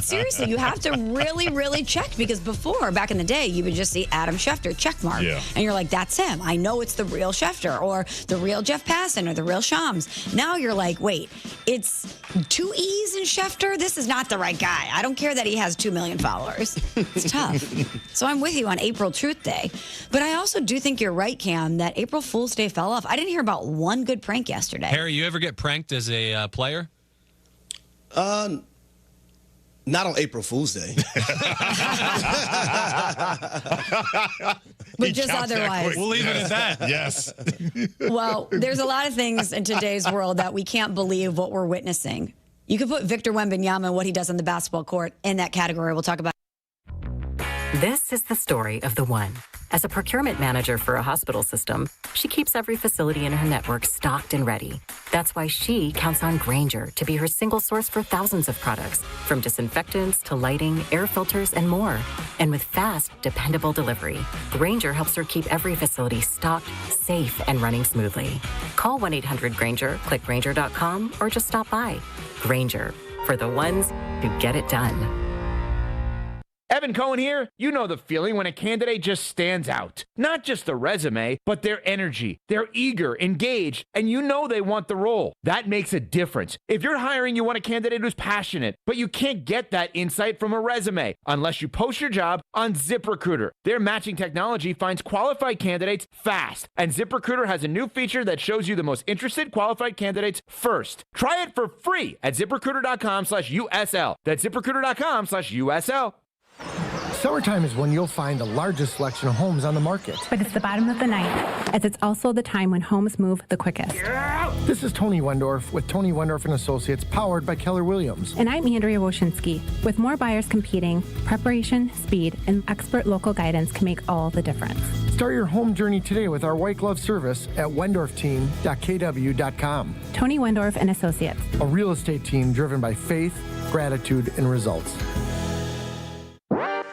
seriously, you have to really, really check, because before, back in the day, you would just see Adam Schefter, check mark. Yeah. And you're like, that's him. I know it's the real Schefter or the real Jeff Passan or the real Shams. Now you're like, wait, it's 2 E's in Schefter? This is not the right guy. I don't care that he has 2 million followers. It's tough. So I'm with you on April Truth Day. But I also do think you're right, Cam, that April Fool's Day fell off. I didn't hear about one good prank yesterday. Harry, you ever get pranked as a player? Not on April Fool's Day. But just otherwise. We'll leave it at that. Yes. Well, there's a lot of things in today's world that we can't believe what we're witnessing. You could put Victor Wembanyama and what he does on the basketball court in that category. We'll talk about. This is the story of the one. As a procurement manager for a hospital system, she keeps every facility in her network stocked and ready. That's why she counts on Grainger to be her single source for thousands of products, from disinfectants to lighting, air filters, and more. And with fast, dependable delivery, Grainger helps her keep every facility stocked, safe, and running smoothly. Call 1-800-GRAINGER, click Grainger.com, or just stop by. Grainger, for the ones who get it done. Evan Cohen here. You know the feeling when a candidate just stands out. Not just the resume, but their energy. They're eager, engaged, and you know they want the role. That makes a difference. If you're hiring, you want a candidate who's passionate, but you can't get that insight from a resume unless you post your job on ZipRecruiter. Their matching technology finds qualified candidates fast, and ZipRecruiter has a new feature that shows you the most interested qualified candidates first. Try it for free at ZipRecruiter.com/USL. That's ZipRecruiter.com/USL. Summertime is when you'll find the largest selection of homes on the market. But it's the bottom of the ninth, as it's also the time when homes move the quickest. This is Tony Wendorf with Tony Wendorf & Associates, powered by Keller Williams. And I'm Andrea Woshinski. With more buyers competing, preparation, speed, and expert local guidance can make all the difference. Start your home journey today with our white glove service at wendorfteam.kw.com. Tony Wendorf & Associates. A real estate team driven by faith, gratitude, and results.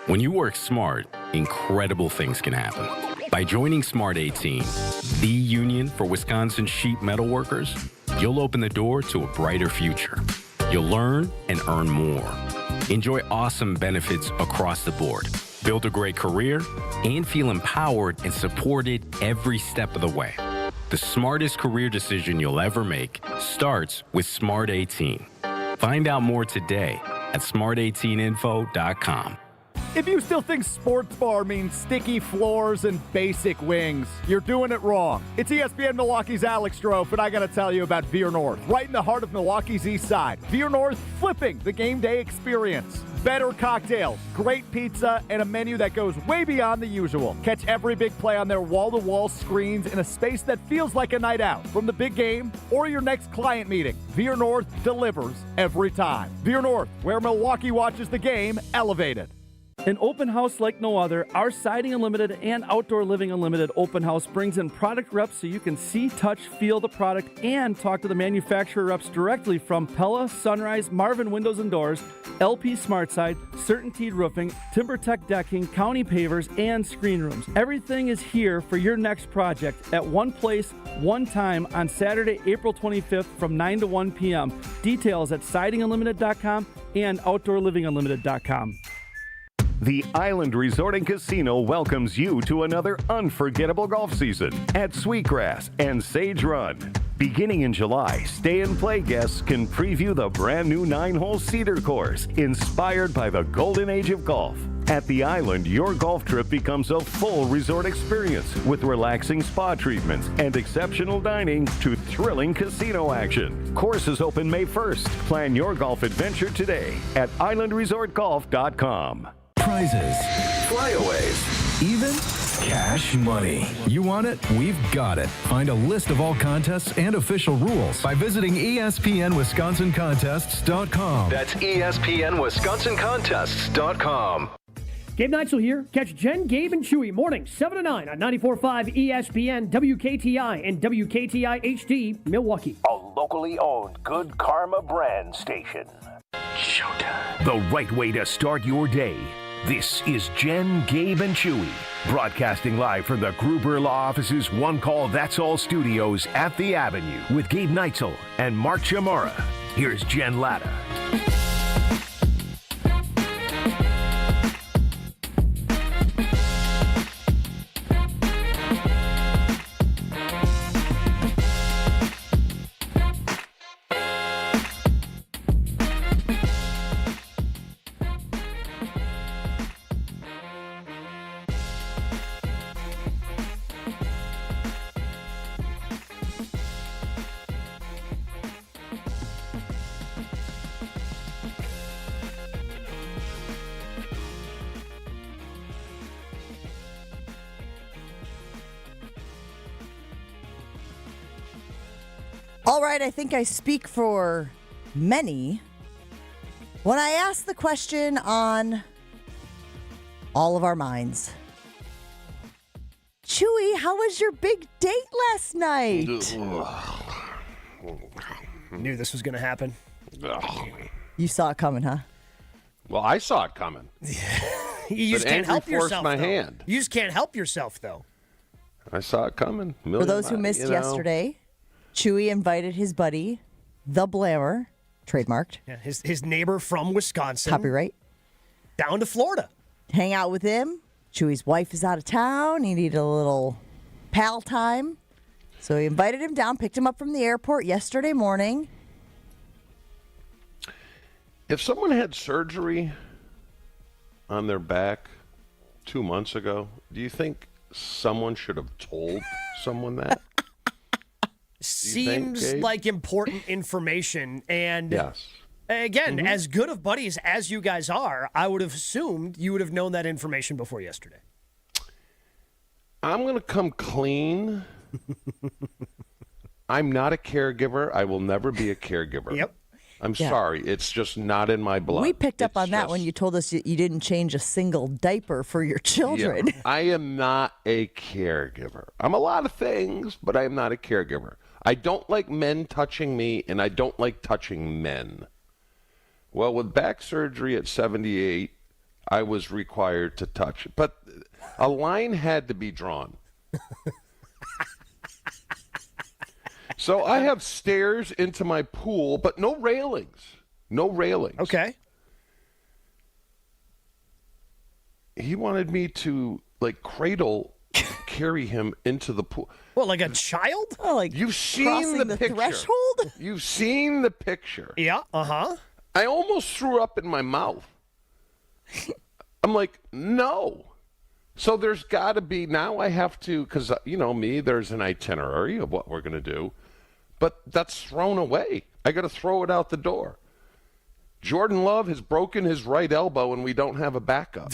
When you work smart, incredible things can happen. By joining Smart 18, the union for Wisconsin sheet metal workers, you'll open the door to a brighter future. You'll learn and earn more. Enjoy awesome benefits across the board. Build a great career and feel empowered and supported every step of the way. The smartest career decision you'll ever make starts with Smart 18. Find out more today at smart18info.com. If you still think sports bar means sticky floors and basic wings, you're doing it wrong. It's ESPN Milwaukee's Alex Strofe, and I got to tell you about Veer North, right in the heart of Milwaukee's East Side. Veer North, flipping the game day experience. Better cocktails, great pizza, and a menu that goes way beyond the usual. Catch every big play on their wall-to-wall screens in a space that feels like a night out. From the big game or your next client meeting, Veer North delivers every time. Veer North, where Milwaukee watches the game, elevated. An open house like no other, our Siding Unlimited and Outdoor Living Unlimited open house brings in product reps so you can see, touch, feel the product, and talk to the manufacturer reps directly from Pella, Sunrise, Marvin Windows and Doors, LP SmartSide, Certainteed Roofing, TimberTech Decking, County Pavers, and Screen Rooms. Everything is here for your next project at one place, one time on Saturday, April 25th from 9 to 1 p.m. Details at sidingunlimited.com and outdoorlivingunlimited.com. The Island Resort and Casino welcomes you to another unforgettable golf season at Sweetgrass and Sage Run. Beginning in July, stay and play guests can preview the brand new 9-hole Cedar course, inspired by the golden age of golf. At the Island, your golf trip becomes a full resort experience with relaxing spa treatments and exceptional dining to thrilling casino action. Courses open May 1st. Plan your golf adventure today at islandresortgolf.com. Prizes, flyaways, even cash money. You want it? We've got it. Find a list of all contests and official rules by visiting ESPNWisconsinContests.com. That's ESPNWisconsinContests.com. Gabe Neitzel here. Catch Jen, Gabe, and Chewy mornings 7 to 9 on 94.5 ESPN, WKTI, and WKTI HD, Milwaukee. A locally owned Good Karma brand station. Showtime. The right way to start your day. This is Jen, Gabe, and Chewy, broadcasting live from the Gruber Law Office's One Call That's All studios at the Avenue with Gabe Neitzel and Mark Chamara. Here's Jen Latta. All right, I think I speak for many when I ask the question on all of our minds. Chewy, how was your big date last night? Knew this was going to happen. You saw it coming, huh? Well, I saw it coming. You just can't help yourself, my though. hand. You just can't help yourself, though. I saw it coming. For those who missed yesterday, Chewy invited his buddy, the Blammer, trademarked. Yeah, his neighbor from Wisconsin. Copyright. Down to Florida. Hang out with him. Chewy's wife is out of town. He needed a little pal time. So he invited him down, picked him up from the airport yesterday morning. If someone had surgery on their back 2 months ago, do you think someone should have told someone that? Seems like important information. And yes. Again, as good of buddies as you guys are, I would have assumed you would have known that information before yesterday. I'm going to come clean. I'm not a caregiver. I will never be a caregiver. Yep. I'm sorry. It's just not in my blood. We picked up on that when you told us you didn't change a single diaper for your children. Yeah, I am not a caregiver. I'm a lot of things, but I am not a caregiver. I don't like men touching me, and I don't like touching men. Well, with back surgery at 78, I was required to touch it. But a line had to be drawn. So I have stairs into my pool, but no railings. No railings. Okay. He wanted me to, carry him into the pool. Well, like a child? Oh, You've seen the picture. Threshold? You've seen the picture. Yeah, uh-huh. I almost threw up in my mouth. I'm like, no. So there's got to be, now I have to, because, me, there's an itinerary of what we're going to do. But that's thrown away. I got to throw it out the door. Jordan Love has broken his right elbow and we don't have a backup.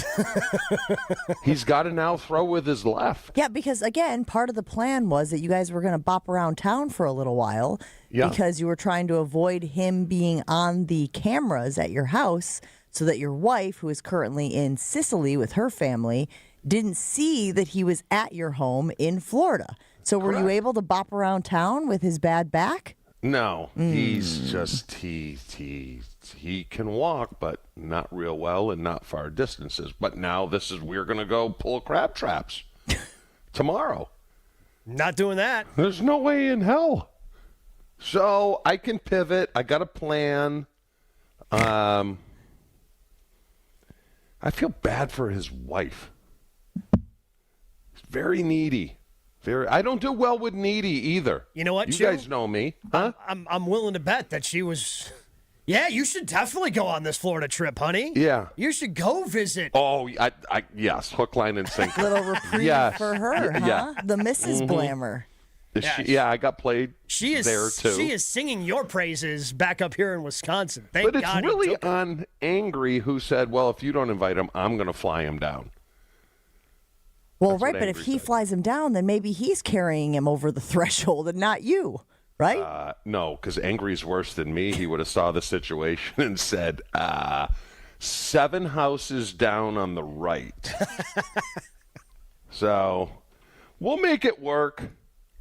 He's got to now throw with his left. Yeah, because, again, part of the plan was that you guys were going to bop around town for a little while because you were trying to avoid him being on the cameras at your house so that your wife, who is currently in Sicily with her family, didn't see that he was at your home in Florida. So were you able to bop around town with his bad back? No, he's just, he can walk, but not real well and not far distances. But now we're going to go pull crab traps tomorrow. Not doing that. There's no way in hell. So I can pivot. I got a plan. I feel bad for his wife. He's very needy. I don't do well with needy either. You know what, You guys know me, huh? I'm willing to bet that she was. Yeah, you should definitely go on this Florida trip, honey. Yeah. You should go visit. Oh, yes, hook, line, and sinker. Little reprieve for her, huh? Yeah. The Mrs. Blammer. I got played there too. She is singing your praises back up here in Wisconsin. Thank but it's God really on Angry who said, well, if you don't invite him, I'm going to fly him down. Well, right, but if he flies him down, then maybe he's carrying him over the threshold and not you, right? No, because Angry's worse than me. He would have saw the situation and said, 7 houses down on the right. So we'll make it work.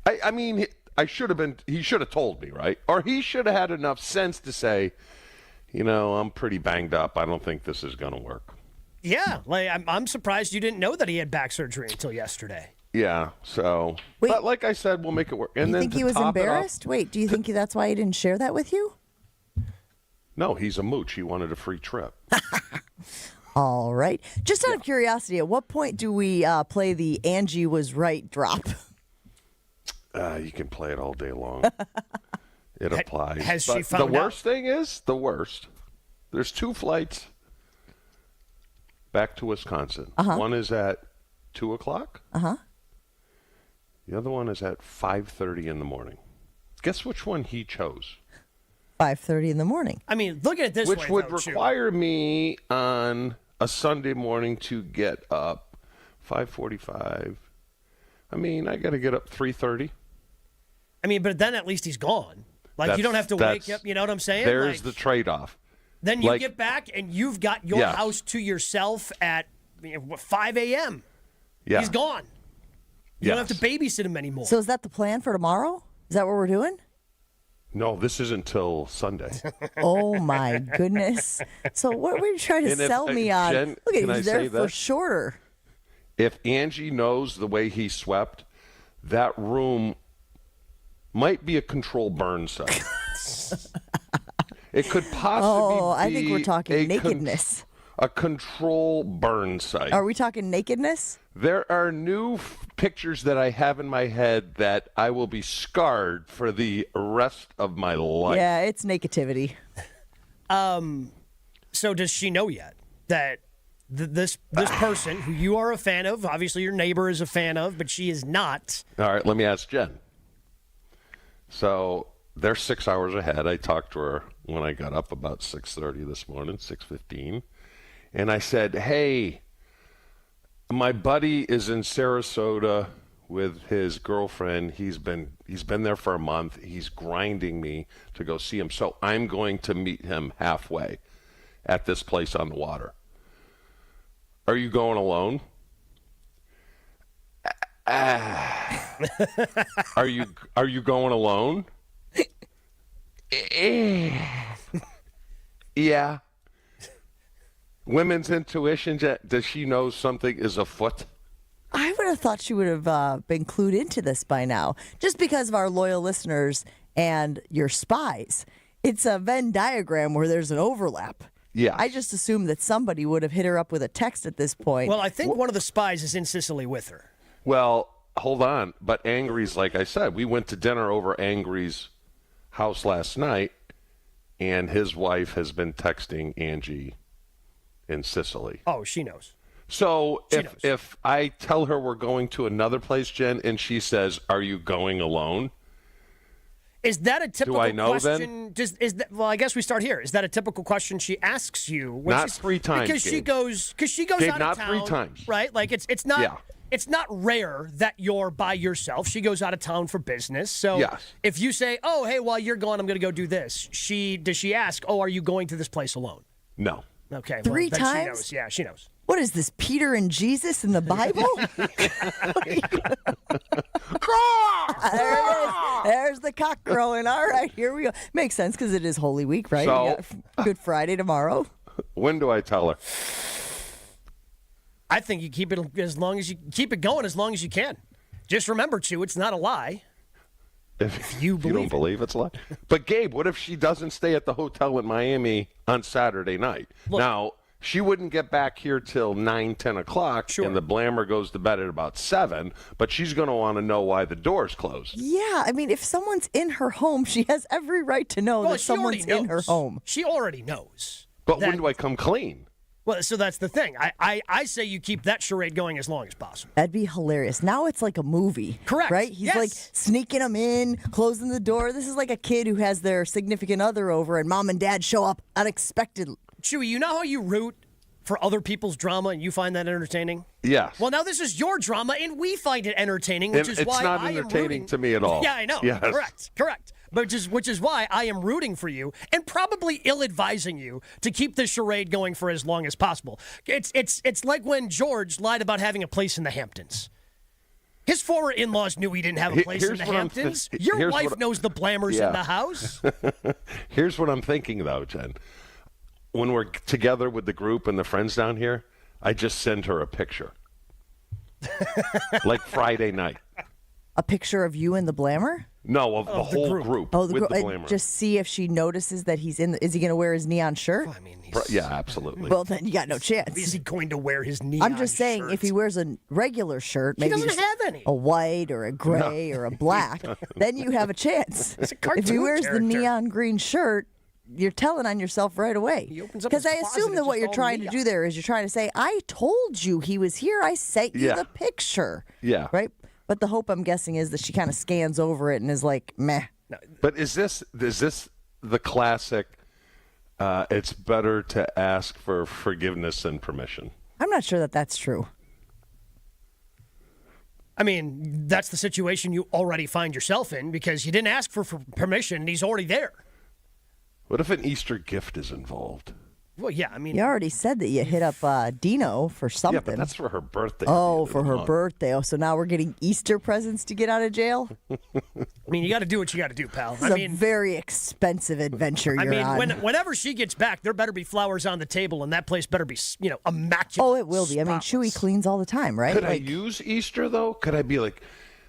I mean, he should have told me, right? Or he should have had enough sense to say, I'm pretty banged up. I don't think this is going to work. Yeah, I'm surprised you didn't know that he had back surgery until yesterday. Yeah, so. But like I said, we'll make it work. And you then think he was embarrassed? Wait, do you think that's why he didn't share that with you? No, he's a mooch. He wanted a free trip. All right. Just out of curiosity, at what point do we play the Angie was right drop? You can play it all day long. It applies. Has but she found the worst thing is, there's 2 flights back to Wisconsin. One is at 2 o'clock. The other one is at 5:30 in the morning. Guess which one he chose? 5:30 in the morning. I mean, look at it this Which way. would require me on a Sunday morning to get up 5:45. I mean, I got to get up 3:30. I mean, but then at least he's gone. Like, you don't have to wake up, you know what I'm saying? There's like, the trade-off. Then you get back, and you've got your house to yourself at 5 a.m. Yeah. He's gone. You don't have to babysit him anymore. So is that the plan for tomorrow? Is that what we're doing? No, this isn't till Sunday. Oh, my goodness. So what were you trying to sell me on? Jen, Look at can I you there say for that? shorter. If Angie knows the way he swept, that room might be a controlled burn site. It could possibly be I think we're talking nakedness. A control burn site. Are we talking nakedness? There are new pictures that I have in my head that I will be scarred for the rest of my life. Yeah, it's negativity. So does she know yet that this person who you are a fan of, obviously your neighbor is a fan of, but she is not? All right, let me ask Jen. So they're 6 hours ahead. I talked to her when I got up about 6:30 this morning, 6:15. And I said, hey, my buddy is in Sarasota with his girlfriend. He's been there for a month. He's grinding me to go see him. So I'm going to meet him halfway at this place on the water. Are you going alone? Are you going alone? Yeah. Women's intuition, does she know something is afoot? I would have thought she would have been clued into this by now, just because of our loyal listeners and your spies. It's a Venn diagram where there's an overlap. Yeah. I just assumed that somebody would have hit her up with a text at this point. Well, I think one of the spies is in Sicily with her. Well, hold on. But Angry's, like I said, we went to dinner over Angry's house last night, and his wife has been texting Angie in Sicily. Oh, she knows. So if I tell her we're going to another place, Jen, and she says, are you going alone? Is that a typical Do I know question? then? Well, I guess we start here. Is that a typical question she asks you? When Not 3 times, Because she Gabe. goes Gabe, out not of town. 3 times. Right? Like it's not Yeah. it's not rare that you're by yourself. She goes out of town for business. So Yes. if you say, "Oh, hey, while you're gone, I'm going to go do this," does she ask, "Oh, are you going to this place alone?" No. Okay. 3 then times? She knows. Yeah, she knows. What is this, Peter and Jesus in the Bible? There it is. There's the cock crowing. All right, here we go. Makes sense because it is Holy Week, right? So- We got Good Friday tomorrow. When do I tell her? I think you keep it going as long as you can. Just remember, Chew, it's not a lie. If you don't believe it's a lie. But Gabe, what if she doesn't stay at the hotel in Miami on Saturday night? Now, she wouldn't get back here till 9, 10 o'clock, and the Blammer goes to bed at about 7, but she's going to want to know why the door's closed. Yeah, I mean, if someone's in her home, she has every right to know that someone's in her home. She already knows. But when do I come clean? Well, so that's the thing. I say you keep that charade going as long as possible. That'd be hilarious. Now it's like a movie. Correct. Right? He's like sneaking them in, closing the door. This is like a kid who has their significant other over and mom and dad show up unexpectedly. Chewy, you know how you root for other people's drama and you find that entertaining? Yes. Well, now this is your drama and we find it entertaining, which And is why it's not I am entertaining rooting. to me at all. Yeah, I know. Yes. Correct. But which is why I am rooting for you and probably ill-advising you to keep this charade going for as long as possible. It's like when George lied about having a place in the Hamptons. His former in-laws knew he didn't have a place in the Hamptons. Your wife knows the Blammers in the house. Here's what I'm thinking, though, Jen. When we're together with the group and the friends down here, I just send her a picture. Like Friday night. A picture of you and the Blammer? No, of the whole group. Oh, the with group. the Blammer. Just see if she notices that he's in. Is he going to wear his neon shirt? I mean, Yeah, absolutely. Well, then you got no chance. Is he going to wear his neon I'm just saying, if he wears a regular shirt, He maybe doesn't just have any. a white or a gray or a black, then you have a chance. It's a If he cartoon wears character. the neon green shirt, you're telling on yourself right away. opens up Because his I closet, assume that it's what just you're all trying to neon. do there is you're trying to say, I told you he was here. I sent you Yeah. the picture. Yeah. Right? But the hope, I'm guessing, is that she kind of scans over it and is like, meh. But is this the classic, it's better to ask for forgiveness than permission? I'm not sure that that's true. I mean, that's the situation you already find yourself in because you didn't ask for permission and he's already there. What if an Easter gift is involved? Well, yeah, I mean... You already said that you hit up Dino for something. Yeah, but that's for her birthday. Oh, for her birthday. Oh, so now we're getting Easter presents to get out of jail? I mean, you got to do what you got to do, pal. This is a very expensive adventure you're on. Whenever she gets back, there better be flowers on the table, and that place better be, immaculate. Oh, it will be. I mean, Chewy cleans all the time, right? Could I use Easter, though? Could I be like,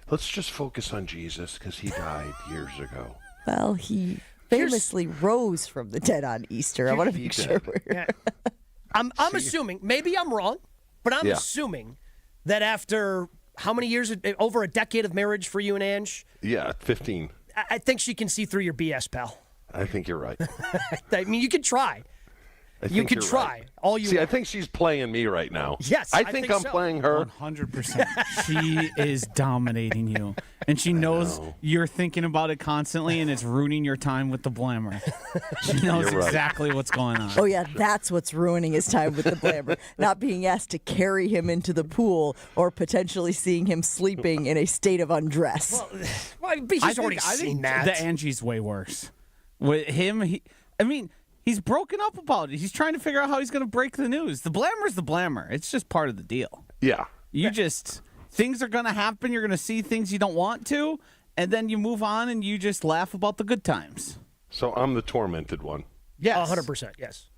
let's just focus on Jesus because he died years ago? Well, he famously rose from the dead on Easter. I want to make sure we're... I'm assuming, maybe I'm wrong, but I'm assuming that after how many years, over a decade of marriage for you and Ange? Yeah, 15. I think she can see through your BS, pal. I think you're right. I mean, you can try. You can try all you want. I think she's playing me right now. Yes, I think I'm so. playing her. 100%. She is dominating you. And she knows you're thinking about it constantly, and it's ruining your time with the blammer. She knows exactly what's going on. Oh, yeah, that's what's ruining his time with the blammer. Not being asked to carry him into the pool or potentially seeing him sleeping in a state of undress. Well, he's already seen that. The Angie's way worse. With him, he's broken up about it. He's trying to figure out how he's going to break the news. The blammer's the blammer. It's just part of the deal. Yeah. Things are going to happen. You're going to see things you don't want to, and then you move on and you just laugh about the good times. So I'm the tormented one. Yes. 100%, yes.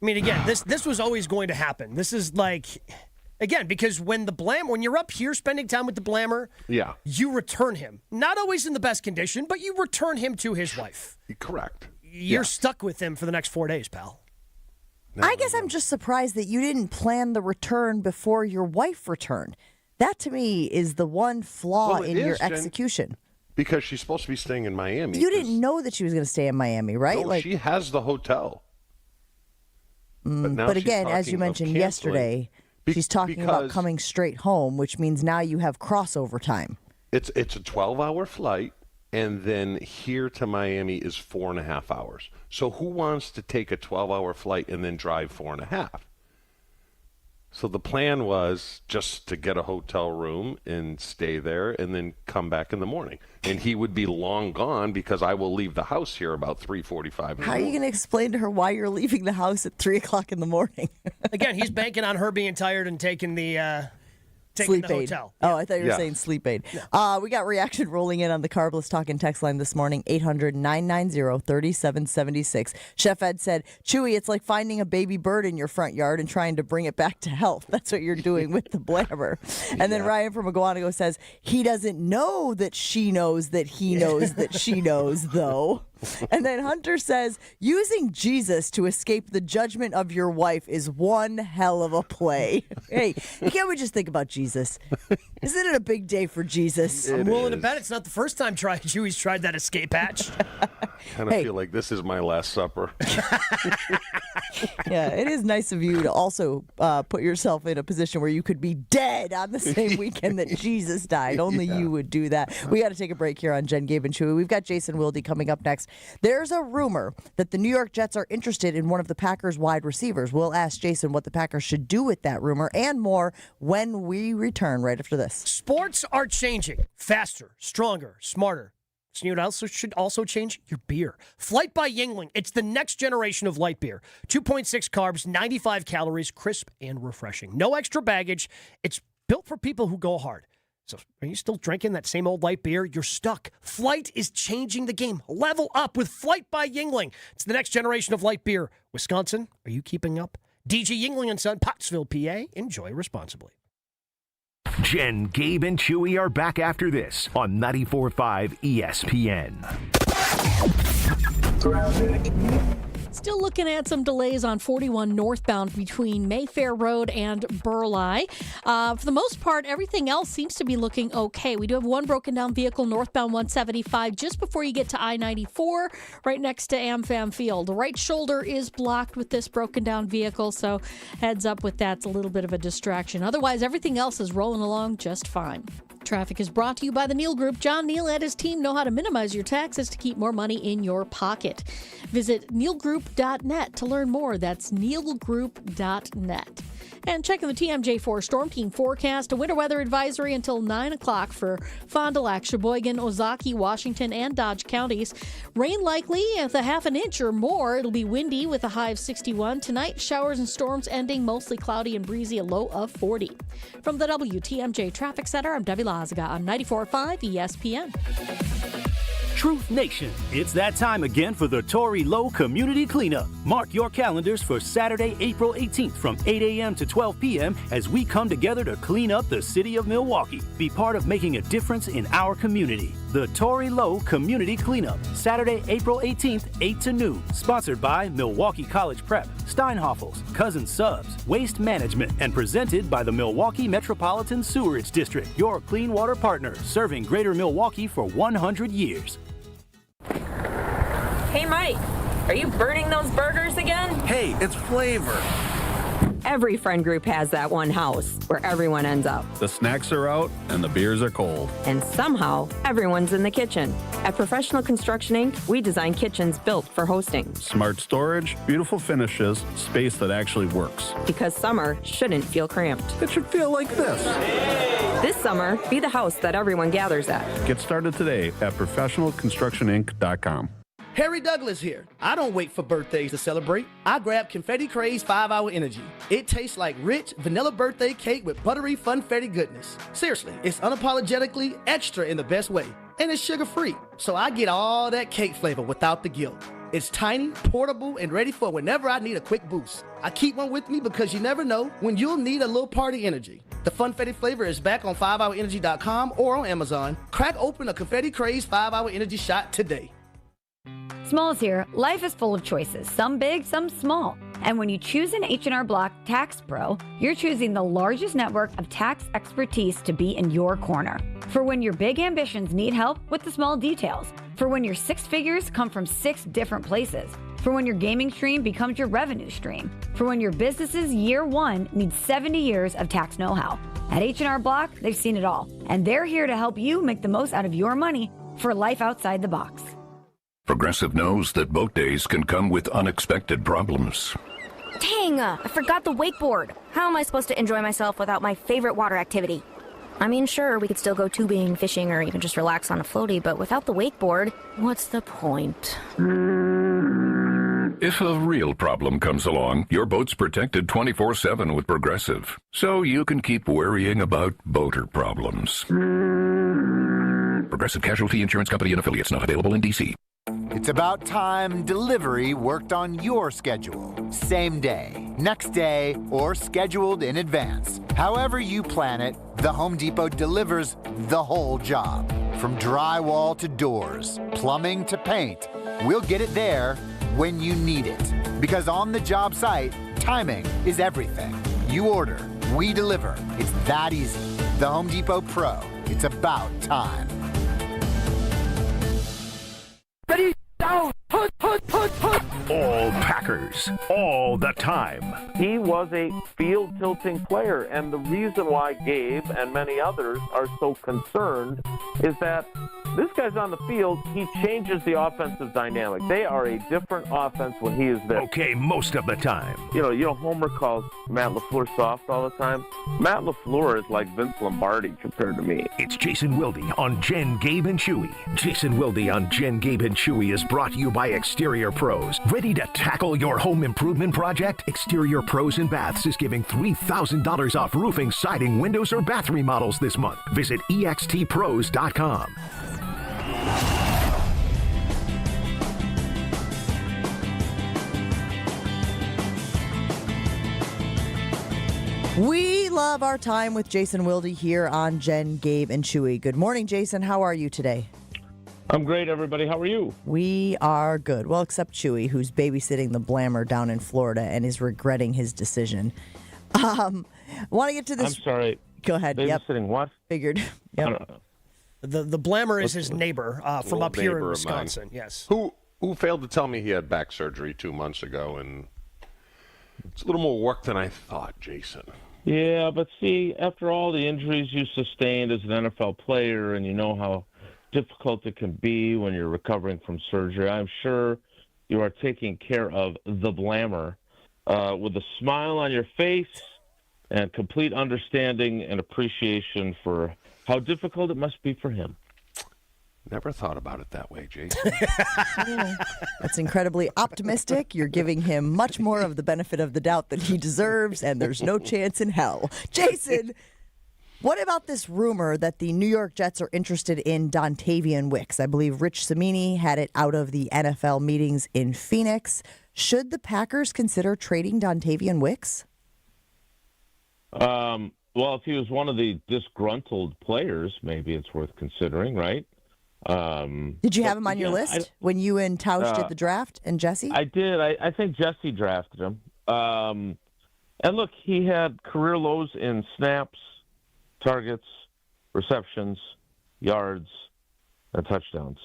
I mean, again, this was always going to happen. This is because when you're up here spending time with the blammer, you return him. Not always in the best condition, but you return him to his wife. Correct. You're stuck with him for the next 4 days, pal. I guess I'm just surprised that you didn't plan the return before your wife returned. That, to me, is the one flaw in your execution. Because she's supposed to be staying in Miami. You didn't know that she was going to stay in Miami, right? No, she has the hotel. But again, as you mentioned yesterday, she's talking about coming straight home, which means now you have crossover time. It's a 12-hour flight, and then here to Miami is 4.5 hours. So who wants to take a 12-hour flight and then drive 4.5? So the plan was just to get a hotel room and stay there and then come back in the morning. And he would be long gone because I will leave the house here about 3:45. How are you going to explain to her why you're leaving the house at 3 o'clock in the morning? Again, he's banking on her being tired and taking the sleep aid. Hotel. Oh, I thought you were saying sleep aid. Yeah. We got reaction rolling in on the Carbless Talking text line this morning, 800-990-3776. Chef Ed said, Chewy, it's like finding a baby bird in your front yard and trying to bring it back to health. That's what you're doing with the blammer. And then Ryan from Aguanago says, he doesn't know that she knows that he knows that she knows, though. And then Hunter says, using Jesus to escape the judgment of your wife is one hell of a play. Hey, can't we just think about Jesus? Isn't it a big day for Jesus? I'm willing to bet it's not the first time Chewy's tried that escape hatch. I kind of feel like this is my last supper. Yeah, it is nice of you to also put yourself in a position where you could be dead on the same weekend that Jesus died. Only you would do that. We got to take a break here on Jen, Gabe, and Chewy. We've got Jason Wilde coming up next. There's a rumor that the New York Jets are interested in one of the Packers' wide receivers. We'll ask Jason what the Packers should do with that rumor and more when we return right after this. Sports are changing faster, stronger, smarter. So you know what else should also change? Your beer. Flight by Yuengling. It's the next generation of light beer. 2.6 carbs, 95 calories, crisp and refreshing. No extra baggage. It's built for people who go hard. So are you still drinking that same old light beer? You're stuck. Flight is changing the game. Level up with Flight by Yuengling. It's the next generation of light beer. Wisconsin, are you keeping up? DG Yuengling & Son, Pottsville, PA. Enjoy responsibly. Jen, Gabe, and Chewy are back after this on 94.5 ESPN. Still looking at some delays on 41 northbound between Mayfair Road and Burleigh. For the most part, everything else seems to be looking okay. We do have one broken down vehicle northbound 175 just before you get to I-94 right next to AmFam Field. The right shoulder is blocked with this broken down vehicle, so heads up with that. It's a little bit of a distraction. Otherwise, everything else is rolling along just fine. Traffic is brought to you by the Neal Group. John Neal and his team know how to minimize your taxes to keep more money in your pocket. Visit nealgroup.net to learn more. That's nealgroup.net. And checking the TMJ4 Storm Team forecast, a winter weather advisory until 9 o'clock for Fond du Lac, Sheboygan, Ozaukee, Washington, and Dodge counties. Rain likely with a half an inch or more. It'll be windy with a high of 61. Tonight, showers and storms ending mostly cloudy and breezy, a low of 40. From the WTMJ Traffic Center, I'm Debbie Lazaga on 94.5 ESPN. Truth Nation, it's that time again for the Tory Low Community Cleanup. Mark your calendars for Saturday, April 18th from 8 a.m. to 12 p.m. as we come together to clean up the city of Milwaukee. Be part of making a difference in our community. The Tory Low Community Cleanup, Saturday, April 18th, 8 to noon. Sponsored by Milwaukee College Prep, Steinhoffels, Cousin Subs, Waste Management, and presented by the Milwaukee Metropolitan Sewerage District, your clean water partner, serving Greater Milwaukee for 100 years. Hey, Mike, are you burning those burgers again? Hey, it's flavor. Every friend group has that one house where everyone ends up. The snacks are out and the beers are cold. And somehow, everyone's in the kitchen. At Professional Construction Inc., we design kitchens built for hosting. Smart storage, beautiful finishes, space that actually works. Because summer shouldn't feel cramped. It should feel like this. This summer, be the house that everyone gathers at. Get started today at professionalconstructioninc.com. Harry Douglas here. I don't wait for birthdays to celebrate. I grab Confetti Craze 5-Hour Energy. It tastes like rich vanilla birthday cake with buttery funfetti goodness. Seriously, it's unapologetically extra in the best way. And it's sugar-free, so I get all that cake flavor without the guilt. It's tiny, portable, and ready for whenever I need a quick boost. I keep one with me because you never know when you'll need a little party energy. The funfetti flavor is back on 5hourenergy.com or on Amazon. Crack open a Confetti Craze 5-Hour Energy shot today. Smalls here. Life is full of choices, some big, some small. And when you choose an H&R Block Tax Pro, you're choosing the largest network of tax expertise to be in your corner. For when your big ambitions need help with the small details. For when your six figures come from 6 different places. For when your gaming stream becomes your revenue stream. For when your business's year one needs 70 years of tax know-how. At H&R Block, they've seen it all. And they're here to help you make the most out of your money for life outside the box. Progressive knows that boat days can come with unexpected problems. Dang, I forgot the wakeboard. How am I supposed to enjoy myself without my favorite water activity? I mean, sure, we could still go tubing, fishing, or even just relax on a floaty, but without the wakeboard, what's the point? If a real problem comes along, your boat's protected 24/7 with Progressive, so you can keep worrying about boater problems. Progressive Casualty Insurance Company and Affiliates, not available in D.C. It's about time delivery worked on your schedule. Same day, next day, or scheduled in advance. However you plan it, the Home Depot delivers the whole job. From drywall to doors, plumbing to paint, we'll get it there when you need it. Because on the job site, timing is everything. You order, we deliver. It's that easy. The Home Depot Pro. It's about time. Ready, down, put. All Packers, all the time. He was a field-tilting player, and the reason why Gabe and many others are so concerned is that this guy's on the field, he changes the offensive dynamic. They are a different offense when he is there. Okay, most of the time. You know, Homer calls Matt LaFleur soft all the time. Matt LaFleur is like Vince Lombardi compared to me. It's Jason Wilde on Jen, Gabe, and Chewy. Jason Wilde on Jen, Gabe, and Chewy is brought to you by Exterior Pros. Ready to tackle your home improvement project? Exterior Pros and Baths is giving $3,000 off roofing, siding, windows, or bath remodels this month. Visit extpros.com. We love our time with Jason Wilde here on Jen, Gabe, and Chewy. Good morning, Jason. How are you today? I'm great, everybody. How are you? We are good. Well, except Chewy, who's babysitting the Blammer down in Florida and is regretting his decision. Want to get to this? I'm sorry. Go ahead. Babysitting what? Figured. Yep. The Blammer is his neighbor from up here in Wisconsin. Yes. Who failed to tell me he had back surgery 2 months ago, and it's a little more work than I thought, Jason. Yeah, but see, after all the injuries you sustained as an NFL player, and you know how difficult it can be when you're recovering from surgery, I'm sure you are taking care of the Blammer with a smile on your face and complete understanding and appreciation for how difficult it must be for him. Never thought about it that way, Jason. That's incredibly optimistic. You're giving him much more of the benefit of the doubt than he deserves, and there's no chance in hell. Jason, what about this rumor that the New York Jets are interested in Dontavian Wicks? I believe Rich Cimini had it out of the NFL meetings in Phoenix. Should the Packers consider trading Dontavian Wicks? Well, if he was one of the disgruntled players, maybe it's worth considering, right? Did you have him on your list when you and Tausch did the draft and Jesse? I did. I think Jesse drafted him. And look, he had career lows in snaps, targets, receptions, yards, and touchdowns.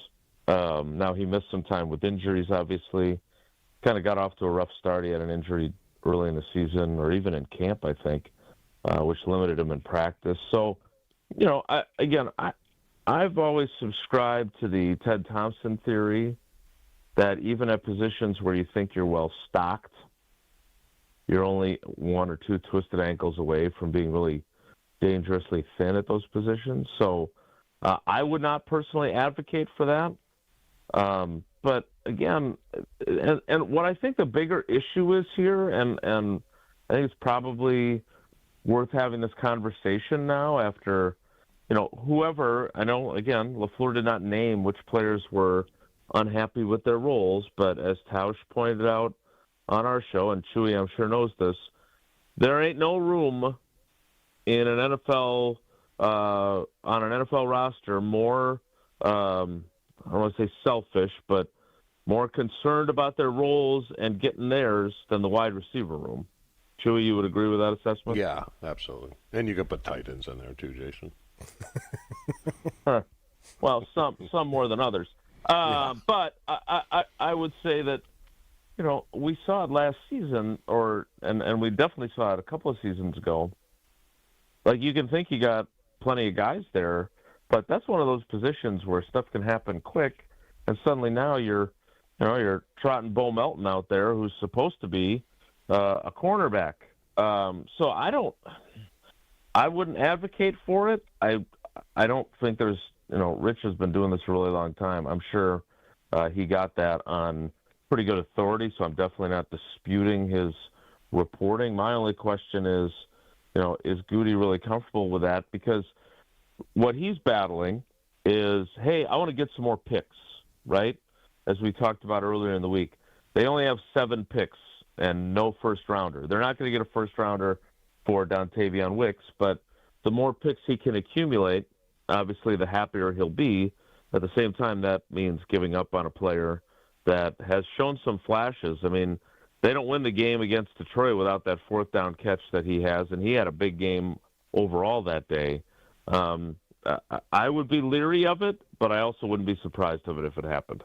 Now he missed some time with injuries, obviously. Kind of got off to a rough start. He had an injury early in the season, or even in camp, I think, which limited him in practice. So, you know, I've always subscribed to the Ted Thompson theory that even at positions where you think you're well stocked, you're only one or two twisted ankles away from being really dangerously thin at those positions. So I would not personally advocate for that. But again, and what I think the bigger issue is here, and I think it's probably worth having this conversation now after, you know, whoever, I know, again, LaFleur did not name which players were unhappy with their roles, but as Tausch pointed out on our show, and Chewy, I'm sure, knows this, there ain't no room in an NFL, on an NFL roster more, I don't want to say selfish, but more concerned about their roles and getting theirs than the wide receiver room. Chewy, you would agree with that assessment? Yeah, absolutely. And you could put tight ends in there too, Jason. Well, some more than others. But I would say that, you know, we saw it last season, and we definitely saw it a couple of seasons ago. Like, you can think you got plenty of guys there, but that's one of those positions where stuff can happen quick, and suddenly now you're trotting Bo Melton out there, who's supposed to be a cornerback. So I wouldn't advocate for it. I don't think there's, you know, Rich has been doing this for a really long time. I'm sure he got that on pretty good authority, so I'm definitely not disputing his reporting. My only question is, you know, is Gutey really comfortable with that? Because what he's battling is, hey, I want to get some more picks, right? As we talked about earlier in the week. They only have 7 picks and no first-rounder. They're not going to get a first-rounder for Dontavian Wicks, but the more picks he can accumulate, obviously the happier he'll be. At the same time, that means giving up on a player that has shown some flashes. I mean, they don't win the game against Detroit without that 4th down catch that he has, and he had a big game overall that day. I would be leery of it, but I also wouldn't be surprised of it if it happened.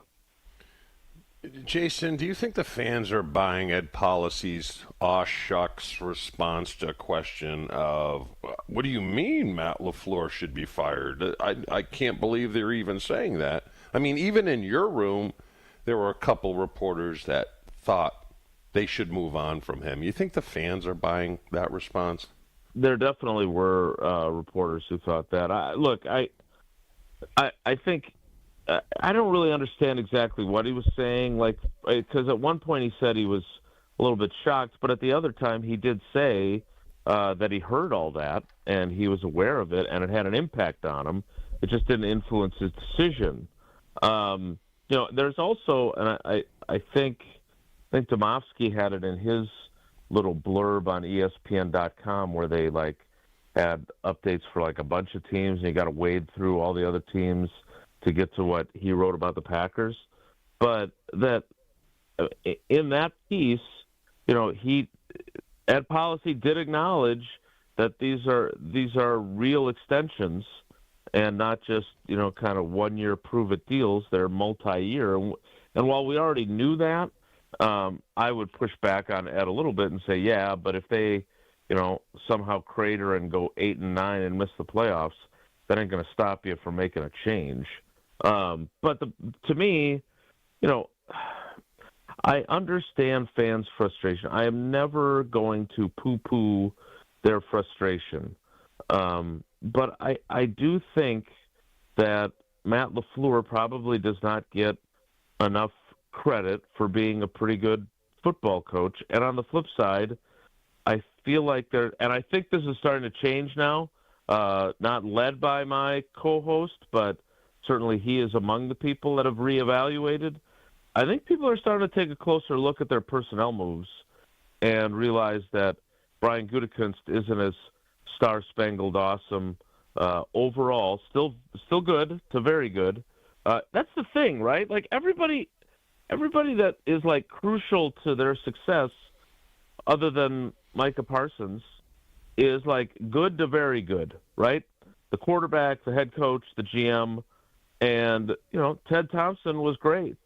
Jason, do you think the fans are buying Ed Policy's aw shucks response to a question of, what do you mean Matt LaFleur should be fired? I can't believe they're even saying that. I mean, even in your room, there were a couple reporters that thought they should move on from him. You think the fans are buying that response? There definitely were reporters who thought that. I think I don't really understand exactly what he was saying, like, because at one point he said he was a little bit shocked, but at the other time he did say that he heard all that and he was aware of it and it had an impact on him. It just didn't influence his decision. You know, there's also, and I think Domofsky had it in his little blurb on ESPN.com where they had updates for a bunch of teams and you got to wade through all the other teams to get to what he wrote about the Packers. But that in that piece, you know, Ed Policy did acknowledge that these are real extensions and not just, you know, kind of 1-year prove-it deals. They're multi-year. And while we already knew that, I would push back on Ed a little bit and say, yeah, but if they somehow crater and go 8-9 and miss the playoffs, that ain't going to stop you from making a change. But to me, I understand fans' frustration. I am never going to poo-poo their frustration. But I do think that Matt LaFleur probably does not get enough credit for being a pretty good football coach. And on the flip side, I feel like and I think this is starting to change now, not led by my co-host, but certainly he is among the people that have reevaluated. I think people are starting to take a closer look at their personnel moves and realize that Brian Gutekunst isn't as star-spangled awesome overall. Still good to very good. That's the thing, right? Like everybody that is like crucial to their success, other than Micah Parsons, is like good to very good, right? The quarterback, the head coach, the GM, and Ted Thompson was great.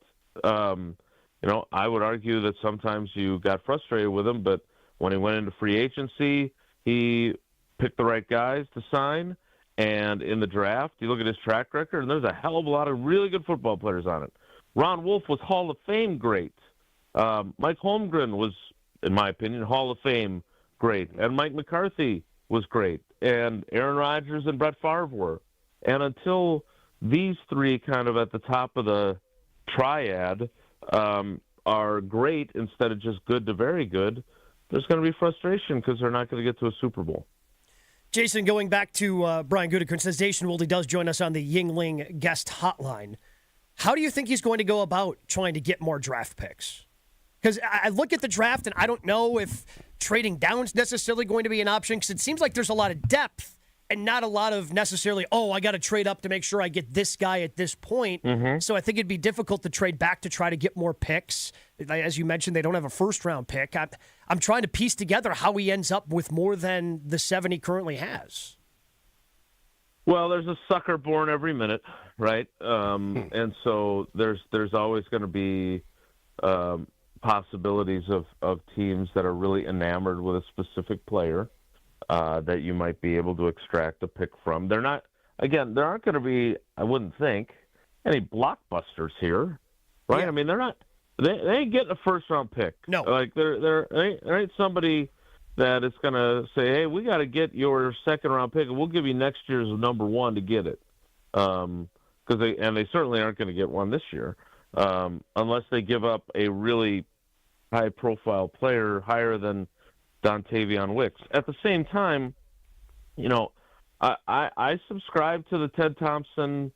I would argue that sometimes you got frustrated with him, but when he went into free agency, he picked the right guys to sign. And in the draft, you look at his track record, and there's a hell of a lot of really good football players on it. Ron Wolf was Hall of Fame great. Mike Holmgren was, in my opinion, Hall of Fame great. And Mike McCarthy was great. And Aaron Rodgers and Brett Favre were. And until these three kind of at the top of the triad are great instead of just good to very good, there's going to be frustration because they're not going to get to a Super Bowl. Jason, going back to Brian Gutekunst, as Jason Wilde does join us on the Yingling guest hotline, how do you think he's going to go about trying to get more draft picks? Because I look at the draft and I don't know if trading down is necessarily going to be an option, because it seems like there's a lot of depth and not a lot of necessarily, I got to trade up to make sure I get this guy at this point. Mm-hmm. So I think it'd be difficult to trade back to try to get more picks. As you mentioned, they don't have a first-round pick. I'm trying to piece together how he ends up with more than the 7 he currently has. Well, there's a sucker born every minute, right? And so there's always going to be possibilities of teams that are really enamored with a specific player that you might be able to extract a pick from. There aren't going to be, I wouldn't think, any blockbusters here, right? Yeah. I mean, they ain't getting a first-round pick. No. Like, there ain't somebody that is going to say, hey, we got to get your second-round pick, and we'll give you next year's number 1 to get it. Because they certainly aren't going to get one this year, unless they give up a really high-profile player higher than Dontavion Wicks. At the same time, I subscribe to the Ted Thompson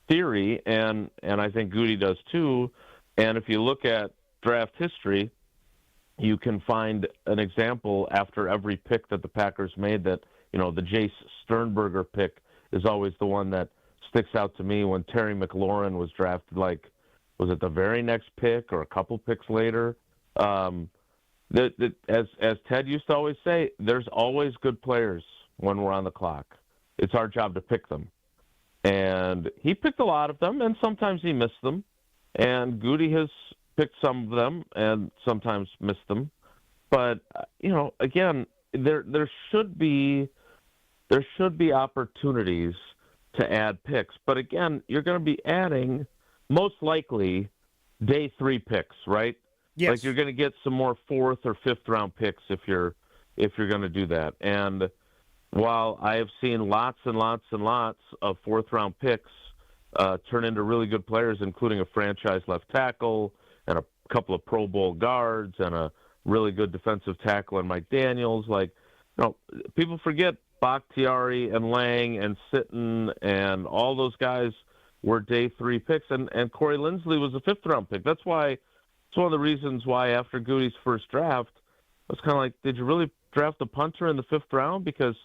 theory, and I think Gutey does too. And if you look at draft history, you can find an example after every pick that the Packers made that, the Jace Sternberger pick is always the one that sticks out to me. When Terry McLaurin was drafted, was it the very next pick or a couple picks later? As Ted used to always say, there's always good players when we're on the clock. It's our job to pick them. And he picked a lot of them, and sometimes he missed them. And Gutey has picked some of them and sometimes missed them. But, again, there should be opportunities to add picks. But, again, you're going to be adding most likely day 3 picks, right? Yes. Like you're going to get some more 4th or 5th round picks if you're going to do that. And while I have seen lots and lots and lots of 4th round picks turn into really good players, including a franchise left tackle and a couple of Pro Bowl guards and a really good defensive tackle in Mike Daniels, people forget Bakhtiari and Lang and Sitton and all those guys were day 3 picks, and Corey Linsley was a 5th round pick. That's why. It's one of the reasons why after Gutey's first draft, I was kind of like, did you really draft a punter in the 5th round? Because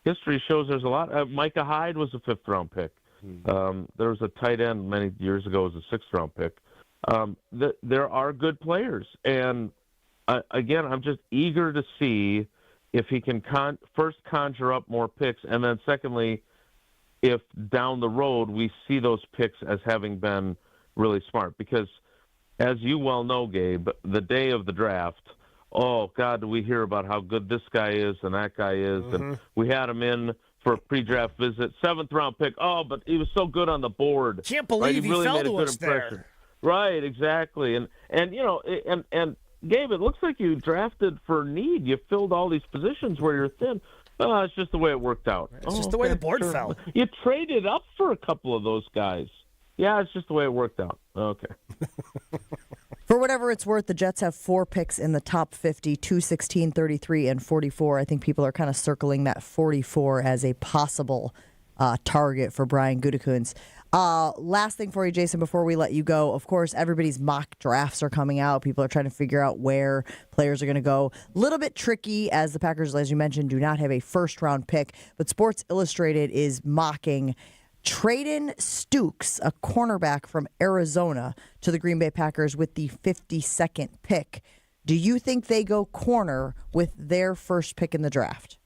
history shows there's a lot. Micah Hyde was a 5th round pick. There was a tight end many years ago as a 6th round pick. There are good players. And, again, I'm just eager to see if he can first conjure up more picks, and then secondly, if down the road we see those picks as having been really smart. Because as you well know, Gabe, the day of the draft, oh, God, do we hear about how good this guy is and that guy is. And we had him in for a pre-draft visit, 7th-round pick. Oh, but he was so good on the board. Can't believe he really fell made a to good us impression. there. Right, exactly. And Gabe, it looks like you drafted for need. You filled all these positions where you're thin. It's just the way it worked out. It's just the way the board fell. You traded up for a couple of those guys. Yeah, it's just the way it worked out. Okay. For whatever it's worth, the Jets have 4 picks in the top 50, 2, 16, 33, and 44. I think people are kind of circling that 44 as a possible target for Brian Gutekunst. Last thing for you, Jason, before we let you go. Of course, everybody's mock drafts are coming out. People are trying to figure out where players are going to go. A little bit tricky as the Packers, as you mentioned, do not have a first-round pick. But Sports Illustrated is mocking Traden Stukes, a cornerback from Arizona, to the Green Bay Packers with the 52nd pick. Do you think they go corner with their first pick in the draft?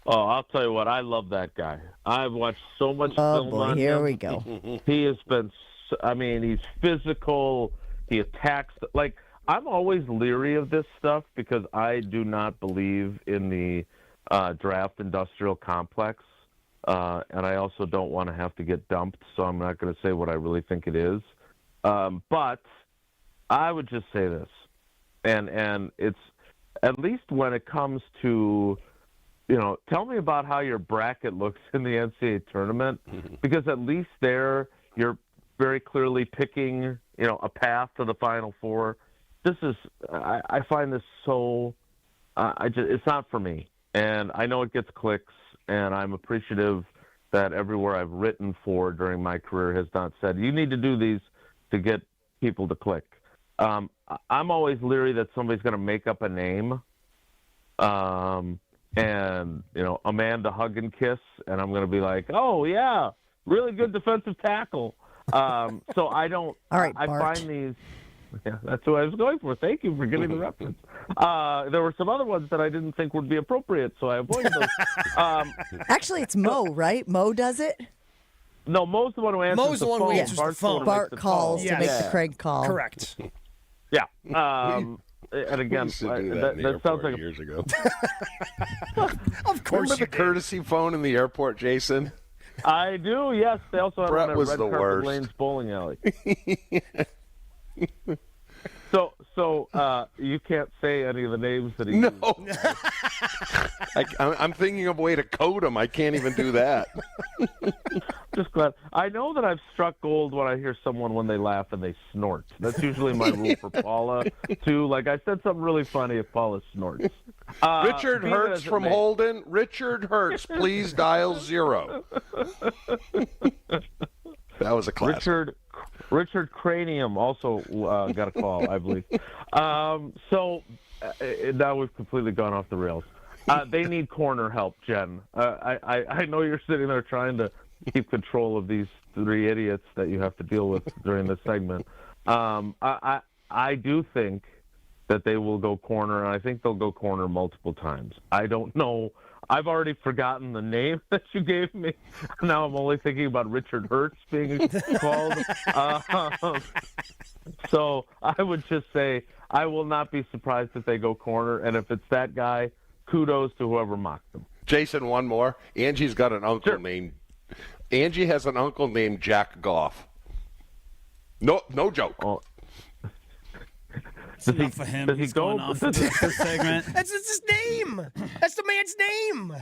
Oh, I'll tell you what. I love that guy. I've watched so much film on him. Here we go. He has been, he's physical. He attacks. Like, I'm always leery of this stuff because I do not believe in the draft industrial complex. And I also don't want to have to get dumped, so I'm not going to say what I really think it is. But I would just say this, and it's at least when it comes to, tell me about how your bracket looks in the NCAA tournament, because at least there you're very clearly picking, a path to the Final Four. This is, I find this so, it's not for me. And I know it gets clicks, and I'm appreciative that everywhere I've written for during my career has not said, you need to do these to get people to click. I'm always leery that somebody's going to make up a name, and, Amanda Hug and Kiss, and I'm going to be like, oh, yeah, really good defensive tackle. So I don't – All right, I Bart. find these – yeah, that's what I was going for. Thank you for getting the reference. There were some other ones that I didn't think would be appropriate, so I avoided those. Actually, it's Mo, right? Mo does it? No, Mo's the one who answers Mo's the the one phone. who answers the phone. Bart calls to make the Craig call. Correct. Yeah. And again, that sounds like years ago. Of course Remember the courtesy phone in the airport, Jason? I do, yes. They also have Brett one at was Red the Carpet worst. Lane's bowling alley. So you can't say any of the names that he used. I'm thinking of a way to code them. I can't even do that. Just glad. I know that I've struck gold when I hear someone when they laugh and they snort. That's usually my rule for Paula, too. Like, I said something really funny if Paula snorts. Richard Hertz from Holden. Richard Hertz, please dial 0. That was a classic. Richard Cranium also got a call, I believe. So now we've completely gone off the rails. They need corner help, Jen. I know you're sitting there trying to keep control of these 3 idiots that you have to deal with during this segment. I do think that they will go corner, and I think they'll go corner multiple times. I don't know. I've already forgotten the name that you gave me. Now I'm only thinking about Richard Hertz being called. So I would just say I will not be surprised if they go corner, and if it's that guy, kudos to whoever mocked them. Jason, one more. Angie's got an uncle named – Angie has an uncle named Jack Goff. No joke. Oh. That's enough for him. He's going off for this segment. That's his name. That's the man's name.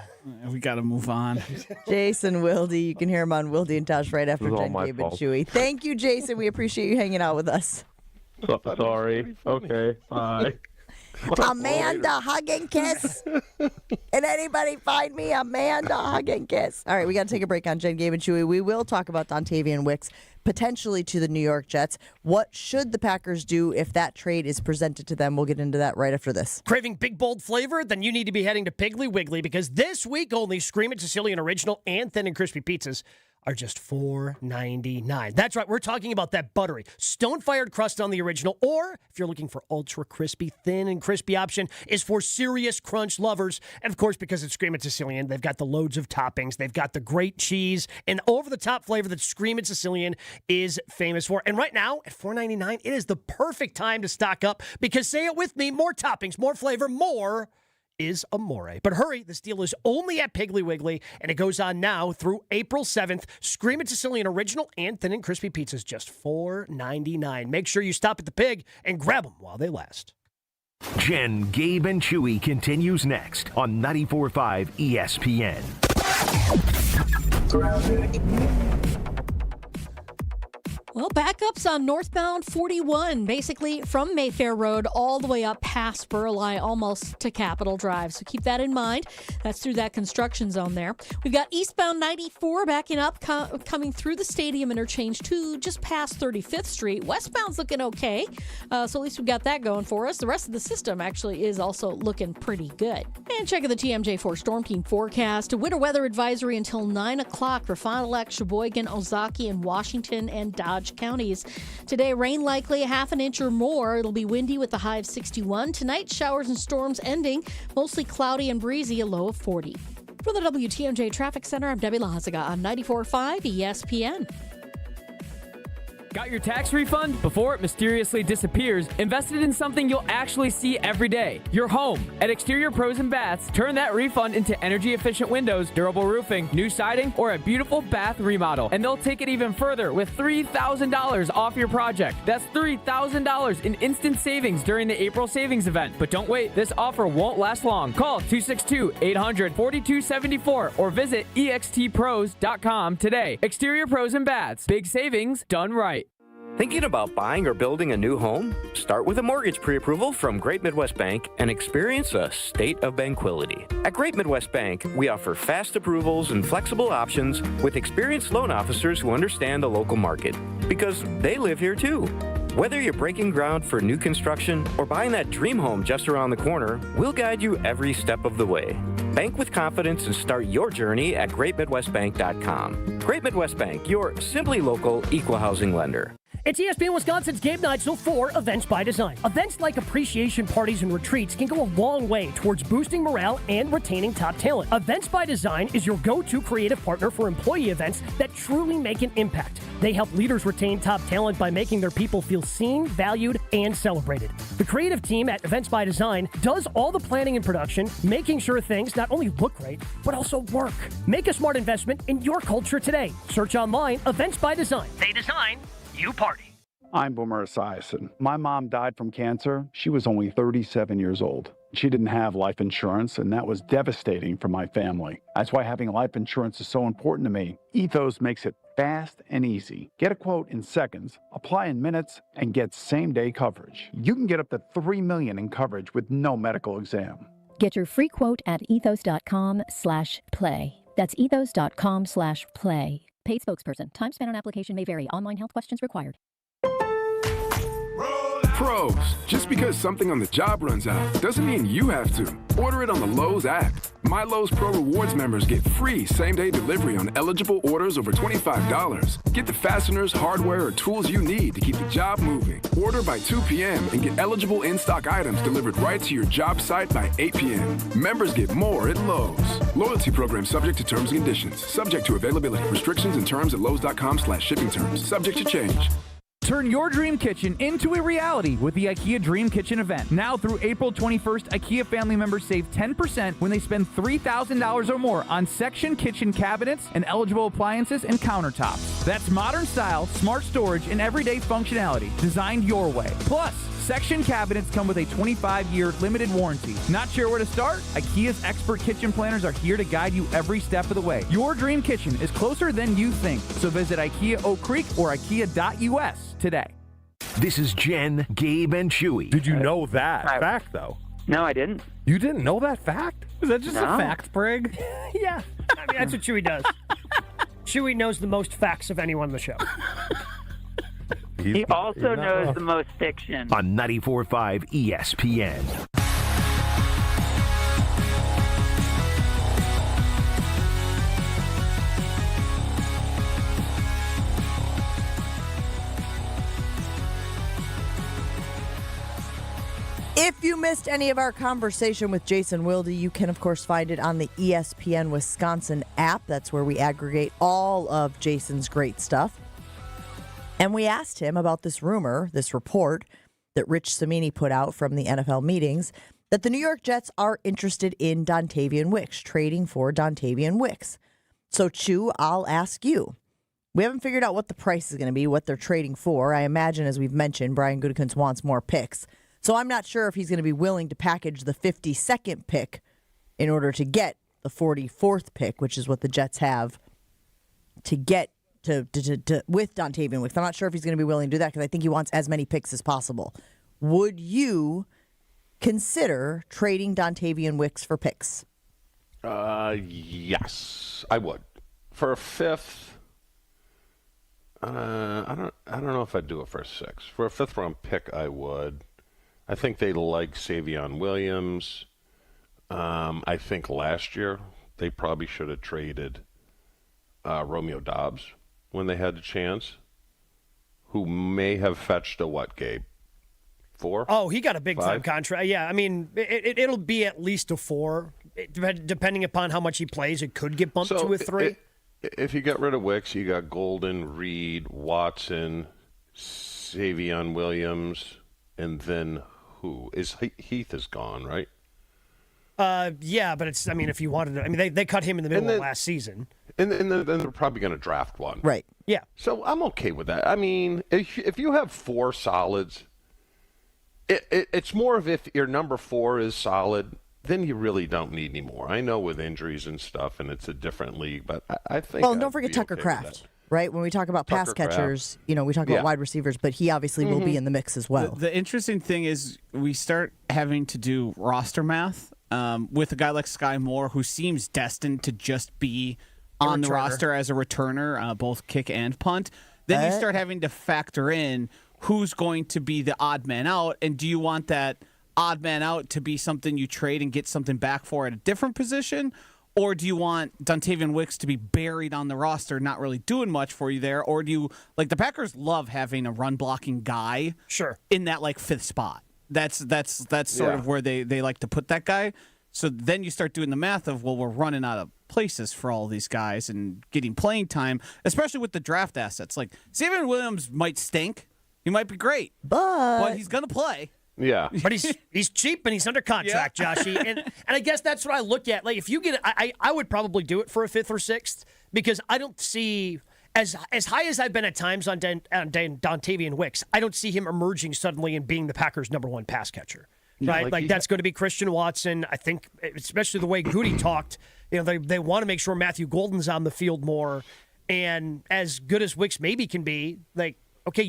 We got to move on. Jason Wilde. You can hear him on Wilde and Tosh right after Jen, Gabe, and Chewy. Thank you, Jason. We appreciate you hanging out with us. Sorry. Okay. Bye. Amanda Hug and Kiss. Can anybody find me Amanda Hug and Kiss? All right, we got to take a break on Jen, Gabe, and Chewy. We will talk about Dontavian Wicks potentially to the New York Jets. What should the Packers do if that trade is presented to them? We'll get into that right after this. Craving big, bold flavor? Then you need to be heading to Piggly Wiggly, because this week only Screamin' Sicilian Original and Thin and Crispy pizzas are just $4.99. That's right. We're talking about that buttery, stone-fired crust on the original, or if you're looking for ultra crispy, thin and crispy option, is for serious crunch lovers. And of course, because it's Screamin' Sicilian, they've got the loads of toppings. They've got the great cheese and over-the-top flavor that Screamin' Sicilian is famous for. And right now, at $4.99, it is the perfect time to stock up because, say it with me, more toppings, more flavor, more is amore. But hurry, this deal is only at Piggly Wiggly, and it goes on now through April 7th. Screamin' Sicilian Original and Thin and Crispy Pizzas, just $4.99. Make sure you stop at the Pig and grab them while they last. Jen, Gabe, and Chewy continues next on 94.5 ESPN. Well, backups on northbound 41, basically from Mayfair Road all the way up past Burleigh, almost to Capitol Drive. So keep that in mind. That's through that construction zone there. We've got eastbound 94 backing up, coming through the stadium interchange to just past 35th Street. Westbound's looking okay. So at least we've got that going for us. The rest of the system actually is also looking pretty good. And checking the TMJ4 Storm Team forecast. A winter weather advisory until 9 o'clock for Fond du Lac, Sheboygan, Ozaukee, and Washington and Dodge counties. Today, rain likely a half an inch or more. It'll be windy with a high of 61. Tonight, showers and storms ending. Mostly cloudy and breezy, a low of 40. For the WTMJ Traffic Center, I'm Debbie Lazaga on 94.5 ESPN. Got your tax refund? Before it mysteriously disappears, invested in something you'll actually see every day. Your home. At Exterior Pros and Baths, turn that refund into energy-efficient windows, durable roofing, new siding, or a beautiful bath remodel. And they'll take it even further with $3,000 off your project. That's $3,000 in instant savings during the April savings event. But don't wait, this offer won't last long. Call 262-800-4274 or visit extpros.com today. Exterior Pros and Baths. Big savings done right. Thinking about buying or building a new home? Start with a mortgage pre-approval from Great Midwest Bank and experience a state of tranquility. At Great Midwest Bank, we offer fast approvals and flexible options with experienced loan officers who understand the local market because they live here too. Whether you're breaking ground for new construction or buying that dream home just around the corner, we'll guide you every step of the way. Bank with confidence and start your journey at greatmidwestbank.com. Great Midwest Bank, your simply local equal housing lender. It's ESPN Wisconsin's Game Night, so for Events by Design. Events like appreciation parties and retreats can go a long way towards boosting morale and retaining top talent. Events by Design is your go-to creative partner for employee events that truly make an impact. They help leaders retain top talent by making their people feel seen, valued, and celebrated. The creative team at Events by Design does all the planning and production, making sure things not only look great, but also work. Make a smart investment in your culture today. Search online, Events by Design. They design, you party. I'm Boomer Esiason. My mom died from cancer. She was only 37 years old. She didn't have life insurance, and that was devastating for my family. That's why having life insurance is so important to me. Ethos makes it fast and easy. Get a quote in seconds, apply in minutes, and get same-day coverage. You can get up to $3 million in coverage with no medical exam. Get your free quote at ethos.com/play. That's ethos.com/play. Paid spokesperson. Time spent on application may vary. Online health questions required. Pros, just because something on the job runs out doesn't mean you have to. Order it on the Lowe's app. My Lowe's Pro Rewards members get free same-day delivery on eligible orders over $25. Get the fasteners, hardware, or tools you need to keep the job moving. Order by 2 p.m. and get eligible in-stock items delivered right to your job site by 8 p.m. Members get more at Lowe's. Loyalty program subject to terms and conditions. Subject to availability. Restrictions and terms at lowes.com/shipping terms. Subject to change. Turn your dream kitchen into a reality with the IKEA Dream Kitchen event. Now through April 21st, IKEA family members save 10% when they spend $3,000 or more on section kitchen cabinets and eligible appliances and countertops. That's modern style, smart storage, and everyday functionality designed your way. Plus, section cabinets come with a 25-year limited warranty. Not sure where to start? IKEA's expert kitchen planners are here to guide you every step of the way. Your dream kitchen is closer than you think. So visit IKEA Oak Creek or IKEA.us today. This is Jen, Gabe, and Chewy. Did you know that fact, though? No, I didn't. You didn't know that fact? Is that just a fact, Brig? Yeah. I mean, that's what Chewy does. Chewy knows the most facts of anyone on the show. He also knows the most fiction. On 94.5 ESPN. missed any of our conversation with Jason Wilde, you can, of course, find it on the ESPN Wisconsin app. That's where we aggregate all of Jason's great stuff. And we asked him about this rumor, this report that Rich Cimini put out from the NFL meetings, that the New York Jets are interested in Dontavian Wicks, trading for Dontavian Wicks. So, Chew, I'll ask you. We haven't figured out what the price is going to be, what they're trading for. I imagine, as we've mentioned, Brian Gutekunst wants more picks. So I'm not sure if he's going to be willing to package the 52nd pick in order to get the 44th pick, which is what the Jets have to get to with Dontavian Wicks. I'm not sure if he's going to be willing to do that because I think he wants as many picks as possible. Would you consider trading Dontavian Wicks for picks? Yes, I would. For a fifth, I don't know if I'd do it for a sixth. For a fifth-round pick, I would. I think they like Savion Williams. I think last year they probably should have traded Romeo Doubs when they had the chance, who may have fetched a what, Gabe? 4? Oh, he got a big-time 5? contract. Yeah, I mean, it'll be at least a 4. Depending upon how much he plays, it could get bumped to a 3. If you get rid of Wicks, you got Golden, Reed, Watson, Savion Williams, and then who? Heath is gone, right? Yeah, but it's, I mean, if you wanted to, I mean, they cut him in the middle of last season. And then they're probably going to draft one. Right. Yeah. So I'm okay with that. I mean, if you have 4 solids, it's more of if your number 4 is solid, then you really don't need any more. I know with injuries and stuff, and it's a different league, but I think. Well, don't forget Tucker Kraft, right? When we talk about pass catchers, we talk about wide receivers, but he obviously will be in the mix as well. The interesting thing is we start having to do roster math with a guy like Sky Moore, who seems destined to just be on the roster as a returner, both kick and punt. Then you start having to factor in who's going to be the odd man out, and do you want that odd man out to be something you trade and get something back for at a different position? Or do you want Dontavian Wicks to be buried on the roster, not really doing much for you there? Or do you, like, the Packers love having a run-blocking guy in that, like, 5th spot. That's sort of where they like to put that guy. So then you start doing the math of, well, we're running out of places for all these guys and getting playing time, especially with the draft assets. Like, Savion Williams might stink. He might be great. But he's going to play. Yeah. But he's cheap and he's under contract, Joshy. And I guess that's what I look at. Like, if you get I would probably do it for a 5th or 6th because I don't see, as high as I've been at times on Dontavian Wicks, I don't see him emerging suddenly and being the Packers' number 1 pass catcher. Right? Like that's going to be Christian Watson. I think, especially the way Gutey talked, they want to make sure Matthew Golden's on the field more. And as good as Wicks maybe can be, like, okay,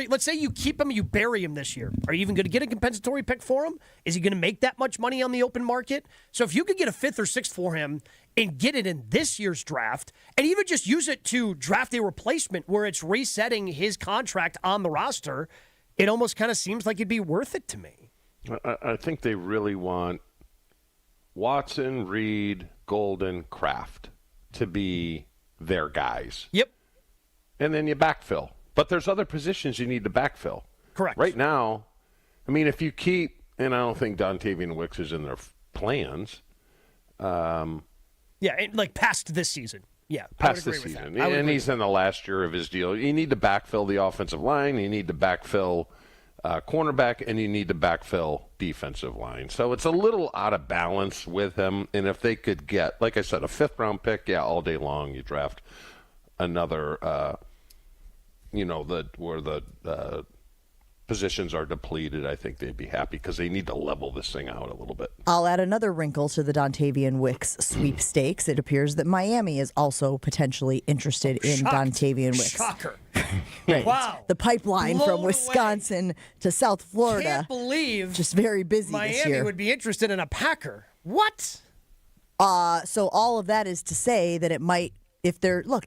let's say you keep him, you bury him this year. Are you even going to get a compensatory pick for him? Is he going to make that much money on the open market? So if you could get a 5th or 6th for him and get it in this year's draft, and even just use it to draft a replacement where it's resetting his contract on the roster, it almost kind of seems like it'd be worth it to me. I think they really want Watson, Reed, Golden, Kraft to be their guys. Yep. And then you backfill. But there's other positions you need to backfill. Correct. Right now, I mean, if you keep, and I don't think Dontavian Wicks is in their plans. Like past this season. Yeah, past this season. And he's in the last year of his deal. You need to backfill the offensive line. You need to backfill cornerback, and you need to backfill defensive line. So it's a little out of balance with him. And if they could get, like I said, a 5th-round pick, all day long, you draft another where the positions are depleted, I think they'd be happy because they need to level this thing out a little bit. I'll add another wrinkle to the Dontavian Wicks sweepstakes. It appears that Miami is also potentially interested in Dontavian Wicks. Shocker. Right. Wow. The pipeline from Wisconsin to South Florida. Can't believe just very busy Miami this year. Would be interested in a Packer. What? So all of that is to say that it might,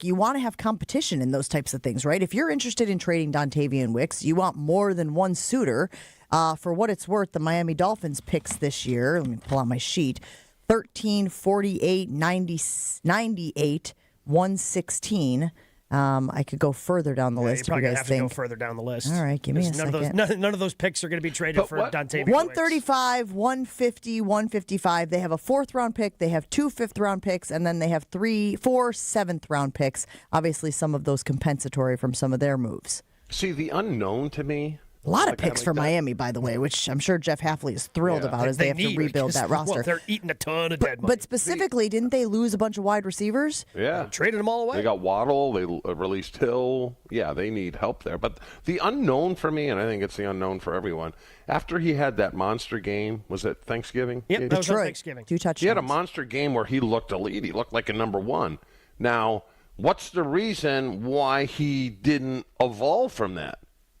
you want to have competition in those types of things, right? If you're interested in trading Dontavian Wicks, you want more than one suitor. For what it's worth, the Miami Dolphins picks this year, let me pull out my sheet, 13, 48, 98, 116. I could go further down the list. You're probably if you going to guys have think. to go further down the list. All right, give me a second. None of those picks are going to be traded for Dontavian. 135, 150, 155. They have a 4th-round pick. They have 2 5th-round picks, and then they have 4 7th-round picks. Obviously, some of those compensatory from some of their moves. See, the unknown to me. A lot of picks for Miami, by the way, which I'm sure Jeff Hafley is thrilled about as they have to rebuild that roster. Well, they're eating a ton of dead money. But specifically, didn't they lose a bunch of wide receivers? Yeah. Traded them all away. They got Waddle. They released Hill. Yeah, they need help there. But the unknown for me, and I think it's the unknown for everyone, after he had that monster game, was it Thanksgiving? Yep, that was on Thanksgiving. 2 touchdowns. He had a monster game where he looked elite. He looked like a number 1. Now, what's the reason why he didn't evolve from that?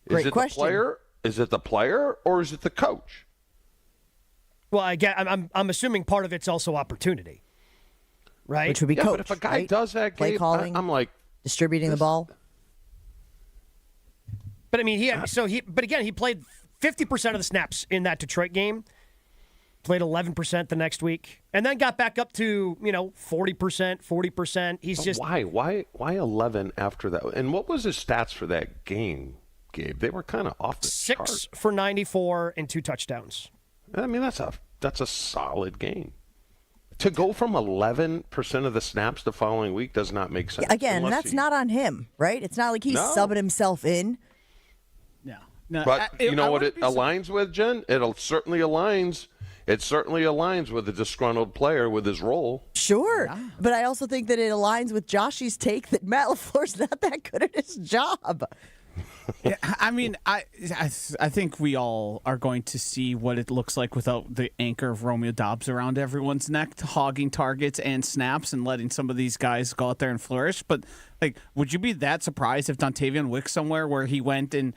Great question. The player? Is it the player or is it the coach? Well, I'm assuming part of it's also opportunity, right? Which would be coach. But if a guy does that, play Gabe, calling, I'm like distributing the ball. But I mean, but again, he played 50% of the snaps in that Detroit game. Played 11% the next week, and then got back up to 40%, 40%. He's just why 11 after that? And what was his stats for that game, Gabe? They were kind of off the 6 chart. for 94 and 2 touchdowns. I mean, that's a solid game. To go from 11% of the snaps the following week does not make sense. Again, that's not on him, right? It's not like he's subbing himself in. No. But you know what it aligns with, Jen? It certainly aligns. It certainly aligns with a disgruntled player with his role. Sure. Yeah. But I also think that it aligns with Joshie's take that Matt LaFleur's not that good at his job. Yeah, I mean, I think we all are going to see what it looks like without the anchor of Romeo Doubs around everyone's neck, hogging targets and snaps and letting some of these guys go out there and flourish. But, would you be that surprised if Dontavian Wicks somewhere where he went and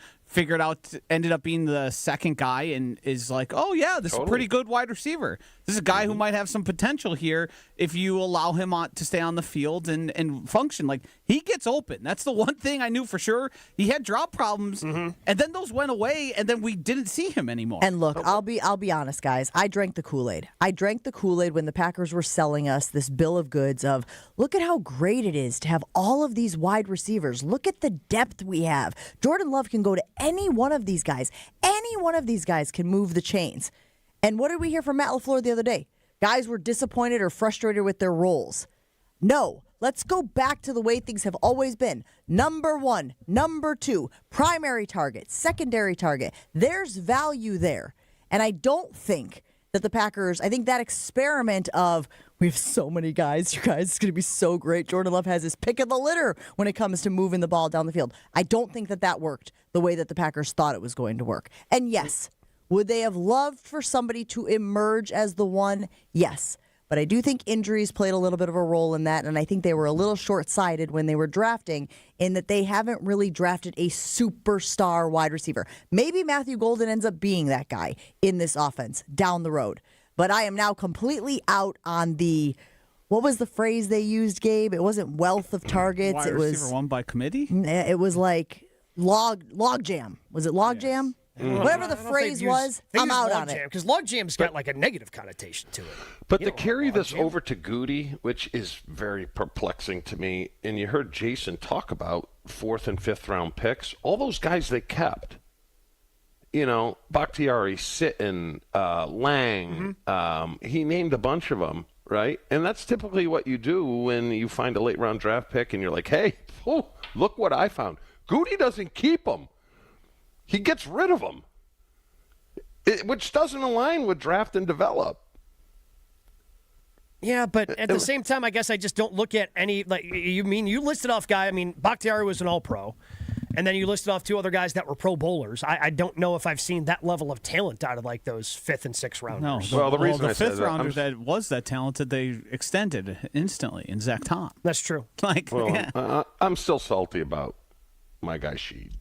ended up being the second guy and is like, oh, yeah, this is a pretty good wide receiver. This is a guy who might have some potential here if you allow him to stay on the field and function. He gets open. That's the one thing I knew for sure. He had drop problems, and then those went away, and then we didn't see him anymore. And look, I'll be honest, guys. I drank the Kool-Aid. I drank the Kool-Aid when the Packers were selling us this bill of goods of, look at how great it is to have all of these wide receivers. Look at the depth we have. Jordan Love can go to any one of these guys. Any one of these guys can move the chains. And what did we hear from Matt LaFleur the other day? Guys were disappointed or frustrated with their roles. No, let's go back to the way things have always been. Number 1, number 2, primary target, secondary target. There's value there. And I don't think that the Packers, I think that experiment of, we have so many guys, you guys, it's going to be so great. Jordan Love has his pick of the litter when it comes to moving the ball down the field. I don't think that worked the way that the Packers thought it was going to work. And yes, would they have loved for somebody to emerge as the one? Yes. But I do think injuries played a little bit of a role in that, and I think they were a little short-sighted when they were drafting in that they haven't really drafted a superstar wide receiver. Maybe Matthew Golden ends up being that guy in this offense down the road. But I am now completely out on the, what was the phrase they used, Gabe? It wasn't wealth of targets. Wide receiver one by committee? It was like log jam. Was it log jam? Whatever the phrase was, I'm out on it. Because log jam's got a negative connotation to it. But to carry this over to Gutey, which is very perplexing to me, and you heard Jason talk about 4th and 5th round picks, all those guys they kept. Bakhtiari, Sitton, Lang, he named a bunch of them, right? And that's typically what you do when you find a late round draft pick and you're like, hey, look what I found. Gutey doesn't keep them. He gets rid of them, which doesn't align with draft and develop. Yeah, but at the same time, I guess I just don't look at any, you listed off Bakhtiari was an all-pro, and then you listed off 2 other guys that were pro bowlers. I don't know if I've seen that level of talent out of those 5th and 6th rounders. No, the reason the 5th rounder that was that talented, they extended instantly in Zach Tom. That's true. I'm still salty about my guy Sheed.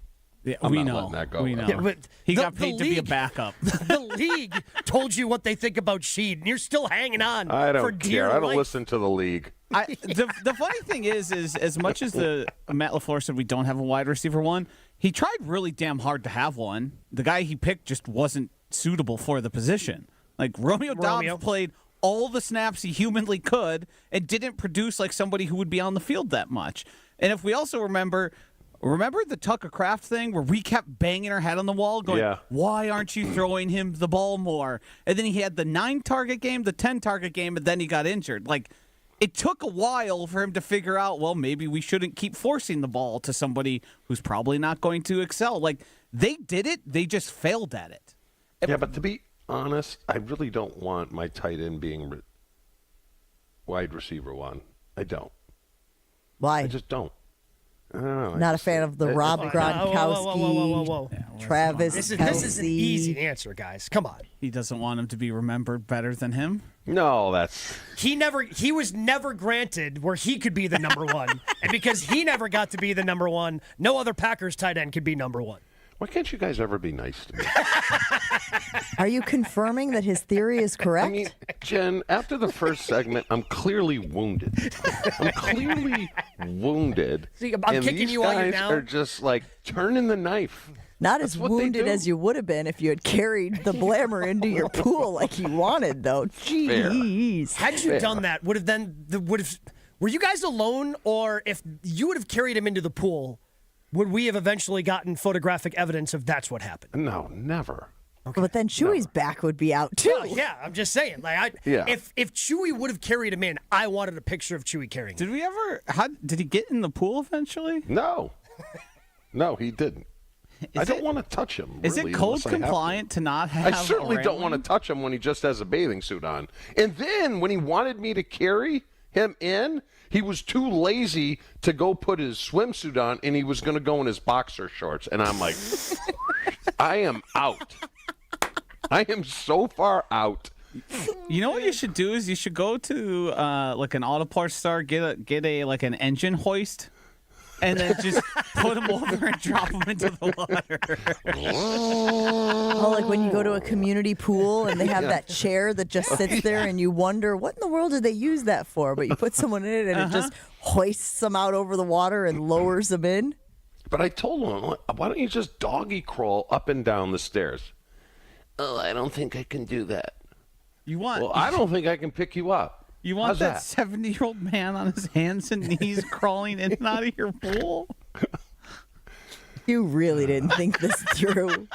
Yeah, I'm we not know. letting that go. We know. Yeah, but he got paid to be a backup. The league told you what they think about Sheed, and you're still hanging on. I don't for care. I don't listen to the league. The funny thing is as much as the Matt LaFleur said we don't have a wide receiver one, he tried really damn hard to have one. The guy he picked just wasn't suitable for the position. Romeo Doubs played all the snaps he humanly could and didn't produce like somebody who would be on the field that much. And if we also remember the Tucker Kraft thing where we kept banging our head on the wall going, why aren't you throwing him the ball more? And then he had the 9-target game, the 10-target game, and then he got injured. Like, it took a while for him to figure out, well, maybe we shouldn't keep forcing the ball to somebody who's probably not going to excel. Like, they did it. They just failed at it. Yeah, but to be honest, I really don't want my tight end being wide receiver one. I don't. Why? I just don't. I don't know. Not a fan of the Rob Gronkowski, Whoa. Travis This is an easy answer, guys. Come on. He doesn't want him to be remembered better than him? No, that's... He was never granted where he could be the number one. And because he never got to be the number one, no other Packers tight end could be number one. Why can't you guys ever be nice to me? Are you confirming that his theory is correct? I mean, Jen, after the first segment, I'm clearly wounded. See, I'm and kicking these you while you're guys down. are just like turning the knife. Not That's as what they wounded do. as you would have been if you had carried the Blammer into your pool like you wanted, though. Jeez. Had you done that, were you guys alone, or if you would have carried him into the pool, would we have eventually gotten photographic evidence of that's what happened? No, never. Okay. But then Chewy's back would be out too. Well, yeah, I'm just saying. Like, if Chewy would have carried him in, I wanted a picture of Chewy carrying him. Did we ever? Did he get in the pool eventually? No, he didn't. I don't want to touch him. Is really, it code unless I have compliant to not have? I certainly a don't want to touch him when he just has a bathing suit on. And then when he wanted me to carry him in, he was too lazy to go put his swimsuit on, and he was going to go in his boxer shorts. And I'm like, I am out. I am so far out. You know what you should do is you should go to like an auto parts store, get a like an engine hoist, and then just put him over and drop him into the water. Oh, like when you go to a community pool and they have that chair that just sits there and you wonder, what in the world did they use that for? But you put someone in it and it just hoists them out over the water and lowers them in. But I told him, why don't you just doggy crawl up and down the stairs? Oh, I don't think I can do that. Well, I don't think I can pick you up. You want that 70-year-old man on his hands and knees crawling in and out of your pool? You really didn't think this through.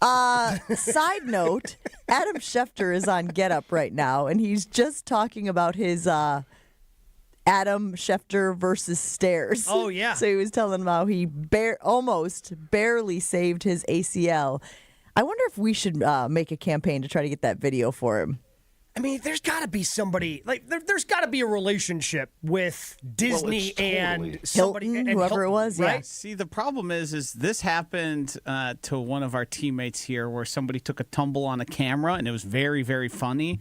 Side note, Adam Schefter is on Get Up right now, and he's just talking about his Adam Schefter versus stairs. Oh, yeah. So he was telling him how he almost barely saved his ACL. I wonder if we should make a campaign to try to get that video for him. I mean, there's got to be somebody, like, there's got to be a relationship with Disney and somebody. Hilton, and whoever Hilton, it was, right? yeah. See, the problem is this happened to one of our teammates here where somebody took a tumble on a camera, and it was very, very funny.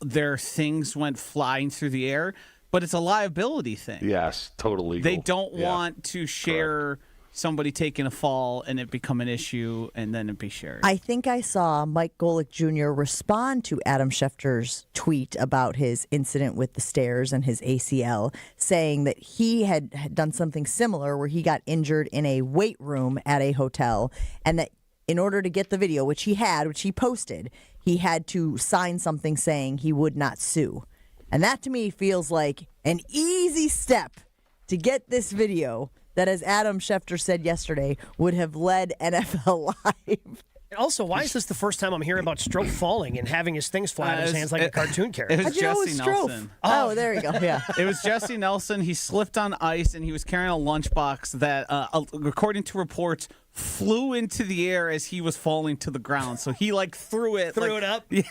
Their things went flying through the air, but it's a liability thing. Yes, totally. They don't want to share somebody taking a fall and it become an issue and then it be shared. I think I saw Mike Golick Jr. respond to Adam Schefter's tweet about his incident with the stairs and his ACL, saying that he had done something similar where he got injured in a weight room at a hotel, and that in order to get the video, which he posted, he had to sign something saying he would not sue. And that to me feels like an easy step to get this video that, as Adam Schefter said yesterday, would have led NFL Live. And also, why is this the first time I'm hearing about Strofe falling and having his things fly out of his hands like a cartoon character? It was Jesse Nelson. Oh, there you go. Yeah. It was Jesse Nelson. He slipped on ice and he was carrying a lunchbox that, according to reports, flew into the air as he was falling to the ground. So he threw it. Threw it up? Yeah.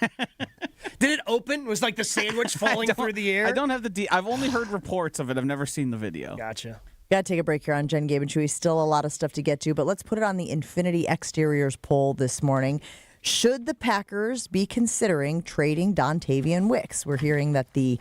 Did it open? Was like the sandwich falling through the air? I don't have I've only heard reports of it. I've never seen the video. Gotcha. Got to take a break here on Jen, Gabe, and Chewy. Still a lot of stuff to get to, but let's put it on the Infinity Exteriors poll this morning. Should the Packers be considering trading Dontavian Wicks? We're hearing that the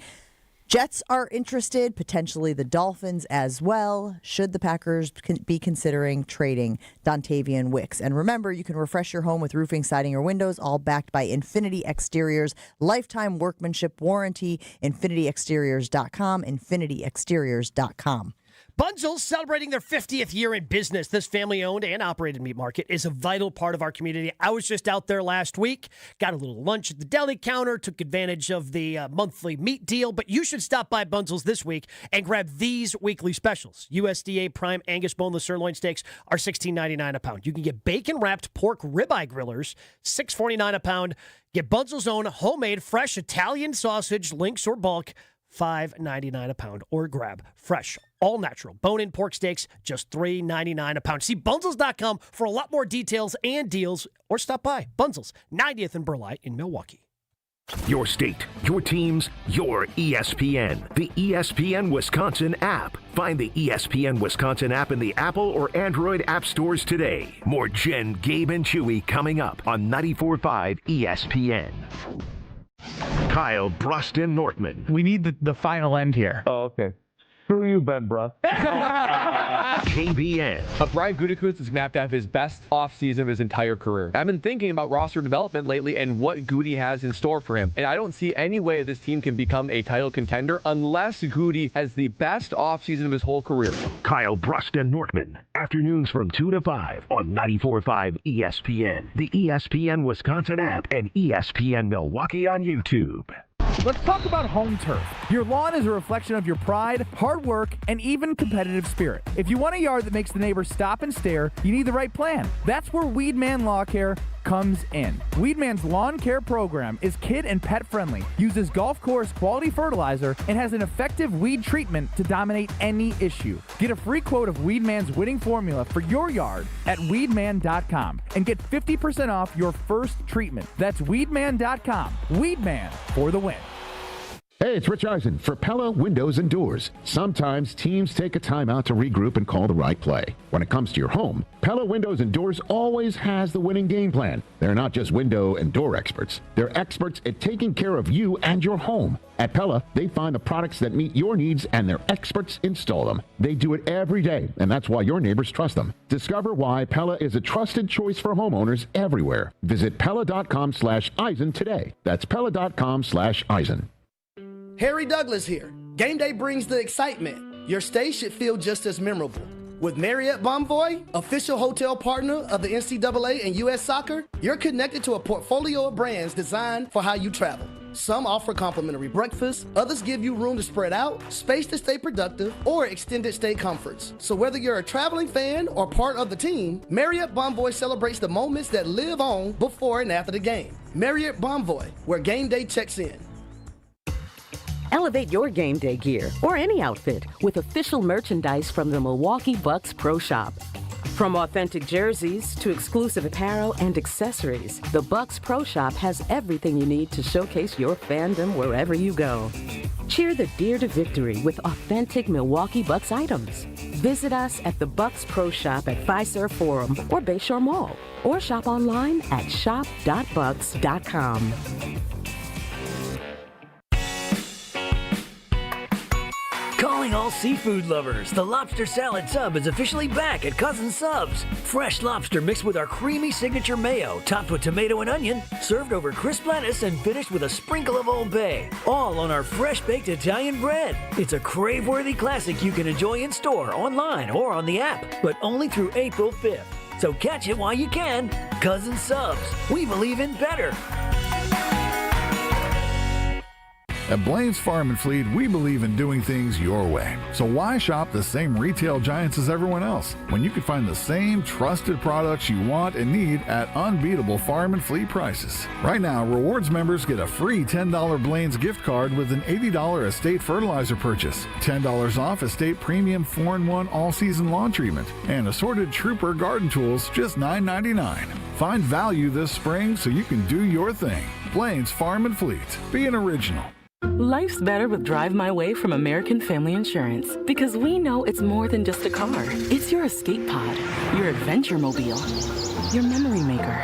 Jets are interested, potentially the Dolphins as well. Should the Packers be considering trading Dontavian Wicks? And remember, you can refresh your home with roofing, siding, or windows, all backed by Infinity Exteriors. Lifetime workmanship warranty, infinityexteriors.com, infinityexteriors.com. Bunzel's celebrating their 50th year in business. This family-owned and operated meat market is a vital part of our community. I was just out there last week, got a little lunch at the deli counter, took advantage of the monthly meat deal, but you should stop by Bunzel's this week and grab these weekly specials. USDA Prime Angus boneless sirloin steaks are $16.99 a pound. You can get bacon-wrapped pork ribeye grillers, $6.49 a pound. Get Bunzel's own homemade fresh Italian sausage, links or bulk, $5.99 a pound, or grab fresh, all-natural bone-in pork steaks, just $3.99 a pound. See Bunzels.com for a lot more details and deals, or stop by Bunzels, 90th and Burleigh in Milwaukee. Your state, your teams, your ESPN. The ESPN Wisconsin app. Find the ESPN Wisconsin app in the Apple or Android app stores today. More Jen, Gabe, and Chewy coming up on 94.5 ESPN. Kyle Bruston Nortman. We need the final end here. Oh, okay. Screw you, Ben, bruh. KBN. Brian Gutekunst is going to have his best offseason of his entire career. I've been thinking about roster development lately and what Gutey has in store for him. And I don't see any way this team can become a title contender unless Gutey has the best offseason of his whole career. Kyle Bruston Nortman. Afternoons from 2 to 5 on 94.5 ESPN, the ESPN Wisconsin app, and ESPN Milwaukee on YouTube. Let's talk about home turf. Your lawn is a reflection of your pride, hard work, and even competitive spirit. If you want a yard that makes the neighbors stop and stare, you need the right plan. That's where Weedman Lawn Care comes in. Weedman's lawn care program is kid and pet friendly, uses golf course quality fertilizer, and has an effective weed treatment to dominate any issue. Get a free quote of Weedman's winning formula for your yard at weedman.com and get 50% off your first treatment. That's weedman.com. Weedman for the win. Hey, it's Rich Eisen for Pella Windows and Doors. Sometimes teams take a timeout to regroup and call the right play. When it comes to your home, Pella Windows and Doors always has the winning game plan. They're not just window and door experts. They're experts at taking care of you and your home. At Pella, they find the products that meet your needs and their experts install them. They do it every day, and that's why your neighbors trust them. Discover why Pella is a trusted choice for homeowners everywhere. Visit Pella.com/Eisen today. That's Pella.com/Eisen. Harry Douglas here. Game day brings the excitement. Your stay should feel just as memorable. With Marriott Bonvoy, official hotel partner of the NCAA and U.S. Soccer, you're connected to a portfolio of brands designed for how you travel. Some offer complimentary breakfast, others give you room to spread out, space to stay productive, or extended stay comforts. So whether you're a traveling fan or part of the team, Marriott Bonvoy celebrates the moments that live on before and after the game. Marriott Bonvoy, where game day checks in. Elevate your game day gear or any outfit with official merchandise from the Milwaukee Bucks Pro Shop. From authentic jerseys to exclusive apparel and accessories, the Bucks Pro Shop has everything you need to showcase your fandom wherever you go. Cheer the deer to victory with authentic Milwaukee Bucks items. Visit us at the Bucks Pro Shop at Fiserv Forum or Bayshore Mall, or shop online at shop.bucks.com. Calling all seafood lovers, the lobster salad sub is officially back at Cousin Subs. Fresh lobster mixed with our creamy signature mayo, topped with tomato and onion, served over crisp lettuce and finished with a sprinkle of Old Bay. All on our fresh-baked Italian bread. It's a crave-worthy classic you can enjoy in store, online, or on the app, but only through April 5th. So catch it while you can. Cousin Subs. We believe in better. At Blaine's Farm and Fleet, we believe in doing things your way. So why shop the same retail giants as everyone else when you can find the same trusted products you want and need at unbeatable farm and fleet prices? Right now, rewards members get a free $10 Blaine's gift card with an $80 estate fertilizer purchase, $10 off estate premium 4-in-1 all-season lawn treatment, and assorted Trooper garden tools, just $9.99. Find value this spring so you can do your thing. Blaine's Farm and Fleet. Be an original. Life's better with Drive My Way from American Family Insurance, because we know it's more than just a car. It's your escape pod, your adventure mobile, your memory maker.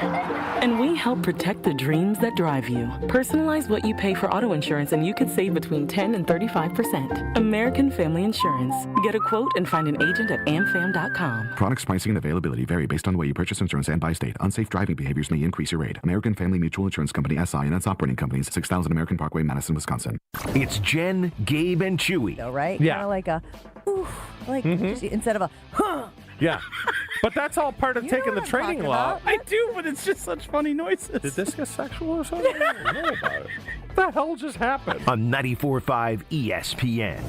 And we help protect the dreams that drive you. Personalize what you pay for auto insurance and you could save between 10 and 35%. American Family Insurance. Get a quote and find an agent at amfam.com. Products, pricing, and availability vary based on the way you purchase insurance and by state. Unsafe driving behaviors may increase your rate. American Family Mutual Insurance Company, SI, and its operating companies, 6000 American Parkway, Madison, Wisconsin. It's Jen, Gabe, and Chewy. Right? Yeah. Kind of like a, oof, Like instead of a huh. Yeah. But that's all part of taking the training law. I do, but it's just such funny noises. Did this get sexual or something? I don't know about it. What the hell just happened? On 94.5 ESPN.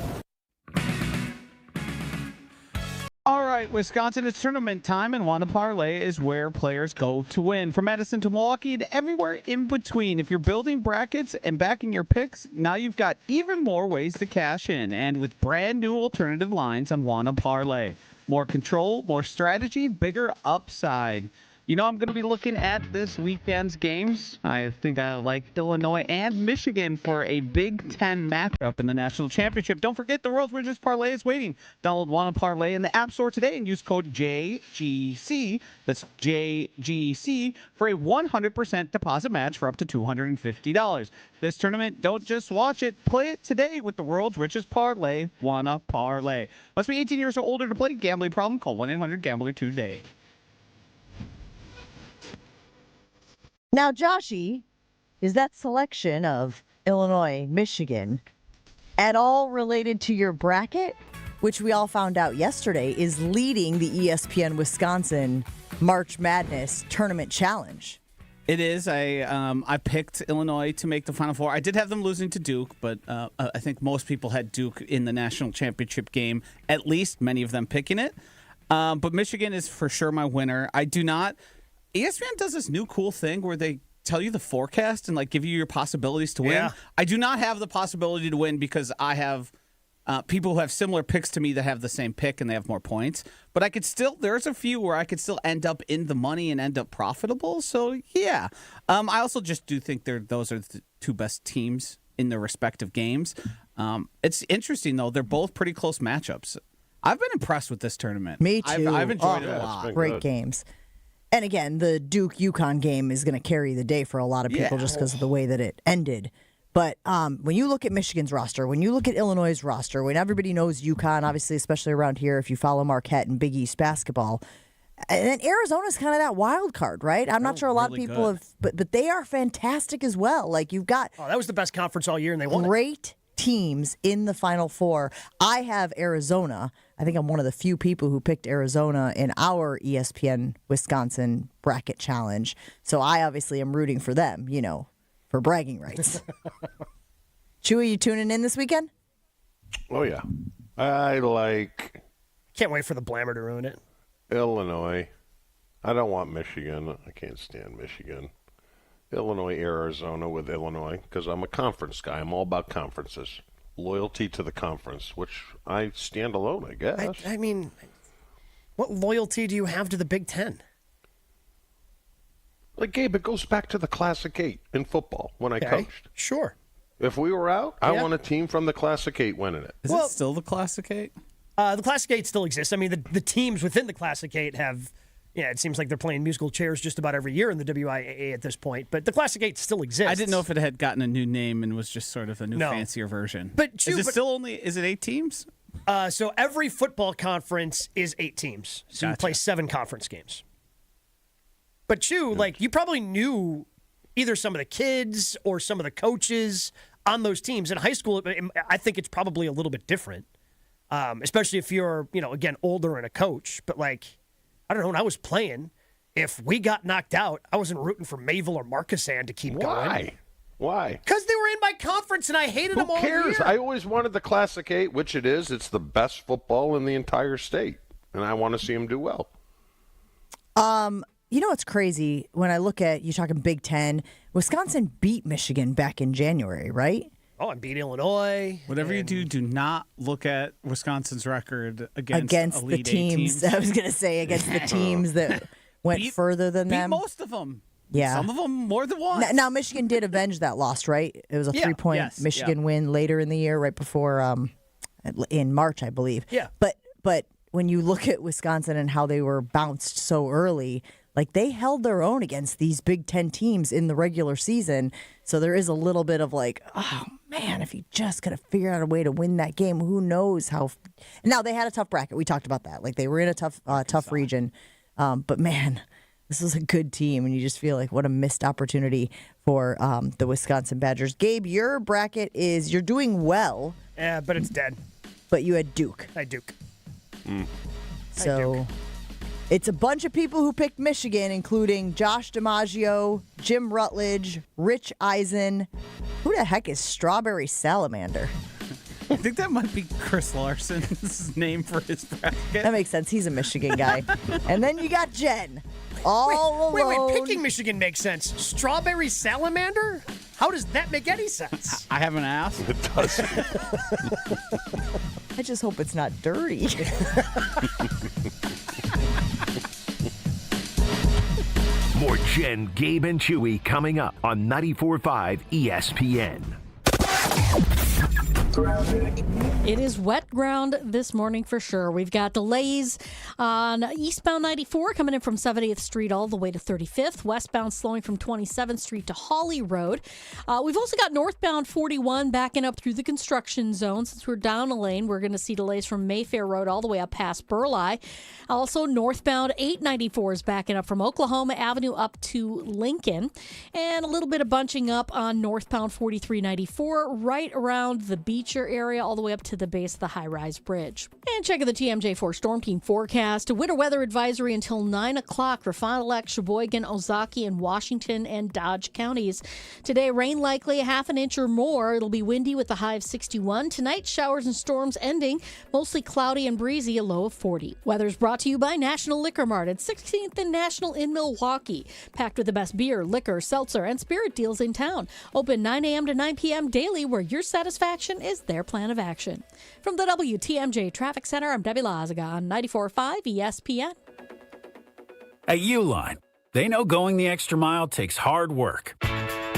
All right, Wisconsin, it's tournament time, and Wanna Parlay is where players go to win. From Madison to Milwaukee and everywhere in between. If you're building brackets and backing your picks, now you've got even more ways to cash in. And with brand new alternative lines on Wanna Parlay. More control, more strategy, bigger upside. You know, I'm going to be looking at this weekend's games. I think I like Illinois and Michigan for a Big Ten matchup in the national championship. Don't forget the World's Richest Parlay is waiting. Download Wanna Parlay in the App Store today and use code JGC. That's JGC for a 100% deposit match for up to $250. This tournament, don't just watch it. Play it today with the World's Richest Parlay, Wanna Parlay. Must be 18 years or older to play. Gambling problem? Call 1-800-GAMBLER today. Now, Joshy, is that selection of Illinois, Michigan at all related to your bracket, which we all found out yesterday is leading the ESPN Wisconsin March Madness Tournament Challenge? It is. I picked Illinois to make the Final Four. I did have them losing to Duke, but I think most people had Duke in the national championship game, at least many of them picking it. But Michigan is for sure my winner. I do not... ESPN does this new cool thing where they tell you the forecast and like give you your possibilities to win. Yeah. I do not have the possibility to win because I have people who have similar picks to me that have the same pick and they have more points. But I could still, there's a few where I could still end up in the money and end up profitable. So yeah, I also just do think those are the two best teams in their respective games. It's interesting though; they're both pretty close matchups. I've been impressed with this tournament. Me too. I've enjoyed it a lot. Great games. And again, the Duke-UConn game is going to carry the day for a lot of people just because of the way that it ended. But when you look at Michigan's roster, when you look at Illinois' roster, when everybody knows UConn, obviously, especially around here, if you follow Marquette and Big East basketball, and then Arizona's kind of that wild card, right? I'm not sure a lot of people have, but they are fantastic as well. Like you've got that was the best conference all year, and they won. Great teams in the Final Four. I have Arizona. I think I'm one of the few people who picked Arizona in our ESPN Wisconsin bracket challenge. So I obviously am rooting for them, you know, for bragging rights. Chewy, you tuning in this weekend? Oh, yeah. Can't wait for the Blammer to ruin it. Illinois. I don't want Michigan. I can't stand Michigan. Illinois, Arizona with Illinois, because I'm a conference guy. I'm all about conferences. Loyalty to the conference, which I stand alone, I guess. I mean, what loyalty do you have to the Big Ten? Like, Gabe, it goes back to the Classic 8 in football when I coached. Sure. If we were out, I want a team from the Classic 8 winning it. Is it still the Classic 8? The Classic 8 still exists. I mean, the teams within the Classic 8 have... Yeah, it seems like they're playing musical chairs just about every year in the WIAA at this point. But the Classic 8 still exists. I didn't know if it had gotten a new name and was just sort of a new fancier version. But is it 8 teams? So every football conference is 8 teams. So you play 7 conference games. But Chew, like you probably knew either some of the kids or some of the coaches on those teams. In high school, I think it's probably a little bit different, especially if you're, again, older and a coach. But like, I don't know, when I was playing, if we got knocked out, I wasn't rooting for Mayville or Marquesan to keep going. Why? Because they were in my conference and I hated them all year. Who cares? I always wanted the Classic 8, which it is. It's the best football in the entire state, and I want to see them do well. You know what's crazy? When I look at, you're talking Big Ten, Wisconsin beat Michigan back in January, right? Oh, and beat Illinois. Whatever you do not look at Wisconsin's record against the teams. I was going to say against the teams that went further than them. Most of them. Yeah. Some of them more than once. Now, Michigan did avenge that loss, right? It was a 3-point Michigan win later in the year, right before in March, I believe. Yeah. But when you look at Wisconsin and how they were bounced so early, like they held their own against these Big Ten teams in the regular season. So there is a little bit of like, oh man, if you just could have figured out a way to win that game, who knows how. Now they had a tough bracket. We talked about that. Like they were in a tough region. But man, this is a good team, and you just feel like what a missed opportunity for the Wisconsin Badgers. Gabe, your bracket you're doing well. Yeah, but it's dead. But you had Duke. I had Duke. So it's a bunch of people who picked Michigan, including Josh DiMaggio, Jim Rutledge, Rich Eisen. Who the heck is Strawberry Salamander? I think that might be Chris Larson's name for his bracket. That makes sense. He's a Michigan guy. And then you got Jen. All alone. Wait. Picking Michigan makes sense. Strawberry Salamander? How does that make any sense? I haven't asked. It does. I just hope it's not dirty. More Jen, Gabe, and Chewy coming up on 94.5 ESPN. It is wet ground this morning for sure. We've got delays on eastbound 94 coming in from 70th Street all the way to 35th. Westbound slowing from 27th Street to Hawley Road. We've also got northbound 41 backing up through the construction zone. Since we're down a lane, we're going to see delays from Mayfair Road all the way up past Burleigh. Also, northbound 894 is backing up from Oklahoma Avenue up to Lincoln. And a little bit of bunching up on northbound 4394 right around the Beecher area all the way up to the base of the high-rise bridge. And checking the TMJ4 Storm Team forecast. A winter weather advisory until 9 o'clock for Fond du Lac, Sheboygan, Ozaukee, and Washington and Dodge counties. Today, rain likely a half an inch or more. It'll be windy with a high of 61. Tonight, showers and storms ending. Mostly cloudy and breezy, a low of 40. Weather's brought to you by National Liquor Mart at 16th and National in Milwaukee. Packed with the best beer, liquor, seltzer, and spirit deals in town. Open 9 a.m. to 9 p.m. daily, where your satisfaction is their plan of action. From the WTMJ Traffic Center, I'm Debbie Lazaga on 94.5 ESPN. At Uline, they know going the extra mile takes hard work.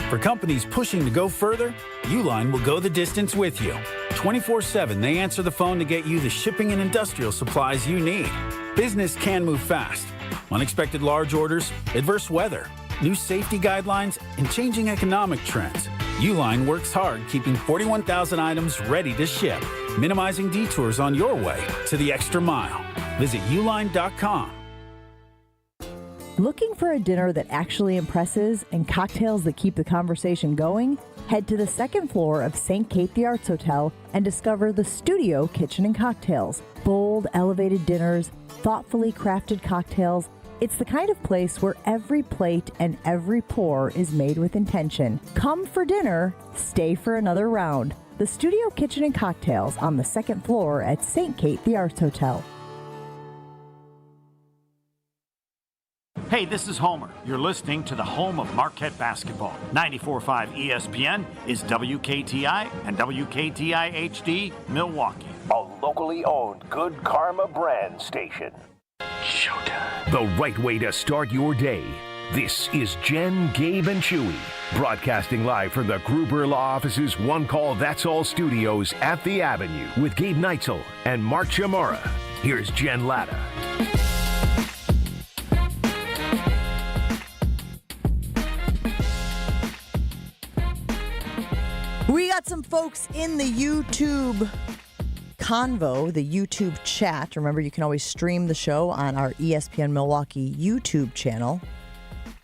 For companies pushing to go further, Uline will go the distance with you. 24/7, they answer the phone to get you the shipping and industrial supplies you need. Business can move fast. Unexpected large orders, adverse weather, new safety guidelines, and changing economic trends. Uline works hard keeping 41,000 items ready to ship, minimizing detours on your way to the extra mile. Visit uline.com. Looking for a dinner that actually impresses and cocktails that keep the conversation going? Head to the second floor of St. Kate the Arts Hotel and discover the Studio Kitchen and Cocktails. Bold, elevated dinners, thoughtfully crafted cocktails. It's the kind of place where every plate and every pour is made with intention. Come for dinner, stay for another round. The Studio Kitchen and Cocktails on the second floor at St. Kate the Arts Hotel. Hey, this is Homer. You're listening to the home of Marquette basketball. 94.5 ESPN is WKTI and WKTI HD Milwaukee. A locally owned Good Karma brand station. Showtime. The right way to start your day. This is Jen, Gabe, and Chewy, broadcasting live from the Gruber Law Office's One Call That's All studios at the Avenue with Gabe Neitzel and Mark Chamara. Here's Jen Latta. We got some folks in the YouTube convo, the YouTube chat. Remember, you can always stream the show on our ESPN Milwaukee YouTube channel.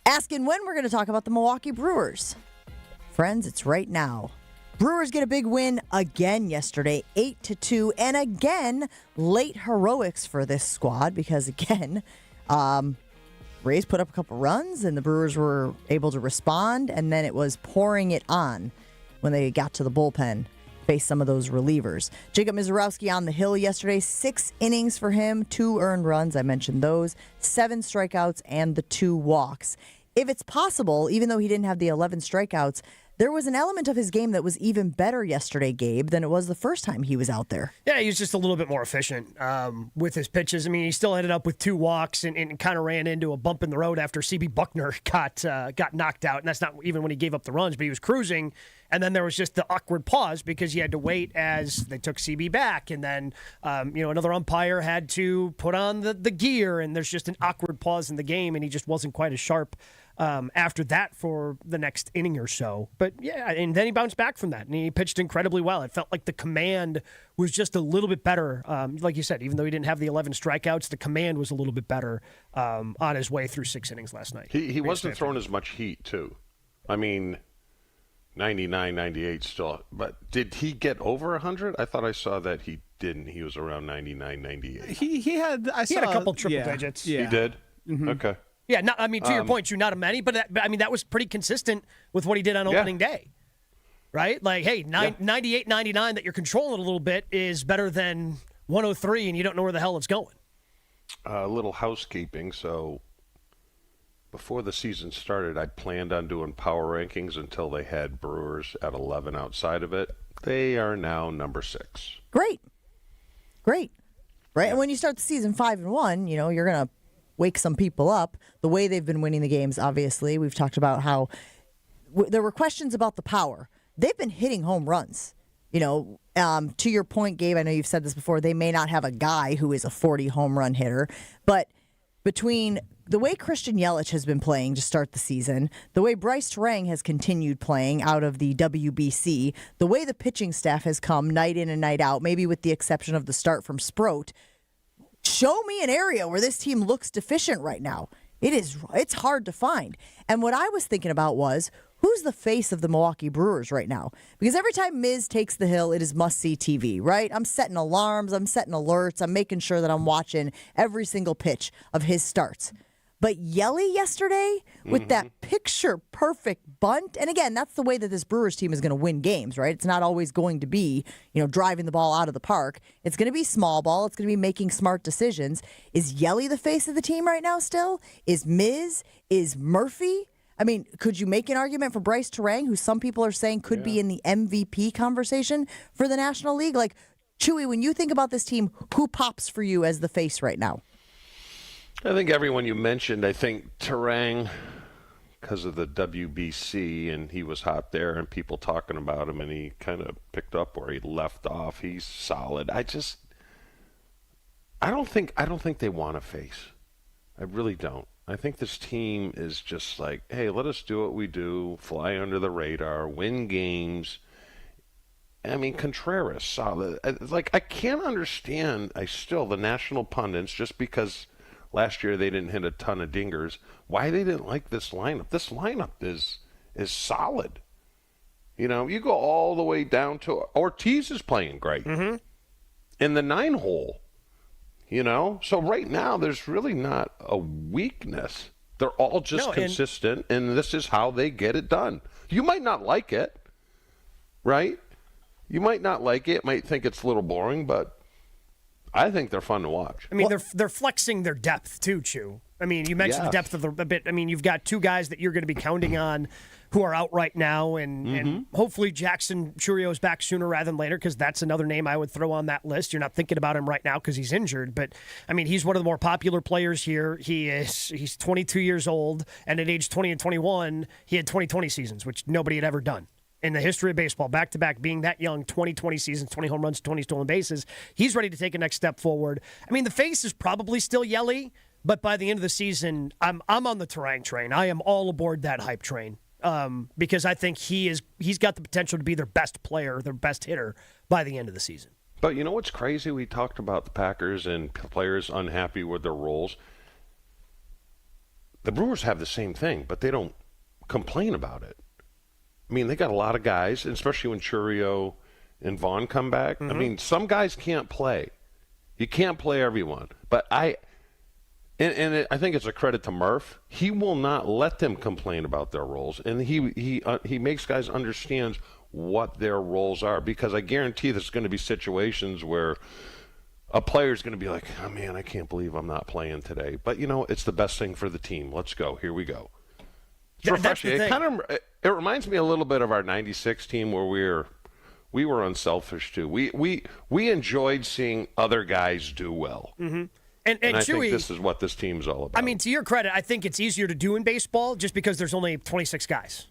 Asking when we're going to talk about the Milwaukee Brewers. Friends, it's right now. Brewers get a big win again yesterday, 8-2. And again, late heroics for this squad because, again, Rays put up a couple runs and the Brewers were able to respond. And then it was pouring it on when they got to the bullpen, faced some of those relievers. Jacob Mizorowski on the hill yesterday, 6 innings for him, 2 earned runs, I mentioned those, 7 strikeouts, and the 2 walks. If it's possible, even though he didn't have the 11 strikeouts, there was an element of his game that was even better yesterday, Gabe, than it was the first time he was out there. Yeah, he was just a little bit more efficient with his pitches. I mean, he still ended up with 2 walks and kind of ran into a bump in the road after C.B. Buckner got knocked out. And that's not even when he gave up the runs, but he was cruising. And then there was just the awkward pause because he had to wait as they took CB back. And then, another umpire had to put on the gear. And there's just an awkward pause in the game. And he just wasn't quite as sharp after that for the next inning or so. But, yeah, and then he bounced back from that. And he pitched incredibly well. It felt like the command was just a little bit better. Like you said, even though he didn't have the 11 strikeouts, the command was a little bit better on his way through 6 innings last night. He wasn't throwing as much heat, too. I mean, 99, 98 still. But did he get over 100? I thought I saw that he didn't. He was around 99, 98. He had a couple triple digits. Yeah. He did? Mm-hmm. Okay. Yeah, to your point, not a many, but that was pretty consistent with what he did on opening day. Right? Like, hey, 98, 99 that you're controlling a little bit is better than 103 and you don't know where the hell it's going. A little housekeeping. So before the season started, I planned on doing power rankings until they had Brewers at 11 outside of it. They are now number 6. Great. Right? And when you start the season 5-1, you're going to wake some people up. The way they've been winning the games, obviously. We've talked about how there were questions about the power. They've been hitting home runs. To your point, Gabe, I know you've said this before, they may not have a guy who is a 40 home run hitter, but between the way Christian Yelich has been playing to start the season, the way Brice Turang has continued playing out of the WBC, the way the pitching staff has come night in and night out, maybe with the exception of the start from Sproat, show me an area where this team looks deficient right now. It's hard to find. And what I was thinking about was, who's the face of the Milwaukee Brewers right now? Because every time Miz takes the hill, it is must-see TV, right? I'm setting alarms, I'm setting alerts, I'm making sure that I'm watching every single pitch of his starts. But Yelly yesterday, with that picture-perfect bunt, and again, that's the way that this Brewers team is going to win games, right? It's not always going to be, driving the ball out of the park. It's going to be small ball. It's going to be making smart decisions. Is Yelly the face of the team right now still? Is Miz? Is Murphy? I mean, could you make an argument for Brice Turang, who some people are saying could be in the MVP conversation for the National League? Like, Chewy, when you think about this team, who pops for you as the face right now? I think everyone you mentioned, I think Turang, because of the WBC, and he was hot there, and people talking about him, and he kind of picked up where he left off. He's solid. I don't think they want a face. I really don't. I think this team is just like, hey, let us do what we do, fly under the radar, win games. I mean, Contreras, solid. I can't understand, the national pundits, just because last year they didn't hit a ton of dingers, why they didn't like this lineup. This lineup is solid. You go all the way down to Ortiz is playing great in the 9-hole. So right now there's really not a weakness. They're all just consistent, and this is how they get it done. You might not like it, right? You might not like it, might think it's a little boring, but I think they're fun to watch. I mean, they're flexing their depth too, Chew. I mean, you mentioned the depth of the bit. I mean, you've got 2 guys that you're going to be counting on who are out right now, and hopefully Jackson Churio's back sooner rather than later, because that's another name I would throw on that list. You're not thinking about him right now because he's injured, but I mean, he's one of the more popular players here. He's 22 years old, and at age 20 and 21, he had 20-20 seasons, which nobody had ever done in the history of baseball, back-to-back, being that young, 20-20 seasons, 20 home runs, 20 stolen bases. He's ready to take a next step forward. I mean, the face is probably still Yelly, but by the end of the season, I'm on the Turang train. I am all aboard that hype train because I think he's got the potential to be their best player, their best hitter by the end of the season. But you know what's crazy? We talked about the Packers and players unhappy with their roles. The Brewers have the same thing, but they don't complain about it. I mean, they got a lot of guys, especially when Churio and Vaughn come back. I mean, some guys can't play. You can't play everyone. But I think it's a credit to Murph. He will not let them complain about their roles, and he makes guys understand what their roles are, because I guarantee there's going to be situations where a player's going to be like, oh, man, I can't believe I'm not playing today. But, it's the best thing for the team. Let's go. Here we go. It's refreshing. It reminds me a little bit of our 96 team where we were unselfish too. We enjoyed seeing other guys do well. And I think this is what this team's all about. I mean, to your credit, I think it's easier to do in baseball just because there's only 26 guys.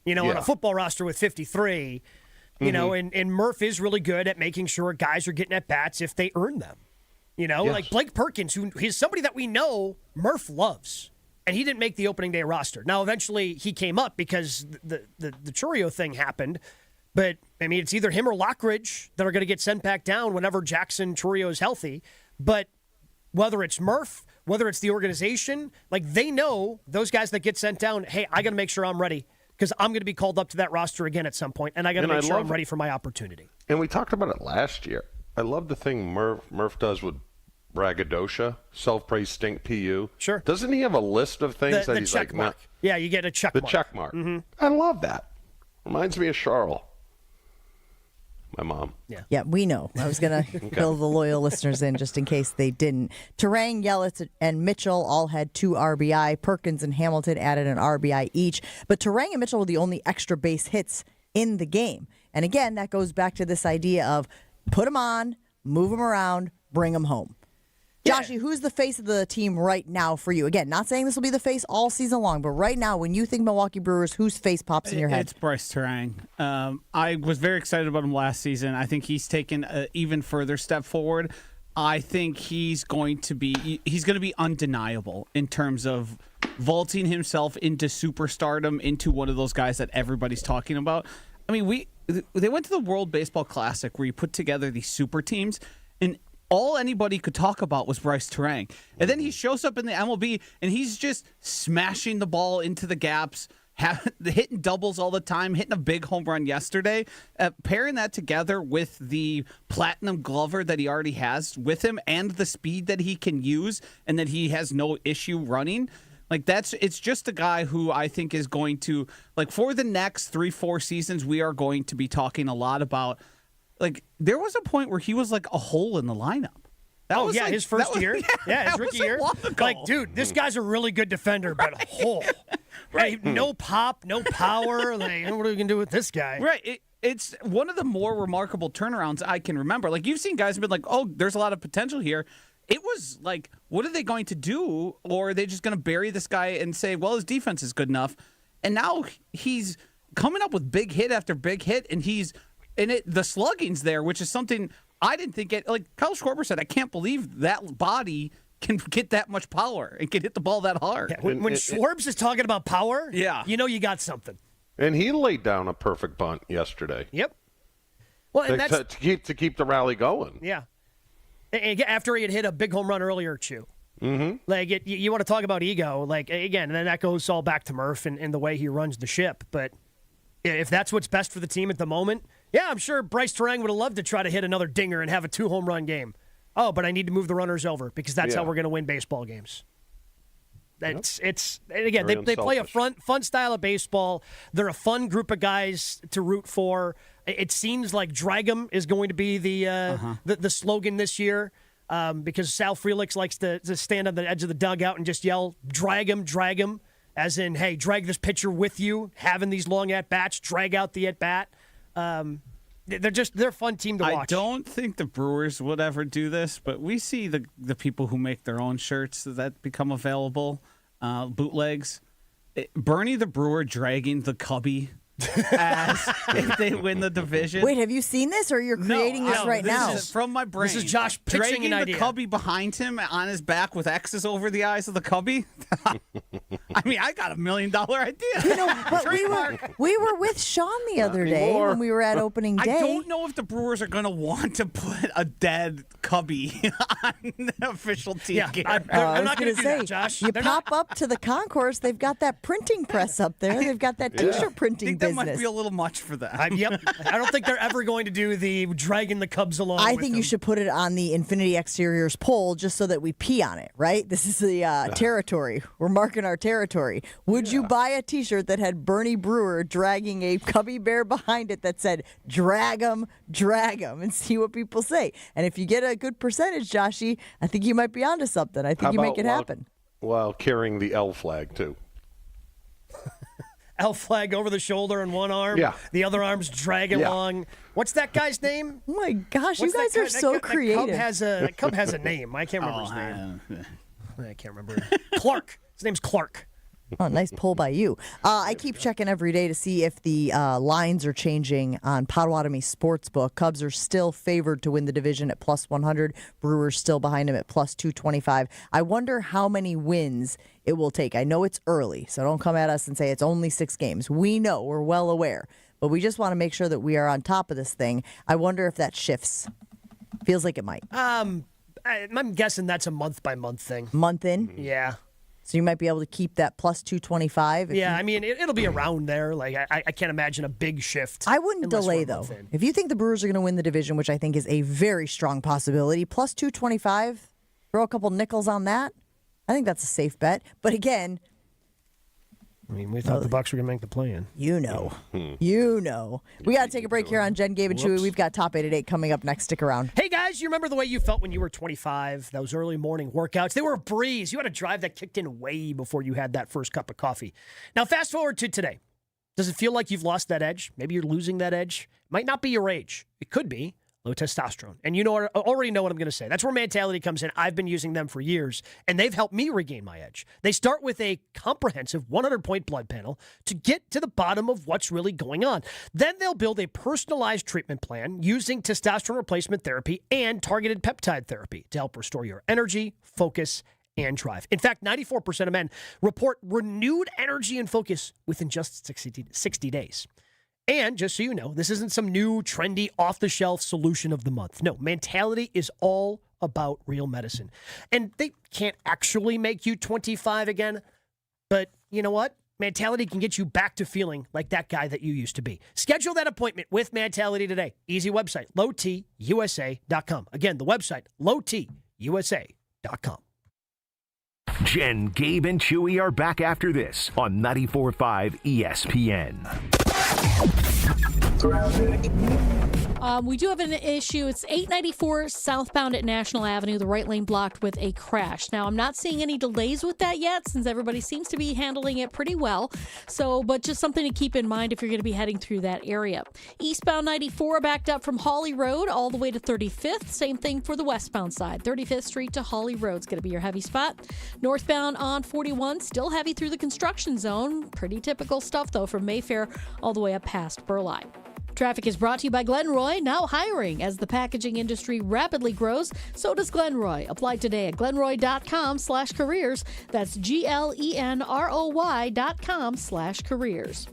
On a football roster with 53, and Murph is really good at making sure guys are getting at bats if they earn them. Like Blake Perkins, who is somebody that we know Murph loves. And he didn't make the opening day roster. Now, eventually, he came up because the Churio thing happened. But, I mean, it's either him or Lockridge that are going to get sent back down whenever Jackson Churio is healthy. But whether it's Murph, whether it's the organization, they know, those guys that get sent down, hey, I got to make sure I'm ready because I'm going to be called up to that roster again at some point, and I got to make sure I'm ready for my opportunity. And we talked about it last year. I love the thing Murph does with braggadocio, self-praise stink PU. Sure. Doesn't he have a list of things that he's like, mark. Yeah, you get a check the mark. check mark. Mm-hmm. I love that. Reminds me of Charles, my mom. Yeah, we know. I was going to fill the loyal listeners in just in case they didn't. Turang, Yelich, and Mitchell all had 2 RBI. Perkins and Hamilton added an RBI each. But Turang and Mitchell were the only extra base hits in the game. And again, that goes back to this idea of put them on, move them around, bring them home. Joshy, who's the face of the team right now for you? Again, not saying this will be the face all season long, but right now, when you think Milwaukee Brewers, whose face pops in your head? It's Brice Turang. I was very excited about him last season. I think he's taken an even further step forward. I think he's going to be undeniable in terms of vaulting himself into superstardom, into one of those guys that everybody's talking about. I mean, they went to the World Baseball Classic where you put together these super teams, and all anybody could talk about was Brice Turang. And then he shows up in the MLB, and he's just smashing the ball into the gaps, hitting doubles all the time, hitting a big home run yesterday. Pairing that together with the platinum glover that he already has with him and the speed that he can use and that he has no issue running, it's just a guy who I think is going to, for the next 3-4 seasons, we are going to be talking a lot about. There was a point where he was like a hole in the lineup. His first year. Yeah, his rookie year. Dude, this guy's a really good defender, but a hole. Right. No pop, no power. What are we going to do with this guy? Right. It's one of the more remarkable turnarounds I can remember. You've seen guys have been like, oh, there's a lot of potential here. It was like, what are they going to do? Or are they just going to bury this guy and say, well, his defense is good enough? And now he's coming up with big hit after big hit, and the slugging's there, which is something I didn't think Kyle Schwarber said, I can't believe that body can get that much power and can hit the ball that hard. Yeah, when Schwarbs is talking about power, you know you got something. And he laid down a perfect bunt yesterday. Yep. Well, and that's to keep the rally going. Yeah. And after he had hit a big home run earlier, Chew. Mm-hmm. You want to talk about ego, again, and then that goes all back to Murph and the way he runs the ship. But if that's what's best for the team at the moment, yeah, I'm sure Brice Turang would have loved to try to hit another dinger and have a 2-home run game. Oh, but I need to move the runners over because that's how we're going to win baseball games. And again, they play a fun style of baseball. They're a fun group of guys to root for. It seems like drag 'em is going to be the slogan this year because Sal Frelick likes to stand on the edge of the dugout and just yell, drag 'em, as in, hey, drag this pitcher with you, having these long at-bats, drag out the at-bat. They're a fun team to watch. I don't think the Brewers would ever do this, but we see the people who make their own shirts that become available, bootlegs. Bernie the Brewer dragging the Cubby as if they win the division. Wait, have you seen this, or you're creating this right now? This is from my brain. This is Josh pitching dragging an idea. the Cubby behind him on his back with X's over the eyes of the Cubby. I mean, I got $1 million idea. You know, but we were with Sean the other day when we were at opening day. I don't know if the Brewers are going to want to put a dead Cubby on the official team. Yeah, I'm not going to do that, Josh. You pop up to the concourse, they've got that printing press up there. They've got that T-shirt printing business. That might be a little much for them. Yep. I don't think they're ever going to do the dragging the Cubs along. I think you should put it on the Infinity Exteriors poll just so that we pee on it, right? This is the territory. We're marking our territory. Would you buy a T-shirt that had Bernie Brewer dragging a Cubby Bear behind it that said, drag 'em, and see what people say? And if you get a good percentage, Joshy, I think you might be onto something. I think you make it happen. While carrying the L flag, too. L flag over the shoulder on one arm. Yeah. The other arm's dragging along. What's that guy's name? Oh my gosh, you guys are so creative. Cub has a name. I can't remember his name. I can't remember. Clark. His name's Clark. Oh, nice pull by you. I keep checking every day to see if the lines are changing on Potawatomi Sportsbook. Cubs are still favored to win the division at +100. Brewers still behind them at +225. I wonder how many wins it will take. I know it's early, so don't come at us and say it's only 6 games. We know. We're well aware. But we just want to make sure that we are on top of this thing. I wonder if that shifts. Feels like it might. I'm guessing that's a month-by-month thing. Month in? Yeah. So you might be able to keep that plus 225. Yeah, I mean, it'll be around there. Like, I can't imagine a big shift. I wouldn't delay, though. If you think the Brewers are going to win the division, which I think is a very strong possibility, plus 225, throw a couple nickels on that. I think that's a safe bet. But again, I mean, we thought the Bucs were going to make the play-in. You know. We got to take a break here on Jen, Gabe, and Chewy. We've got Top 8 at 8 coming up next. Stick around. Hey, guys, you remember the way you felt when you were 25? Those early morning workouts, they were a breeze. You had a drive that kicked in way before you had that first cup of coffee. Now, fast forward to today. Does it feel like you've lost that edge? Maybe you're losing that edge. Might not be your age. It could be low testosterone. And you already know what I'm going to say. That's where Mentality comes in. I've been using them for years, and they've helped me regain my edge. They start with a comprehensive 100-point blood panel to get to the bottom of what's really going on. Then they'll build a personalized treatment plan using testosterone replacement therapy and targeted peptide therapy to help restore your energy, focus, and drive. In fact, 94% of men report renewed energy and focus within just 60 days. And just so you know, this isn't some new, trendy, off-the-shelf solution of the month. No, Mentality is all about real medicine. And they can't actually make you 25 again, but you know what? Mentality can get you back to feeling like that guy that you used to be. Schedule that appointment with Mentality today. Easy website, lowtusa.com. Again, the website, lowtusa.com. Jen, Gabe, and Chewy are back after this on 94.5 ESPN. We do have an issue. It's 894 southbound at National Avenue, the right lane blocked with a crash. Now, I'm not seeing any delays with that yet since everybody seems to be handling it pretty well. But just something to keep in mind if you're going to be heading through that area. Eastbound 94 backed up from Hawley Road all the way to 35th. Same thing for the westbound side. 35th Street to Hawley Road is going to be your heavy spot. Northbound on 41, still heavy through the construction zone. Pretty typical stuff, though, from Mayfair all the way up past Burleigh. Traffic is brought to you by Glenroy, now hiring. As the packaging industry rapidly grows, so does Glenroy. Apply today at glenroy.com/careers. That's GLENROY.com/careers.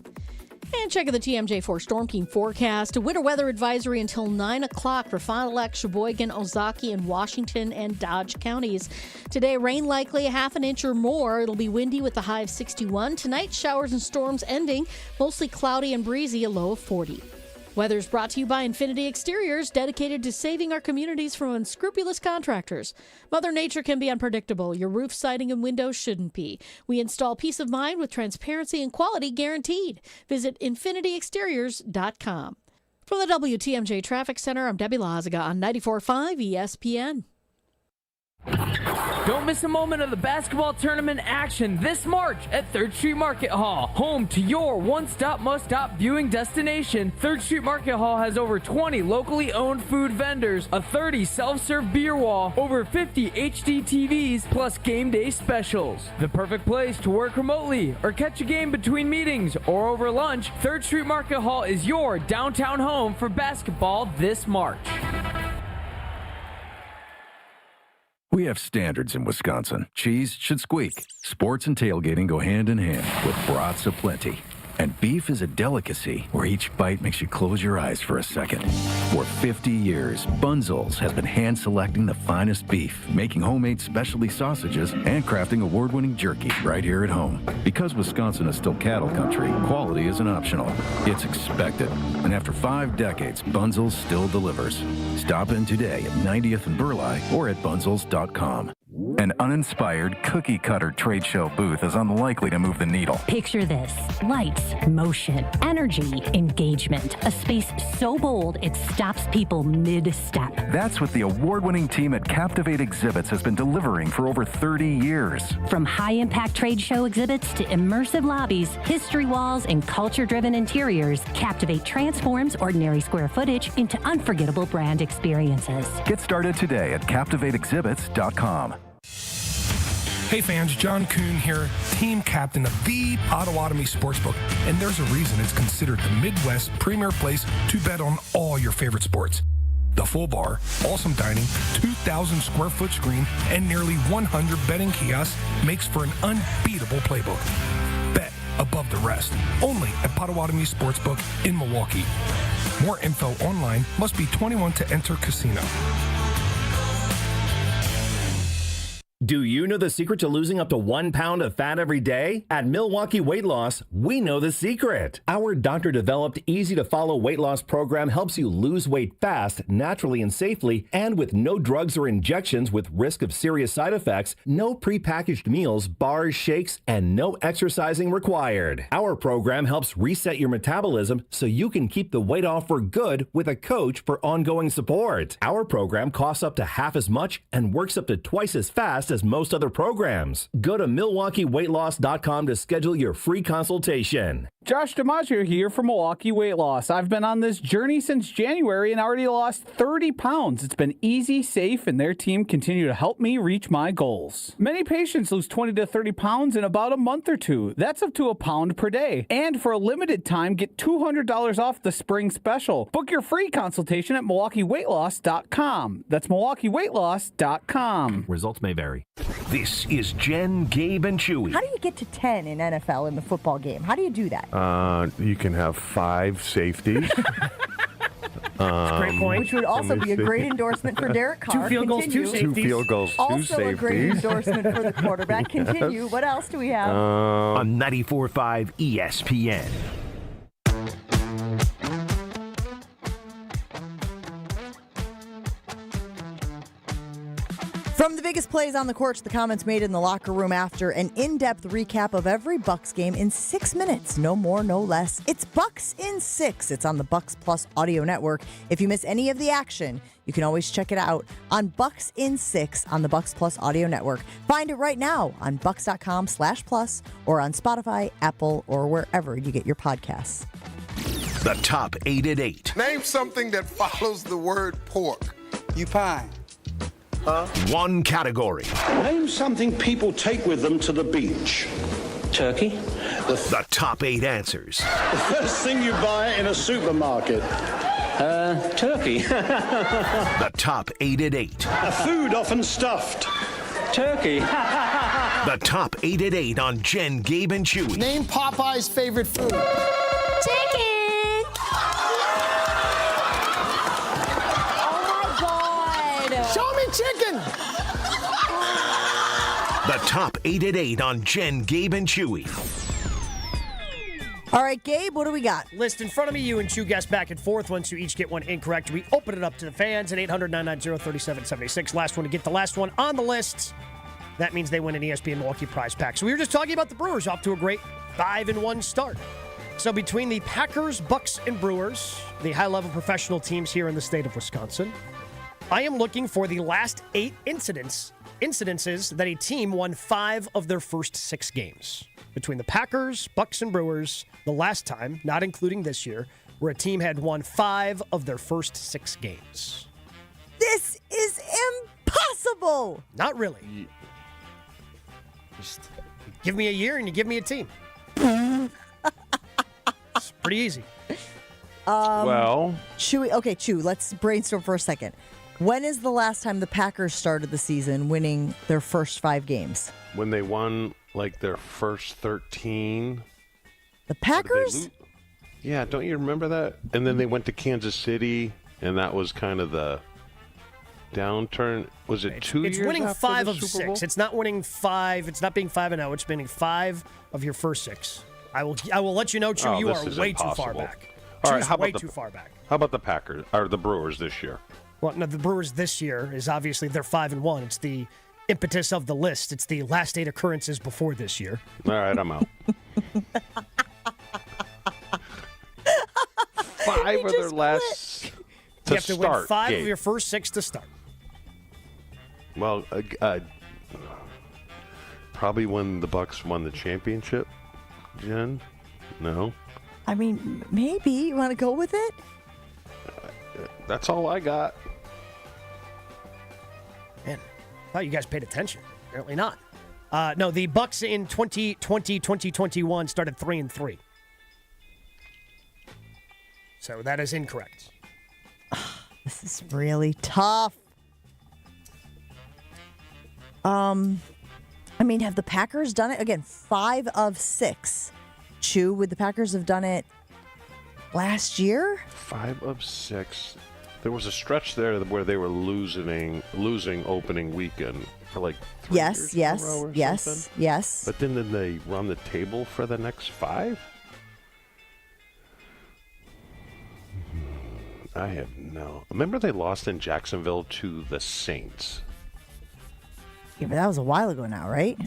And check out the TMJ4 Storm Team forecast. A winter weather advisory until 9 o'clock for Fond du Lac, Sheboygan, Ozaki, and Washington and Dodge counties. Today, rain likely a half an inch or more. It'll be windy with a high of 61. Tonight, showers and storms ending. Mostly cloudy and breezy, a low of 40. Weather is brought to you by Infinity Exteriors, dedicated to saving our communities from unscrupulous contractors. Mother Nature can be unpredictable. Your roof, siding, and windows shouldn't be. We install peace of mind with transparency and quality guaranteed. Visit infinityexteriors.com. From the WTMJ Traffic Center, I'm Debbie Lazaga on 94.5 ESPN. Don't miss a moment of the basketball tournament action this March at 3rd Street Market Hall, home to your one-stop must-stop viewing destination. 3rd Street Market Hall has over 20 locally owned food vendors, a 30 self-serve beer wall, over 50 HD TVs, plus game day specials. The perfect place to work remotely or catch a game between meetings or over lunch. 3rd Street Market Hall is your downtown home for basketball this March. We have standards in Wisconsin. Cheese should squeak. Sports and tailgating go hand in hand with brats aplenty. And beef is a delicacy where each bite makes you close your eyes for a second. For 50 years, Bunzel's has been hand-selecting the finest beef, making homemade specialty sausages, and crafting award-winning jerky right here at home. Because Wisconsin is still cattle country, quality isn't optional. It's expected. And after 5 decades, Bunzel's still delivers. Stop in today at 90th and Burleigh or at bunzels.com. An uninspired cookie-cutter trade show booth is unlikely to move the needle. Picture this. Lights, motion, energy, engagement. A space so bold it stops people mid-step. That's what the award-winning team at Captivate Exhibits has been delivering for over 30 years. From high-impact trade show exhibits to immersive lobbies, history walls, and culture-driven interiors, Captivate transforms ordinary square footage into unforgettable brand experiences. Get started today at CaptivateExhibits.com. Hey fans, John Kuhn here, team captain of the Potawatomi Sportsbook, and there's a reason it's considered the Midwest premier place to bet on all your favorite sports. The full bar, awesome dining, 2,000 square foot screen, and nearly 100 betting kiosks makes for an unbeatable playbook. Bet above the rest, only at Potawatomi Sportsbook in Milwaukee. More info online. Must be 21 to enter casino. Do you know the secret to losing up to 1 pound of fat every day? At Milwaukee Weight Loss, we know the secret. Our doctor-developed, easy-to-follow weight loss program helps you lose weight fast, naturally and safely, and with no drugs or injections with risk of serious side effects, no prepackaged meals, bars, shakes, and no exercising required. Our program helps reset your metabolism so you can keep the weight off for good with a coach for ongoing support. Our program costs up to half as much and works up to twice as fast as most other programs. Go to MilwaukeeWeightLoss.com to schedule your free consultation. Josh DiMaggio here for Milwaukee Weight Loss. I've been on this journey since January and already lost 30 pounds. It's been easy, safe, and their team continue to help me reach my goals. Many patients lose 20 to 30 pounds in about a month or two. That's up to a pound per day. And for a limited time, get $200 off the spring special. Book your free consultation at MilwaukeeWeightLoss.com. That's MilwaukeeWeightLoss.com. Results may vary. This is Jen, Gabe, and Chewy. How do you get to 10 in NFL in the football game? How do you do that? You can have 5 safeties. Great point. Which would also be a great endorsement for Derek Carr. 2 field goals, Continue. 2 safeties. 2 field goals, 2 Also safeties. a great endorsement for the quarterback. Continue. Yes. What else do we have? On 94.5 ESPN. From the biggest plays on the court to the comments made in the locker room after an in-depth recap of every Bucks game in 6 minutes. No more, no less. It's Bucks in 6. It's on the Bucks Plus audio network. If you miss any of the action, you can always check it out on Bucks in 6 on the Bucks Plus audio network. Find it right now on bucks.com/plus or on Spotify, Apple, or wherever you get your podcasts. The top 8 at 8. Name something that follows the word pork. You pine. One category. Name something people take with them to the beach. Turkey. The top 8 answers. The first thing you buy in a supermarket. Turkey. The top 8 at 8. A food often stuffed. Turkey. The top 8 at 8 on Jen, Gabe, and Chewy. Name Popeye's favorite food. Chicken. Show me chicken. The top 8 at 8 on Jen, Gabe, and Chewy. All right, Gabe, what do we got? List in front of me. You and Chew guess back and forth. Once you each get one incorrect, we open it up to the fans at 800-990-3776. Last one to get the last one on the list. That means they win an ESPN Milwaukee prize pack. So we were just talking about the Brewers off to a great 5-1 start. So between the Packers, Bucks, and Brewers, the high-level professional teams here in the state of Wisconsin, I am looking for the last 8 incidences that a team won 5 of their first 6 games. Between the Packers, Bucks, and Brewers, the last time, not including this year, where a team had won 5 of their first 6 games. This is impossible. Not really. Just give me a year and you give me a team. It's pretty easy. Chew, let's brainstorm for a second. When is the last time the Packers started the season winning their first 5 games? When they won, like, their first 13. The Packers? Yeah, don't you remember that? And then they went to Kansas City, and that was kind of the downturn. Was it 2 years It's winning after 5 the of Super Bowl? 6. It's not winning 5. It's not being 5-0. It's winning 5 of your first 6. I will let you know, Chew, you this are is way too far impossible. back. All right, Chew's how about way the, too far back. How about the Packers, or the Brewers this year? Well, no, the Brewers this year is obviously they're 5-1. It's the impetus of the list. It's the last 8 occurrences before this year. All right, I'm out. 5 of their last to You have to start. win 5 Gabe. of your first 6 to start. Well, probably when the Bucks won the championship. Jen, no. I mean, maybe. You want to go with it? That's all I got. Man, I thought you guys paid attention. Apparently not. No, the Bucks in 2020-2021 started 3-3. So that is incorrect. This is really tough. I mean, have the Packers done it? Again, 5 of 6. Chew, would the Packers have done it last year? 5 of 6. There was a stretch there where they were losing opening weekend for like 3 years in a row or something. Yes. But then did they run the table for the next 5? I have no. Remember they lost in Jacksonville to the Saints. Yeah, but that was a while ago now, right?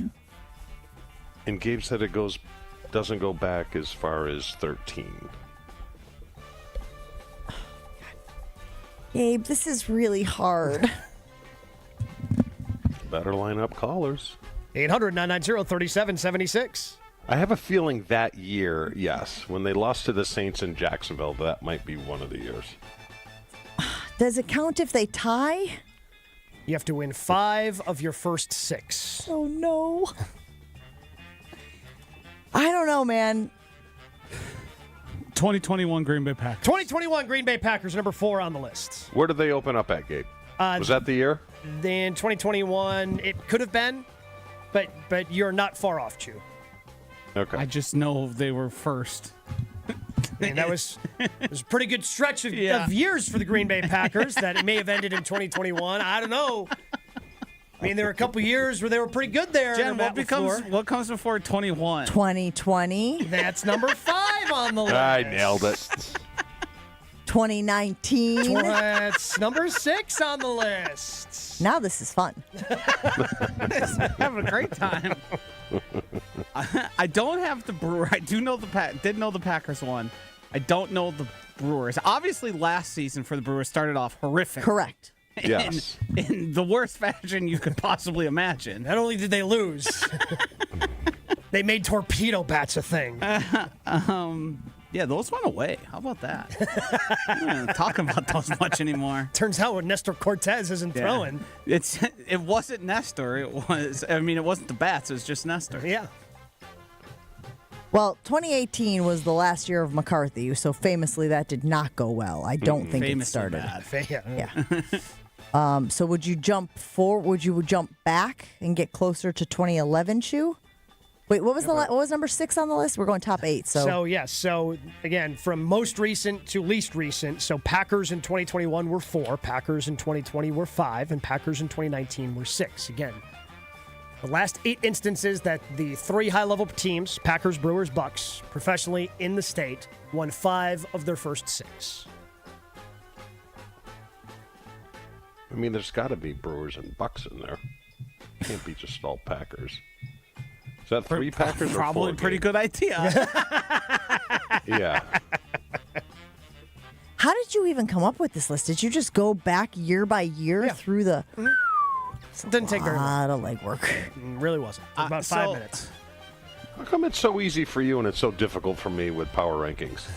And Gabe said it doesn't go back as far as 13. Gabe, this is really hard. Better line up callers. 800-990-3776. I have a feeling that year, yes, when they lost to the Saints in Jacksonville, that might be one of the years. Does it count if they tie? You have to win 5 of your first 6. Oh, no. I don't know, man. 2021 Green Bay Packers. 2021 Green Bay Packers, number 4 on the list. Where did they open up at, Gabe? Was that the year? Then 2021, it could have been, but you're not far off, Chew. Okay. I just know they were first. And that was a pretty good stretch of years for the Green Bay Packers that it may have ended in 2021. I don't know. I mean, there were a couple years where they were pretty good there. Jen, what comes before 21? 2020. That's number 5 on the list. I nailed it. 2019. That's number 6 on the list. Now this is fun. Having a great time. I don't have the Brewers. I do know did know the Packers won. I don't know the Brewers. Obviously, last season for the Brewers started off horrific. Correct. Yes. In the worst fashion you could possibly imagine. Not only did they lose, they made torpedo bats a thing. Yeah, those went away. How about that? I'm not talking about those much anymore. Turns out when Nestor Cortez isn't throwing. It wasn't Nestor. It wasn't the bats. It was just Nestor. Yeah. Well, 2018 was the last year of McCarthy, so famously that did not go well. I don't think it started. Yeah. So would you jump forward? Would you jump back and get closer to 2011, Chew? Wait, what was number 6 on the list? We're going top 8. So again, from most recent to least recent. So Packers in 2021 were 4, Packers in 2020 were 5, and Packers in 2019 were 6. Again, the last 8 instances that the 3 high-level teams, Packers, Brewers, Bucks, professionally in the state, won 5 of their first 6. I mean, there's got to be Brewers and Bucks in there. Can't be just all Packers. Is that 3 Packers or 4? Probably a pretty good idea. Yeah. How did you even come up with this list? Did you just go back year by year through the... Didn't take very long. A lot of legwork. It really wasn't. It was about 5 minutes. How come it's so easy for you and it's so difficult for me with power rankings?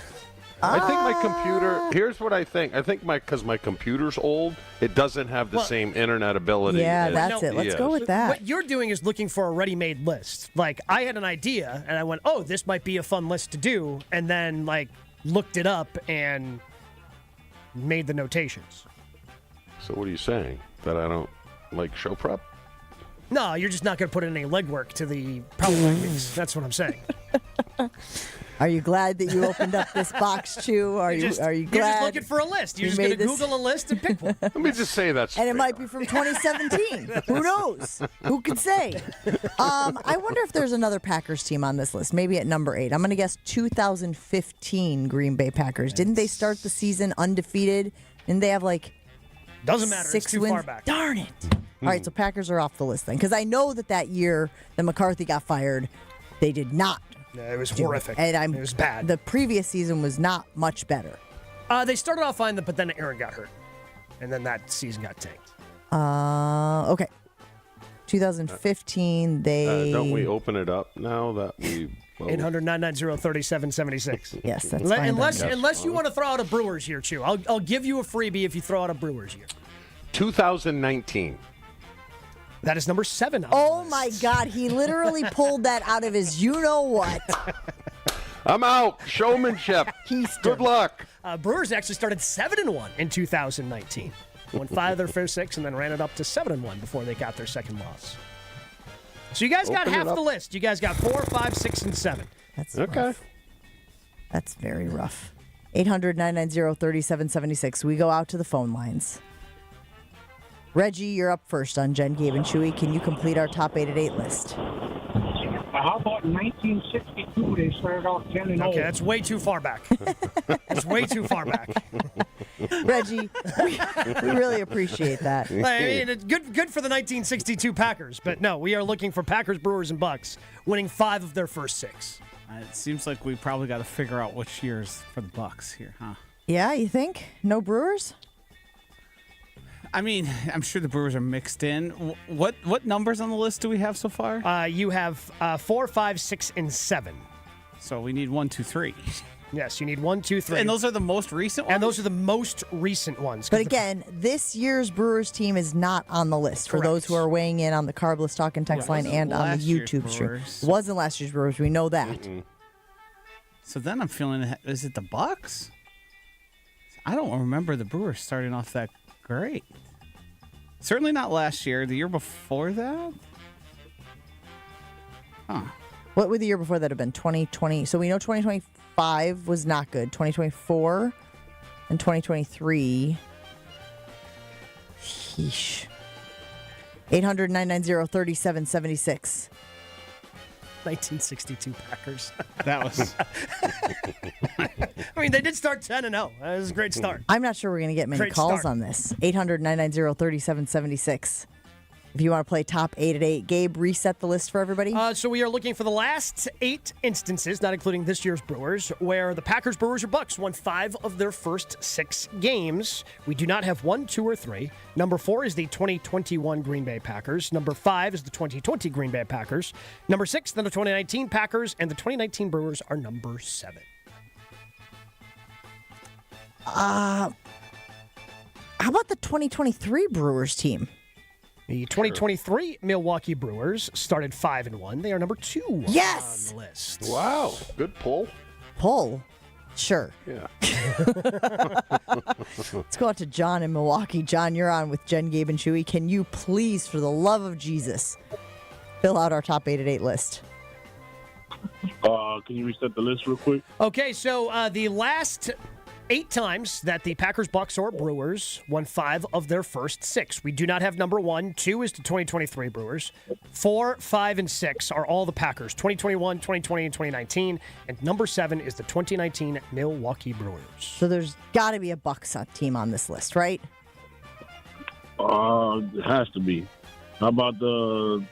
I think my computer, here's what I think. I think because my computer's old, it doesn't have the same internet ability. Yeah, that's it. Let's go with that. What you're doing is looking for a ready-made list. Like, I had an idea, and I went, oh, this might be a fun list to do, and then, looked it up and made the notations. So what are you saying? That I don't like show prep? No, you're just not going to put in any legwork to the power rankings. That's what I'm saying. Are you glad that you opened up this box, Chew? Are you glad? You're just looking for a list. You're just going to Google a list and pick one. Let me just say that's And it might be from 2017. Who knows? Who could say? I wonder if there's another Packers team on this list, maybe at number 8. I'm going to guess 2015 Green Bay Packers. Didn't they start the season undefeated? Didn't they have Doesn't matter. 6 it's too wins? far back. Darn it. All right, so Packers are off the list then. Because I know that year that McCarthy got fired, they did not. Yeah, it was horrific. And it was bad. The previous season was not much better. They started off fine, but then Aaron got hurt. And then that season got tanked. Okay. 2015, they... Don't we open it up now that we... 800-990-3776. Yes, that's fine. Unless you want to throw out a Brewers year, Chew. I'll give you a freebie if you throw out a Brewers year. 2019. That is number 7 on Oh, my God. He literally pulled that out of his you-know-what. I'm out. Showmanship. Good luck. Brewers actually started 7-1 in 2019. Won 5 of their first 6 and then ran it up to 7-1 before they got their second loss. So you guys got half the list. You guys got 4, 5, 6, and 7. That's rough. That's very rough. 800-990-3776. We go out to the phone lines. Reggie, you're up first on Jen, Gabe, and Chewy. Can you complete our top 8 at 8 list? How about 1962? They started off 10-0. Okay, that's way too far back. That's way too far back. Reggie, we really appreciate that. I mean, it's good for the 1962 Packers, but no, we are looking for Packers, Brewers, and Bucks winning 5 of their first 6. It seems like we probably got to figure out which years for the Bucks here, huh? Yeah, you think? No Brewers? I mean, I'm sure the Brewers are mixed in. What numbers on the list do we have so far? You have 4, 5, 6, and 7. So we need 1, 2, 3. Yes, you need 1, 2, 3. And those are the most recent ones? And those are the most recent ones. But again, this year's Brewers team is not on the list for those who are weighing in on the Carbless Talk and Text line and on the YouTube stream. It wasn't last year's Brewers. We know that. Mm-mm. So then I'm feeling, is it the Bucks? I don't remember the Brewers starting off that great. Certainly not last year. The year before that? Huh. What would the year before that have been? 2020. So we know 2025 was not good. 2024 and 2023. Sheesh. 800-990-3776. 1962 Packers. That was... I mean, they did start 10-0. That was a great start. I'm not sure we're going to get many Great calls start. on this. 800-990-3776. If you want to play top 8 at 8, Gabe, reset the list for everybody. So we are looking for the last 8 instances, not including this year's Brewers, where the Packers, Brewers, or Bucks won 5 of their first 6 games. We do not have 1, 2, or 3. Number 4 is the 2021 Green Bay Packers. Number 5 is the 2020 Green Bay Packers. Number 6, then the 2019 Packers, and the 2019 Brewers are number 7. How about the 2023 Brewers team? The 2023 Milwaukee Brewers started 5-1. They are number 2 Yes! on the list. Wow, good pull. Pull? Sure. Yeah. Let's go out to John in Milwaukee. John, you're on with Jen, Gabe, and Chewy. Can you please, for the love of Jesus, fill out our top 8 at 8 list? Can you reset the list real quick? Okay, so the last 8 times that the Packers, Bucks, or Brewers won 5 of their first 6. We do not have number 1. 2 is the 2023 Brewers. 4, 5, and 6 are all the Packers. 2021, 2020, and 2019. And number 7 is the 2019 Milwaukee Brewers. So there's got to be a Bucks team on this list, right? It has to be. How about I'm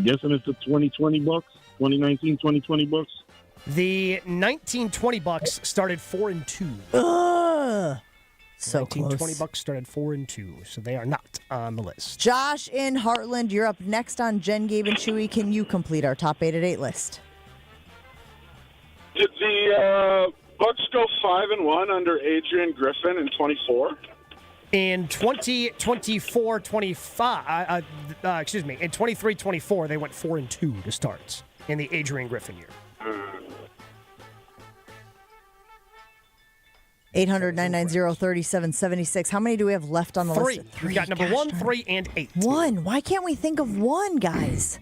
guessing it's the 2020 Bucks? 2019, 2020 Bucks? The 1920 Bucks started 4-2. Ugh. So 1920 close. Bucks started 4-2, so they are not on the list. Josh in Heartland, you're up next on Jen, Gabe, and Chewy. Can you complete our top 8 at 8 list? Did the Bucks go 5-1 under Adrian Griffin in 24? In 2024-25, in 23-24, they went 4-2 to start in the Adrian Griffin year. 800-990-3776. How many do we have left on the 3. list? We've got number 1, 3, and 8. 1. Why can't we think of 1, guys?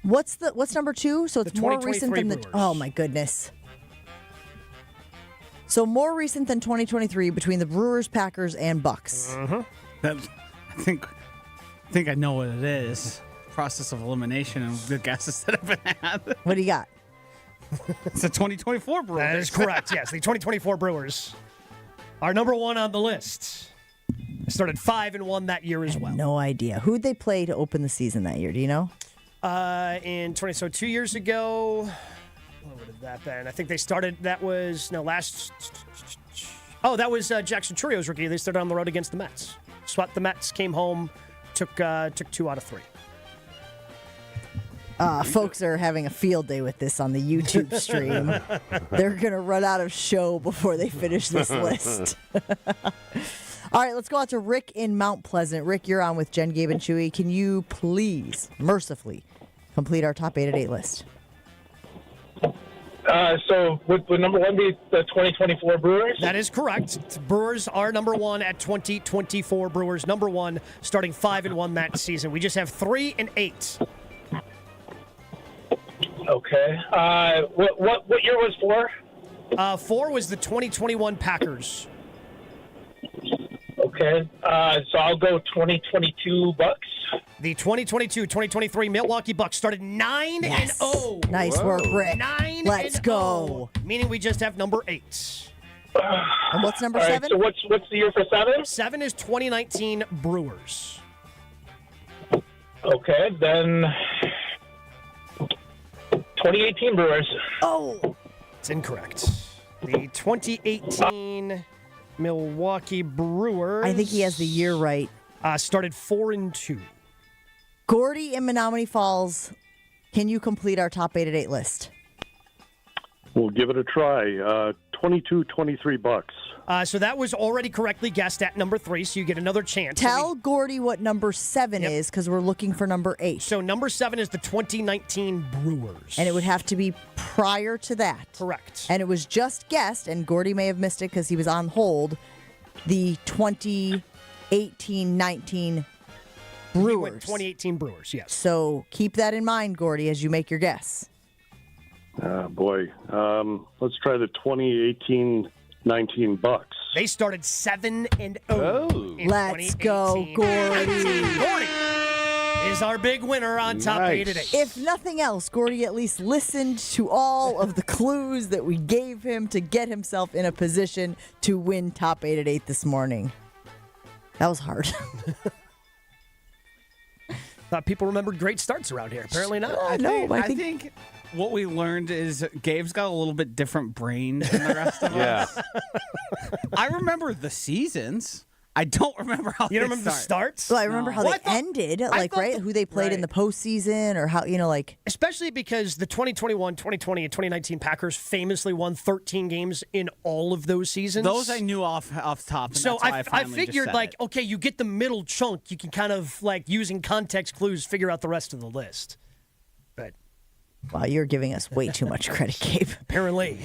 What's number 2? So it's more recent than Brewers. Oh my goodness. So more recent than 2023 between the Brewers, Packers, and Bucks. Mm-hmm. I think I know what it is. Process of elimination and the guesses that have been had. What do you got? It's the 2024 Brewers. That is correct, yes. The 2024 Brewers are number 1 on the list. They started 5-1 that year as well. No idea. Who'd they play to open the season that year? Do you know? So 2 years ago, what would have that been? I think they started, that was Jackson Churio's rookie. They started on the road against the Mets. Swept the Mets, came home, took 2 out of 3. Folks are having a field day with this on the YouTube stream. They're going to run out of show before they finish this list. All right, let's go out to Rick in Mount Pleasant. Rick, you're on with Jen, Gabe, and Chewy. Can you please, mercifully, complete our top 8 at 8 list? So would number 1 be the 2024 Brewers? That is correct. Brewers are number 1 at 2024. Brewers number 1, starting 5-1 that season. We just have 3 and 8. Okay. What year was 4? 4 was the 2021 Packers. Okay, so I'll go 2022 Bucks. The 2022-2023 Milwaukee Bucks started 9-0. Nice work, Rick. 9 Let's and go. 0, meaning we just have number 8. And what's number All right, 7? so what's the year for 7? 7 is 2019 Brewers. Okay, then 2018 Brewers. Oh, it's incorrect. The 2018 Milwaukee Brewers. I think he has the year right. Started 4-2. Gutey in Menominee Falls, can you complete our top 8 at 8 list? We'll give it a try. 22-23 Bucks. So that was already correctly guessed at number 3, so you get another chance. Tell Gutey what number 7 is, because we're looking for number 8. So number 7 is the 2019 Brewers. And it would have to be prior to that. Correct. And it was just guessed, and Gutey may have missed it because he was on hold, the 2018-19 Brewers. 2018 Brewers, yes. So keep that in mind, Gutey, as you make your guess. Boy. Let's try the 2018-19 Bucks. They started 7-0. Let's go, Gutey. Gutey is our big winner on top 8 at 8. If nothing else, Gutey at least listened to all of the clues that we gave him to get himself in a position to win top 8 at 8 this morning. That was hard. Thought people remembered great starts around here. Apparently not. I think what we learned is Gabe's got a little bit different brain than the rest of us. I remember the seasons. I don't remember how You don't remember the starts? Well, I remember how Well, they I thought- ended, I like, thought right? Who they played in the postseason or how, like. Especially because the 2021, 2020, and 2019 Packers famously won 13 games in all of those seasons. Those I knew off the top. And So that's why I finally just figured, said like, it. okay, you get the middle chunk. You can kind of, like, using context clues, figure out the rest of the list. But Wow, you're giving us way too much credit, Gabe. Apparently.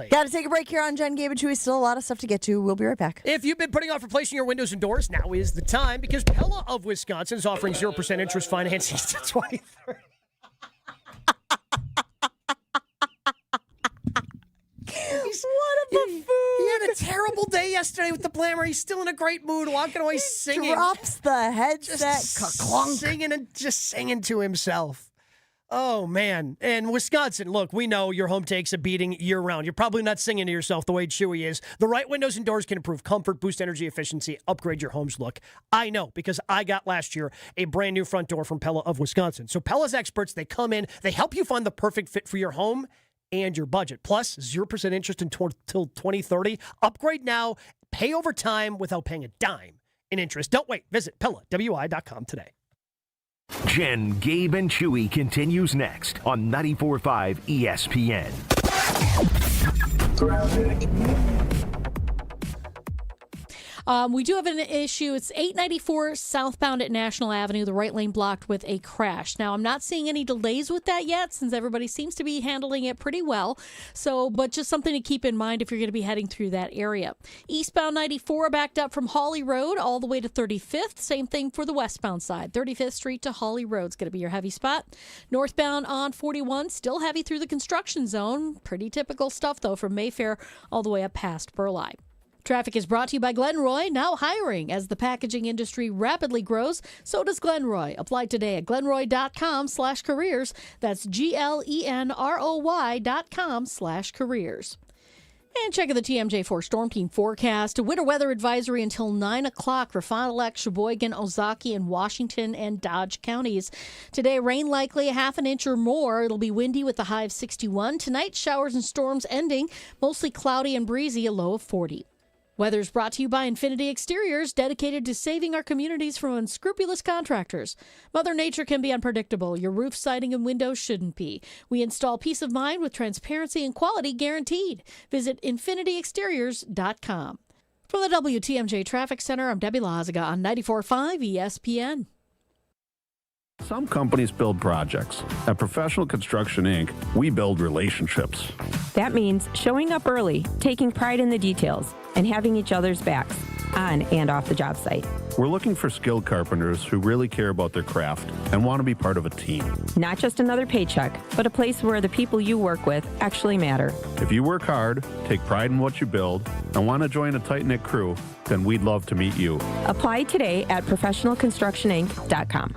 Got to take a break here on Jen, Gabe, and Chewy. Still a lot of stuff to get to. We'll be right back. If you've been putting off replacing your windows and doors, now is the time because Pella of Wisconsin is offering 0% interest financing to 2030. What a buffoon. He had a terrible day yesterday with the Blammer. He's still in a great mood, walking away singing. Drops the headset. Singing to himself. Oh, man. And Wisconsin, look, we know your home takes a beating year-round. You're probably not singing to yourself the way Chewy is. The right windows and doors can improve comfort, boost energy efficiency, upgrade your home's look. I know, because I got last year a brand new front door from Pella of Wisconsin. So Pella's experts, they come in, they help you find the perfect fit for your home and your budget. Plus, 0% interest until 2030. Upgrade now, pay over time without paying a dime in interest. Don't wait. Visit PellaWI.com today. Jen, Gabe, and Chewy continues next on 94.5 ESPN. We do have an issue. It's 894 southbound at National Avenue, the right lane blocked with a crash. Now, I'm not seeing any delays with that yet since everybody seems to be handling it pretty well. But just something to keep in mind if you're going to be heading through that area. Eastbound 94 backed up from Hawley Road all the way to 35th. Same thing for the westbound side. 35th Street to Hawley Road is going to be your heavy spot. Northbound on 41, still heavy through the construction zone. Pretty typical stuff, though, from Mayfair all the way up past Burleigh. Traffic is brought to you by Glenroy, now hiring. As the packaging industry rapidly grows, so does Glenroy. Apply today at glenroy.com/careers. That's GLENROY.com/careers. And checking the TMJ4 Storm Team forecast. A winter weather advisory until 9 o'clock for Fond du Lac, Sheboygan, Ozaukee, and Washington and Dodge counties. Today, rain likely a half an inch or more. It'll be windy with a high of 61. Tonight, showers and storms ending. Mostly cloudy and breezy, a low of 40. Weather is brought to you by Infinity Exteriors, dedicated to saving our communities from unscrupulous contractors. Mother Nature can be unpredictable. Your roof, siding, and windows shouldn't be. We install peace of mind with transparency and quality guaranteed. Visit infinityexteriors.com. From the WTMJ Traffic Center, I'm Debbie Lazaga on 94.5 ESPN. Some companies build projects. At Professional Construction, Inc., we build relationships. That means showing up early, taking pride in the details, and having each other's backs. on and off the job site. We're looking for skilled carpenters who really care about their craft and want to be part of a team. Not just another paycheck, but a place where the people you work with actually matter. If you work hard, take pride in what you build, and want to join a tight-knit crew, then we'd love to meet you. Apply today at professionalconstructioninc.com.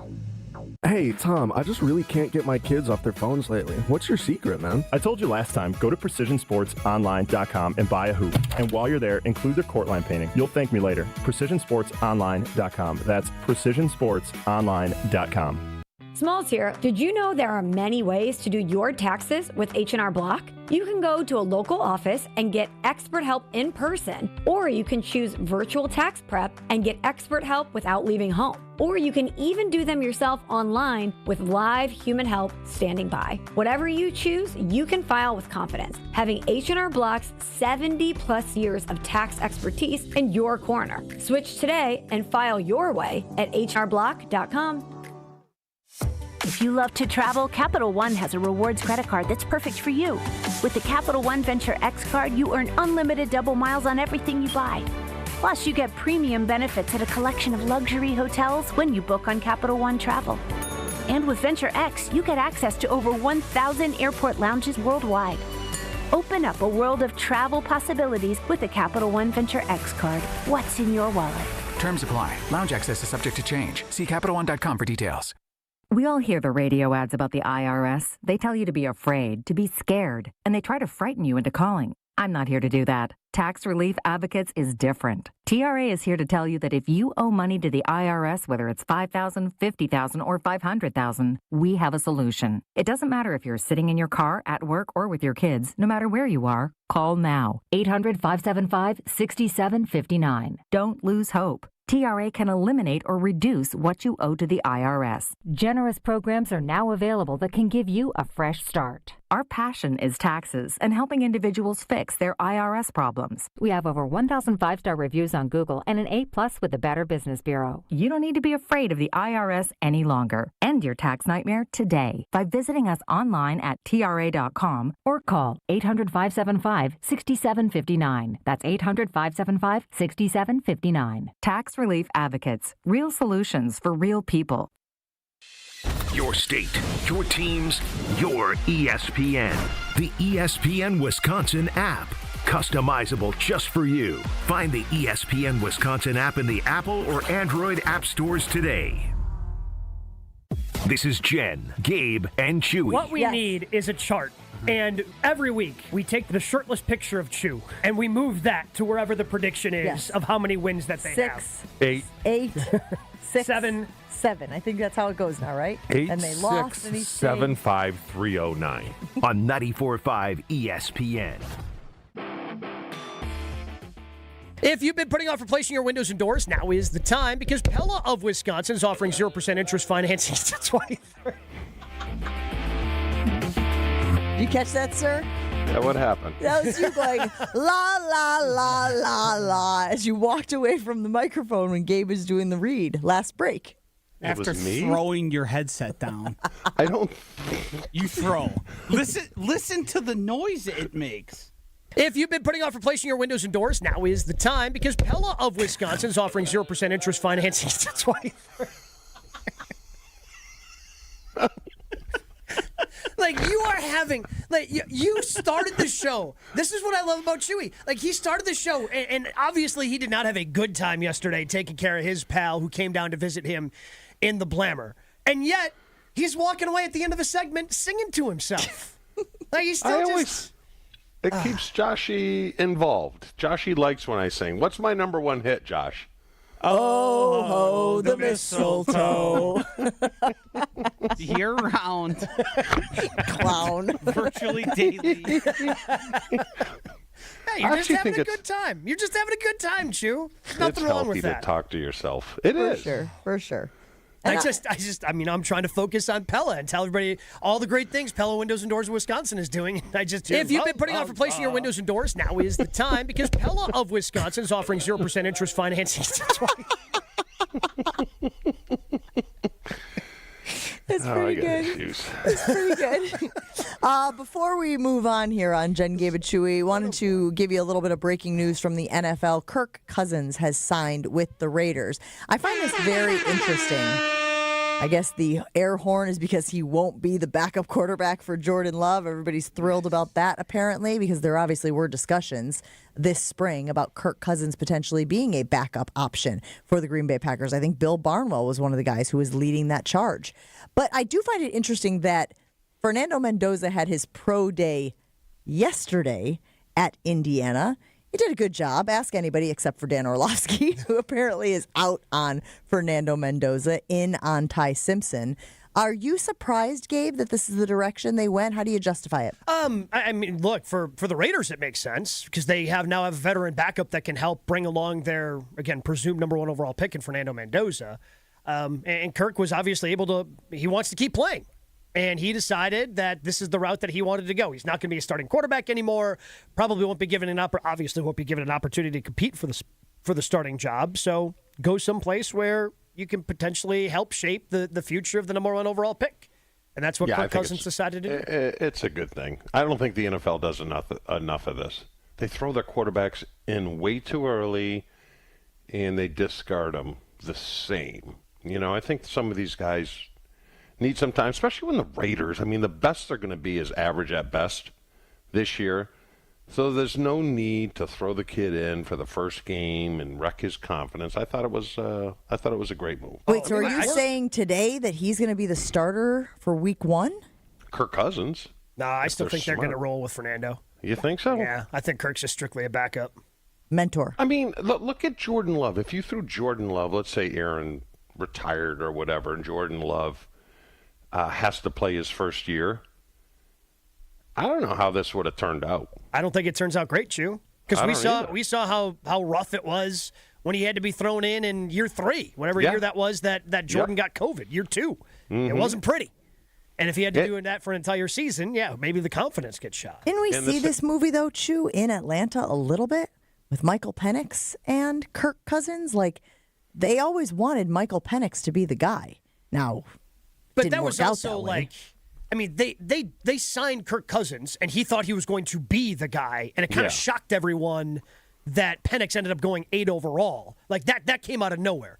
Hey, Tom, I just really can't get my kids off their phones lately. What's your secret, man? I told you last time, go to precisionsportsonline.com and buy a hoop. And while you're there, include their court line painting. You'll thank me later. precisionsportsonline.com. That's precisionsportsonline.com. Smalls here. Did you know there are many ways to do your taxes with H&R Block? You can go to a local office and get expert help in person, or you can choose virtual tax prep and get expert help without leaving home. Or you can even do them yourself online with live human help standing by. Whatever you choose, you can file with confidence, having H&R Block's 70-plus years of tax expertise in your corner. Switch today and file your way at hrblock.com. If you love to travel, Capital One has a rewards credit card that's perfect for you. With the Capital One Venture X card, you earn unlimited double miles on everything you buy. Plus, you get premium benefits at a collection of luxury hotels when you book on Capital One Travel. And with Venture X, you get access to over 1,000 airport lounges worldwide. Open up a world of travel possibilities with the Capital One Venture X card. What's in your wallet? Terms apply. Lounge access is subject to change. See CapitalOne.com for details. We all hear the radio ads about the IRS. They tell you to be afraid, to be scared, and they try to frighten you into calling. I'm not here to do that. Tax Relief Advocates is different. TRA is here to tell you that if you owe money to the IRS, whether it's $5,000, $50,000, or $500,000, we have a solution. It doesn't matter if you're sitting in your car, at work, or with your kids. No matter where you are, call now. 800-575-6759. Don't lose hope. TRA can eliminate or reduce what you owe to the IRS. Generous programs are now available that can give you a fresh start. Our passion is taxes and helping individuals fix their IRS problems. We have over 1,000 5-star reviews on Google and an A+ with the Better Business Bureau. You don't need to be afraid of the IRS any longer. End your tax nightmare today by visiting us online at TRA.com or call 800-575-6759. That's 800-575-6759. Tax Relief Advocates. Real solutions for real people. Your state, your teams, your ESPN. The ESPN Wisconsin app. Customizable just for you. Find the ESPN Wisconsin app in the Apple or Android app stores today. This is Jen, Gabe, and Chewy. What we need is a chart. And every week, we take the shirtless picture of Chew, and we move that to wherever the prediction is of how many wins that they have. 8, 6, 7. 7. I think that's how it goes now, right? 8, and they lost 6, 7, 5, 3, 0, 9. On 94.5 ESPN. If you've been putting off replacing your windows and doors, now is the time, because Pella of Wisconsin is offering 0% interest financing to 23. You catch that, sir? Yeah, what happened? That was you going, la, la, la, la, la, as you walked away from the microphone when Gabe was doing the read last break. After throwing your headset down. I don't... You throw. Listen to the noise it makes. If you've been putting off replacing your windows and doors, now is the time, because Pella of Wisconsin is offering 0% interest financing to 23. Like, you are having, like, you started the show. This is what I love about Chewy. Like, he started the show, and obviously he did not have a good time yesterday taking care of his pal who came down to visit him in the Blammer. And yet, he's walking away at the end of a segment singing to himself. Like, he's still It keeps Joshy involved. Joshy likes when I sing. What's my number one hit, Josh? Oh, ho, the mistletoe. Year round. Clown. Virtually daily. Hey, you're just having a good time. You're just having a good time, Chew. There's nothing wrong with that. It's healthy to talk to yourself. It is. For sure. I mean, I'm trying to focus on Pella and tell everybody all the great things Pella Windows and Doors of Wisconsin is doing. If you've been putting off replacing your windows and doors, now is the time, because Pella of Wisconsin is offering 0% interest financing to 20. That's pretty good. That's pretty good. Before we move on here on Jen, Gabe, and Chewy, wanted to give you a little bit of breaking news from the NFL. Kirk Cousins has signed with the Raiders. I find this very interesting. I guess the air horn is because he won't be the backup quarterback for Jordan Love. Everybody's thrilled about that, apparently, because there obviously were discussions this spring about Kirk Cousins potentially being a backup option for the Green Bay Packers. I think Bill Barnwell was one of the guys who was leading that charge. But I do find it interesting that Fernando Mendoza had his pro day yesterday at Indiana. He did a good job. Ask anybody except for Dan Orlovsky, who apparently is out on Fernando Mendoza, in on Ty Simpson. Are you surprised, Gabe, that this is the direction they went? How do you justify it? I mean, look, for the Raiders, it makes sense because they now have a veteran backup that can help bring along their, again, presumed number 1 overall pick in Fernando Mendoza. And Kirk was obviously he wants to keep playing. And he decided that this is the route that he wanted to go. He's not going to be a starting quarterback anymore. Probably won't be given an opportunity to compete for the starting job. So go someplace where you can potentially help shape the future of the number 1 overall pick. And that's what Kirk Cousins decided to do. It's a good thing. I don't think the NFL does enough of this. They throw their quarterbacks in way too early, and they discard them the same. I think some of these guys need some time, especially when the Raiders, I mean, the best they're going to be is average at best this year. So there's no need to throw the kid in for the first game and wreck his confidence. I thought it was a great move. Wait, so are you saying today that he's going to be the starter for week 1? Kirk Cousins? No, I still think they're going to roll with Fernando. You think so? Yeah, I think Kirk's just strictly a backup. Mentor. I mean, look at Jordan Love. If you threw Jordan Love, let's say Aaron retired or whatever, and Jordan Love has to play his first year, I don't know how this would have turned out. I don't think it turns out great, Chew. Because we saw how rough it was when he had to be thrown in year 3, whatever year that was that Jordan got COVID, year 2. Mm-hmm. It wasn't pretty. And if he had to do that for an entire season, maybe the confidence gets shot. Didn't we see this movie, though, Chew, in Atlanta a little bit with Michael Penix and Kirk Cousins? Like, they always wanted Michael Penix to be the guy. Now, but that was also I mean, they signed Kirk Cousins, and he thought he was going to be the guy, and it kind of shocked everyone that Penix ended up going 8 overall. Like, that came out of nowhere.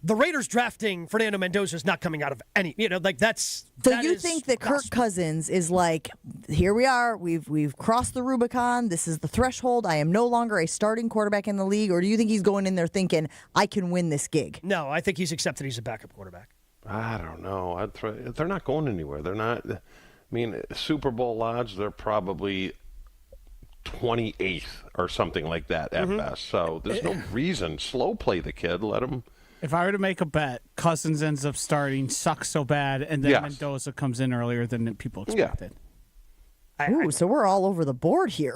The Raiders drafting Fernando Mendoza is not coming out of any, that's. So you think that Kirk Cousins is like, here we are, we've crossed the Rubicon, this is the threshold, I am no longer a starting quarterback in the league, or do you think he's going in there thinking, I can win this gig? No, I think he's accepted he's a backup quarterback. I don't know. They're not going anywhere. They're not. I mean, Super Bowl odds, they're probably 28th or something like that at best. So there's no reason. Slow play the kid. Let him. If I were to make a bet, Cousins ends up starting, sucks so bad, and then Mendoza comes in earlier than people expected. Ooh, so we're all over the board here.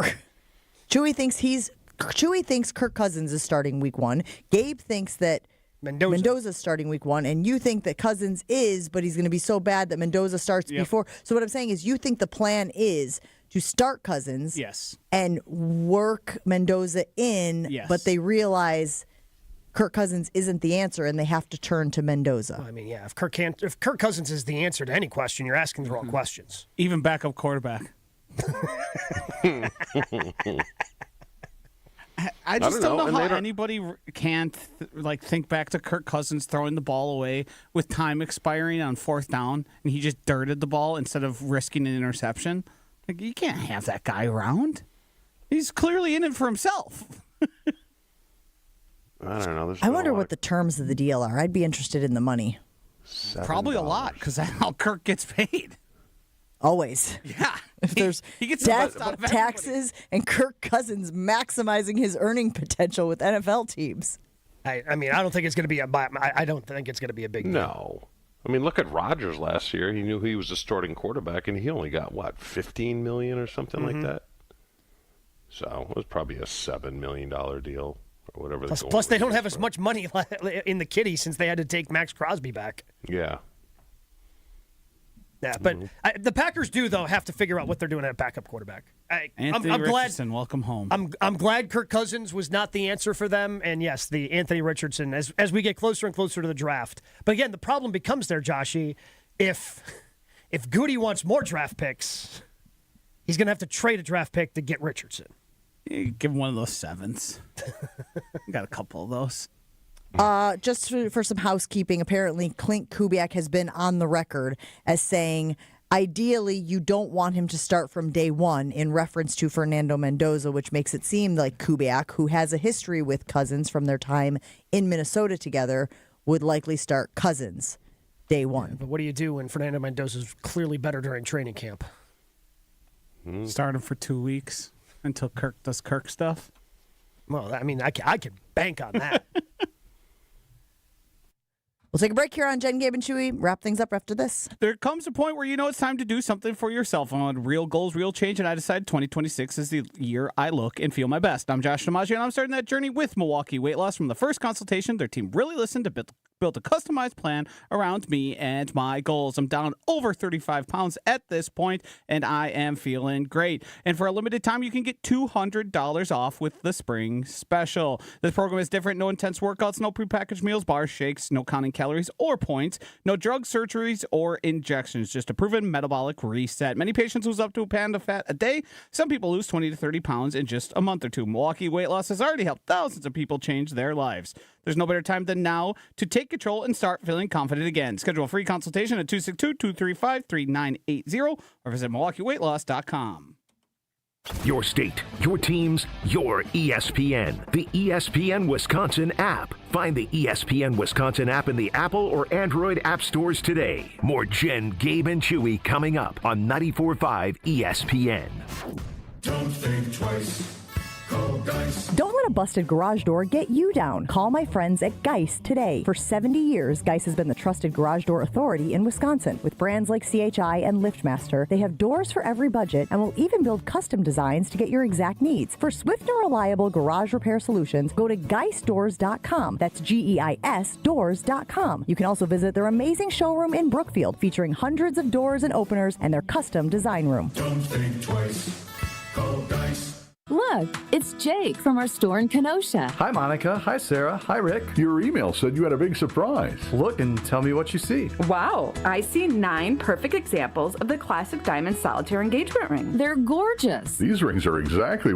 Chewy thinks Kirk Cousins is starting week 1. Gabe thinks that Mendoza's starting week 1, and you think that Cousins is, but he's going to be so bad that Mendoza starts before. So what I'm saying is you think the plan is to start Cousins and work Mendoza in, but they realize Kirk Cousins isn't the answer, and they have to turn to Mendoza. Well, I mean, if Kirk Cousins is the answer to any question, you're asking the wrong questions. Even backup quarterback. I just don't know how anybody can't think back to Kirk Cousins throwing the ball away with time expiring on 4th down, and he just dirted the ball instead of risking an interception. Like, you can't have that guy around. He's clearly in it for himself. I don't know. I wonder what the terms of the deal are. I'd be interested in the money. Probably a lot, because that's how Kirk gets paid. Always. Yeah. If there's death, taxes, and Kirk Cousins maximizing his earning potential with NFL teams. I mean, I don't think it's going to be I don't think it's going to be a big deal. No. I mean, look at Rodgers last year. He knew he was a starting quarterback, and he only got, $15 million or something like that? So it was probably a $7 million deal or whatever. Plus they don't have as much money in the kitty since they had to take Max Crosby back. Yeah. Yeah, but the Packers do, though, have to figure out what they're doing at backup quarterback. Anthony Richardson, welcome home. I'm glad Kirk Cousins was not the answer for them, and yes, the Anthony Richardson as we get closer and closer to the draft. But again, the problem becomes there, Joshy. if Gutey wants more draft picks, he's going to have to trade a draft pick to get Richardson. Give him one of those 7s. Got a couple of those. Just for some housekeeping, apparently Clint Kubiak has been on the record as saying, ideally, you don't want him to start from day one in reference to Fernando Mendoza, which makes it seem like Kubiak, who has a history with Cousins from their time in Minnesota together, would likely start Cousins day one. Yeah, but what do you do when Fernando Mendoza is clearly better during training camp? Start him for 2 weeks until Kirk does Kirk stuff. Well, I mean, I can bank on that. We'll take a break here on Jen, Gabe, and Chewy. Wrap things up after this. There comes a point where you know it's time to do something for yourself. I want real goals, real change, and I decided 2026 is the year I look and feel my best. I'm Josh DiMaggio, and I'm starting that journey with Milwaukee Weight Loss. From the first consultation, their team really listened to build a customized plan around me and my goals. I'm down over 35 pounds at this point, and I am feeling great. And for a limited time, you can get $200 off with the spring special. This program is different. No intense workouts, no prepackaged meals, bars, shakes, no counting calories or points, no drug surgeries or injections, just a proven metabolic reset. Many patients lose up to a pound of fat a day. Some people lose 20 to 30 pounds in just a month or two. Milwaukee Weight Loss has already helped thousands of people change their lives. There's no better time than now to take control and start feeling confident again. Schedule a free consultation at 262-235-3980 or visit MilwaukeeWeightLoss.com. Your state, your teams, your ESPN. The ESPN Wisconsin app. Find the ESPN Wisconsin app in the Apple or Android app stores today. More Jen, Gabe, and Chewy coming up on 94.5 ESPN. Don't think twice. Call Geist. Don't let a busted garage door get you down. Call my friends at Geist today. For 70 years, Geist has been the trusted garage door authority in Wisconsin. With brands like CHI and LiftMaster, they have doors for every budget and will even build custom designs to get your exact needs. For swift and reliable garage repair solutions, go to geistdoors.com. That's GEIS doors.com. You can also visit their amazing showroom in Brookfield, featuring hundreds of doors and openers and their custom design room. Don't think twice. Call Geist. Look, it's Jake from our store in Kenosha. Hi, Monica. Hi, Sarah. Hi, Rick. Your email said you had a big surprise. Look and tell me what you see. Wow, I see 9 perfect examples of the classic diamond solitaire engagement ring. They're gorgeous. These rings are exactly